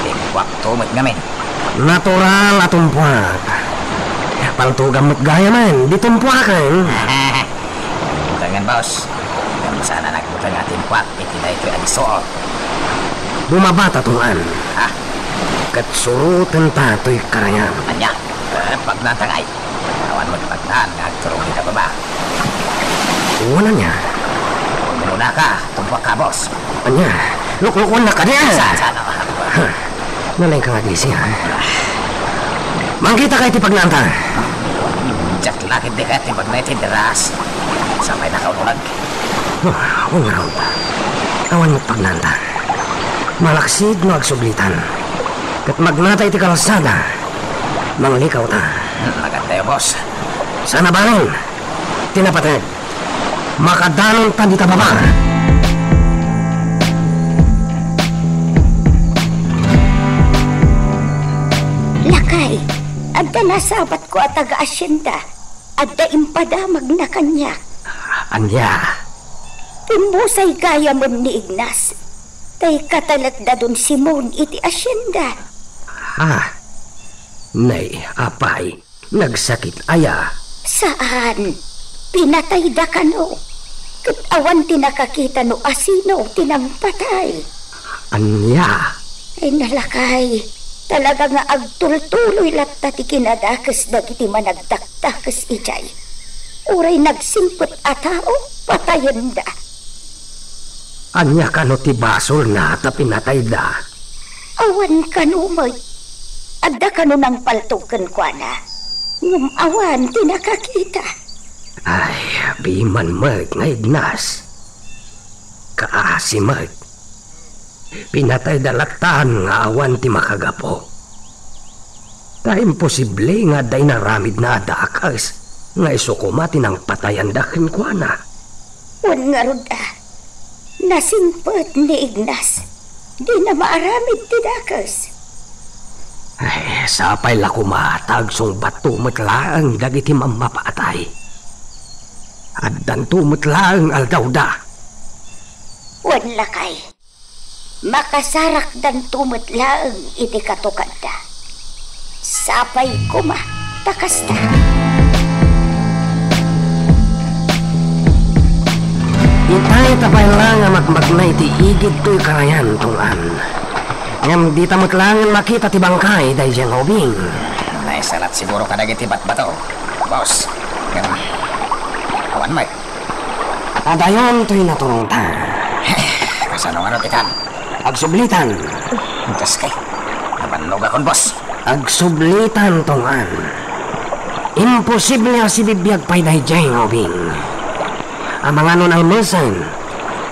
Speaker 8: Tingwak tumot ngamin.
Speaker 4: Natural atumpuak. Paltugamot gaya man, ditumpuakan.
Speaker 8: Butangan boss. Kung sana nagbutang ating kwak, itinay ko ang isoot.
Speaker 4: Bumabata tuan. Kat surutan ta to'y karayan.
Speaker 8: Anya, Pagnatangay. Awan mo pagnan nga turong kita baba.
Speaker 4: Una niya.
Speaker 8: Muna ka, tumpak ka, boss.
Speaker 4: Anya, luklukon na ka niya.
Speaker 8: Sana.
Speaker 4: Nalain ka nga disi, ha? Mangkita kayo ti pagnanta.
Speaker 8: Jak lakit di ka timbag na itideras. Sampai na kaunulag.
Speaker 4: Ang raw pa. Awan mo pagnanta. Malaksid no agsublitan. Kat magnata iti kalsada. Manglikaw ta.
Speaker 8: Maganda boss.
Speaker 4: Sana balon. Tinapatid. Makadanon ta di ta baba.
Speaker 2: Lakay, adda nasabat ko at taga-asyenda. Adda impadamag na kanya.
Speaker 4: Anya.
Speaker 2: Timbusay gaya mo ni Ignas. Tay katalat na dun Simon iti asyenda.
Speaker 4: Nay, apay. Nagsakit aya.
Speaker 2: Saan? Pinatay da ka no. Katawan tinakakita no asino tinampatay.
Speaker 4: Anya.
Speaker 2: Ay nalakay. Talaga nga agtultuloy latta ti kinadakas dagiti managtaktakas ijay. Uray nagsimpot a tao, patayon da.
Speaker 4: Anya ka no ti basol na ta pinatay da.
Speaker 2: Awan ka no moy. Adda ka no nang paltukan kwa na. Ngum awan tinakakita.
Speaker 4: Ay, biman mag nga Ignas. Kaasi mag. Pinatay dalaktan nga awan ti makagapo. Ta imposible nga day naramid na adakas nga isukumati ng patayan dakin kwa na.
Speaker 2: Wan nga ruda. Nasimpot ni Ignas. Di na maaramid ti dakas.
Speaker 4: Ay, sapay la kumatag song bato matlaang dagiti mamapatay. At danto matlaang aldawda.
Speaker 2: Wan lakay. Makasarak dan tumatlaang iti katukanda. Sapay kuma, takasta.
Speaker 4: Itay tapay lang nga magmagnay ti igid to'y karayan tungan. Ngam di tamot lang makita ti bangkay dahi diyang hobing.
Speaker 8: Naisalat siguro ka nagiti bato. Boss, ganun. Awan may.
Speaker 4: Adayon to'y naturong ta.
Speaker 8: Kasanong ano tikan?
Speaker 4: Agsublitan.
Speaker 8: Diyos kay. Nabanlog akong boss.
Speaker 4: Agsublitan tungan. Imposible si bibiyag pa'y dahi diyang hobing. Ang mga nun ay mesan.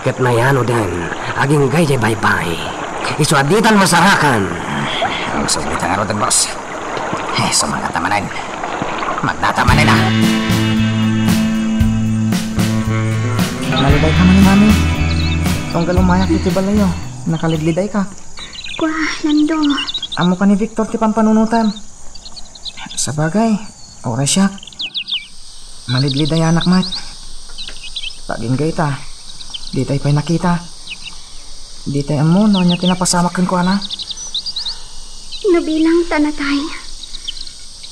Speaker 4: Kat na yano din. Aging gay bye-bye. Isuaditan masarakan.
Speaker 8: Ang sublitan nga rin, boss. So mga tamanan. Magtatamanin na.
Speaker 7: Naliday ka man ni Mami. Tunggal umayak iti balayo. Nakalidliday ka.
Speaker 3: Wah, Lando.
Speaker 7: Amo ka ni Victor ti pampanunutan. Sa bagay, oras siya. Malidliday anak mat. Pagingay ta. Di tayo pa'y nakita. Di tayo amo no niya tinapasamakan ko ana.
Speaker 3: Nabilang tanatay.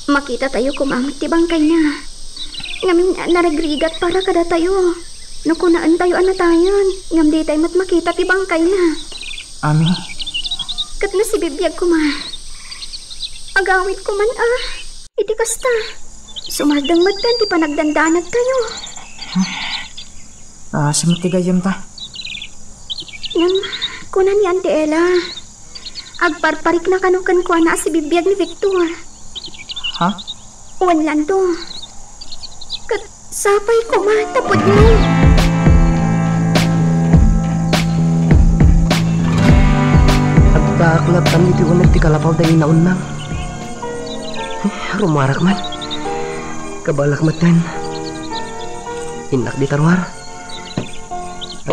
Speaker 3: Makita tayo kumamit ti bangkay na. Ngamin naragrigat para kada tayo. Nakunaan tayo anatayan. Ngam di tayo makita ti bangkay na.
Speaker 7: Ami.
Speaker 3: Kat na si bibiyag ko ma. Agawit ko man Iti kasta. Sumadang magdan ti panagdandanag tayo.
Speaker 7: Simitigayam ta.
Speaker 3: Ngam, kunan ni Auntie Ella. Agparparik na kanukan ko na si bibiyag ni Victor.
Speaker 7: Ha?
Speaker 3: Wan Lando. Kat sapay ko matapod mo.
Speaker 4: Agbaklap kami ti unag ti kalapaw dahil naunang. Rumarak man. Kabalak matan. Inak di tarwar.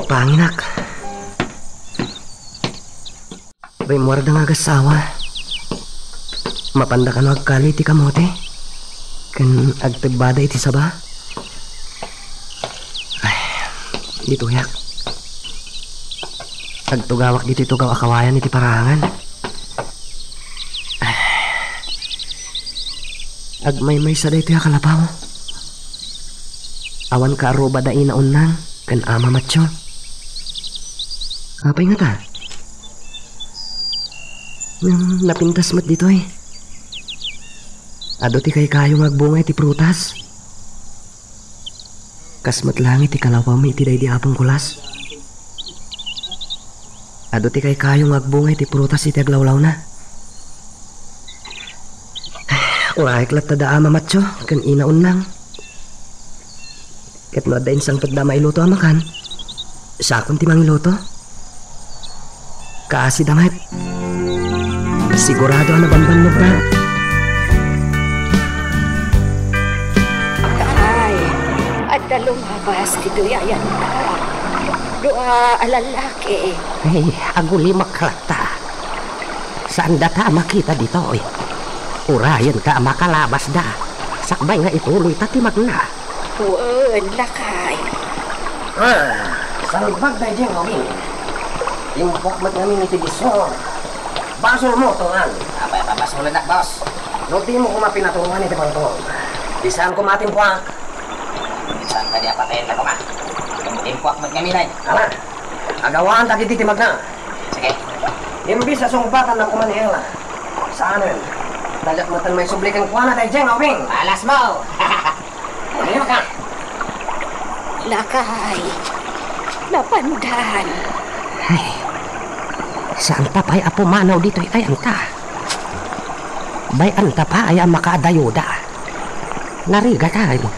Speaker 4: Panginak. Rimuar da nga gasawa. Mapanda ka no agkali ti kamote. Kan agtagbada iti saba. Ay, dito yak. Agtugawak dito tugaw akawayan iti parangan. Ay. Agmay-may sa dito yak kalapaw. Awan ka aroba da inaunang. Kan ama matyo. Apay nga ta? Napintas mat dito eh.
Speaker 8: Ado ti kay kayo agbungay ti prutas. Kasmat lang iti kalawa mi iti day di apong kulas. Ado ti kay kayo agbungay ti prutas iti aglawlaw na. Uray klat tada ama matyo, kan inaon lang. Kat no adain sang tagda mailuto amakan. Sakon ti mangiluto. Kaasi damat. Sigurado na bambannog na.
Speaker 2: Ay, at lumabas ti duyayan ta. Dua alalaki.
Speaker 8: Hey, aguli maklata. Saan data makita dito eh? Urayan ka makalabas da. Sakbay nga ituloy tatimag na.
Speaker 2: Uwan lakay.
Speaker 8: Salbag na dyan kami. Impok mat namin iti bisor. Basol mo tungan. Abay, babasol na, boss. No di mo kumapinatungan iti pantong. Bisaan kumatimpuak. Bisaan ka di apatayin na kuma. Timpuak mat kami na. Ala, agawaan tagi titimag na. Sige. Imbis sa sumbatan ng kumanihela. Saanin? Dagat matan may sublikan kuha na tayo dyan, Oping. Alas mo. Ano ka?
Speaker 2: Lakay. Napandan.
Speaker 8: Ay, saan pa pa'y apumanaw dito ay anta? Bay anta pa ay ang makadayuda. Nariga tayo.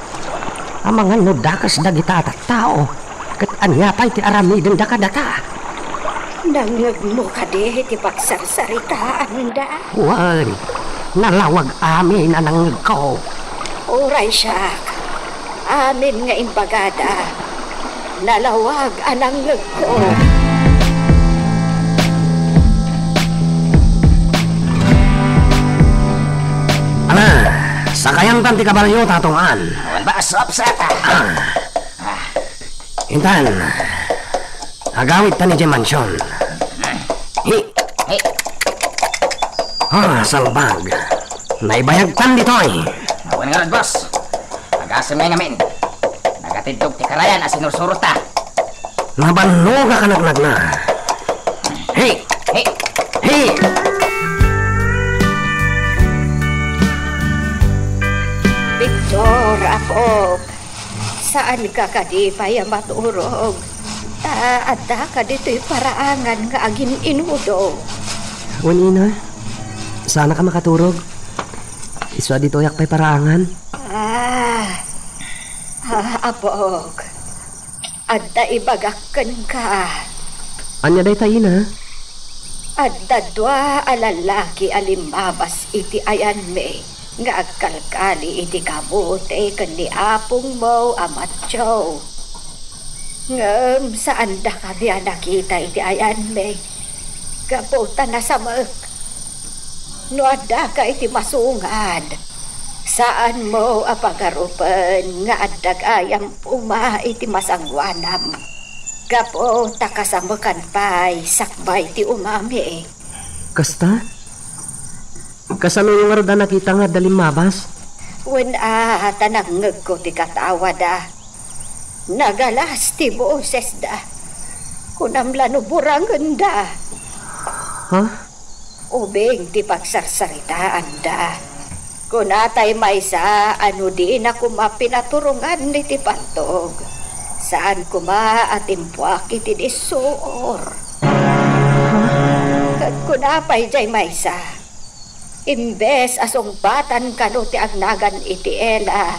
Speaker 8: Ang mga nudakas na gitata tao. Kat anya pa'y ti aramidin da kadata.
Speaker 2: Nangag mo ka di ti pagsarsaritaan da.
Speaker 8: Wan, nalawag amin na nangag ko.
Speaker 2: Uray siya. Amin nga imbagada. Nalawag anang ko.
Speaker 8: Sakayan tan ti kabalyo tatungan.
Speaker 6: Awan ba asop sa ta?
Speaker 8: Intan. Agawit tan ni mansyon. Hi.
Speaker 6: Hey,
Speaker 8: Salbag. Naibayag tan dito eh.
Speaker 6: awan nga boss. Agasam nga ngamin. Nagatidtog ti karayan as sinursurot ta.
Speaker 8: Nabanuga ka naglag na. Hey.
Speaker 6: Hey,
Speaker 8: Hey.
Speaker 2: Victor, ako. Saan ka kadipay maturog? Ada ka dito'y paraangan nga agin inudo.
Speaker 8: Wanina. Sana ka makaturog. Iswa dito yak pa'y paraangan.
Speaker 2: Apog. Ada ibagakan ka.
Speaker 8: Anya day tayo na.
Speaker 2: Ada dua alalaki alimabas iti ayan me. Nga agkalkali iti kabuti kan ni apong mo amatyo. Ngam saan da ka diya nakita iti ayan me. Kaputa na sa mag. No ada ka iti masungad. Saan mo apagarupan nga adag ayam puma iti masangwanam. Kaputa kasamakan pa'y sakbay ti umami.
Speaker 8: Kasta? Kasano yung arda nakita nga dalimabas?
Speaker 2: Wen tanangag ko ti katawa da. Nagalas ti boses da. Kunamlano burangan da.
Speaker 8: Ha?
Speaker 2: Ubing ti pagsarsaritaan da. Kunatay maysa ano din ako mapinaturungan ni ti pantog. Saan kuma atimpuak iti disuor. Kunapay jay maysa. Imbes asongbatan kano ti agnagan iti ela.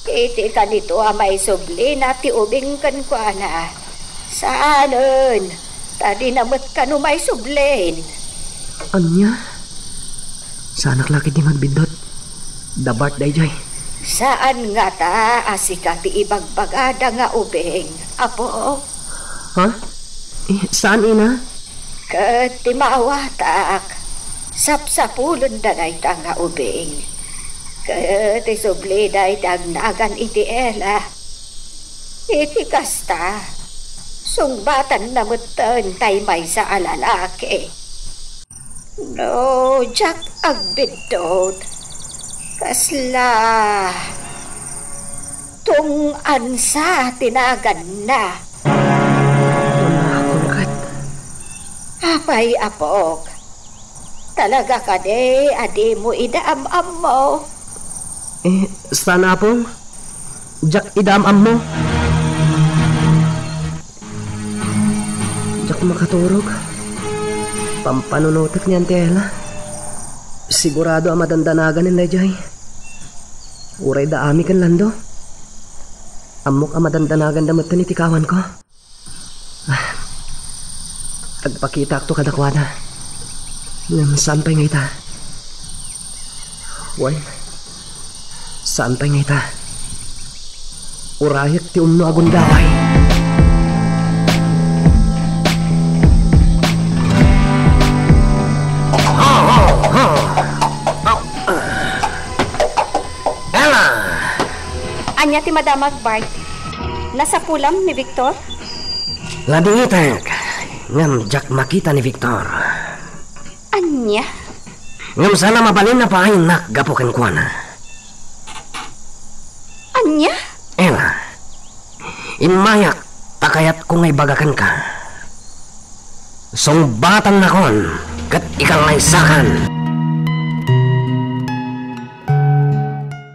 Speaker 2: Iti kanito may sublina ti ubing kankwana. Saanon? Tadi namat kano may sublin.
Speaker 8: Anya? Sa anak laki di magbindot. Dabart day jay.
Speaker 2: Saan nga ta asika ti ibagbagada nga ubing? Apo?
Speaker 8: Ha? Saan ina?
Speaker 2: Kat ti maawatak. Sapsapulon da day ta nga ubing. Kat ti subli day dagnagan iti ela. Iti kasta. Sungbatan na mutan tay may sa alalaki. No, Jack agbidot. Kasla. Tung ansa tinagan na. Apay apok. Talaga ka de, adi mo idaam-am mo.
Speaker 8: Sana pong jak idamam mo. Jak makaturog. Pampanunutak niyan tela. Sigurado ang madandanagan nila jay. Uray da ami kan lando. Amok ang madandanagan damot ni tikawan ko. Agpakita ko kadakwada. Ngam sampay nga ita. Way. Sampay nga ita. Urayat ti umno agundaway.
Speaker 3: Anya ti Madamag Bart. Nasa pulam ni Victor?
Speaker 8: Labing itak. Ngam jak makita ni Victor.
Speaker 3: Anya?
Speaker 8: Ngam sana mabalin na pahayin nak gapukan kuana.
Speaker 3: Anya?
Speaker 8: Ela. Imayak takayat kung ay bagakan ka. Songbatan na kon kat ikalaysakan.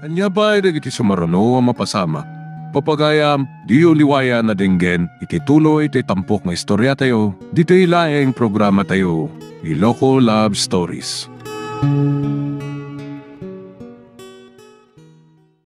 Speaker 1: Anya ba ay iti sumarano ang mapasama? Papagayam, di uliwaya na dinggen, iti tuloy iti tampok nga istorya tayo, dito ilaing programa tayo, Iloko Love Stories.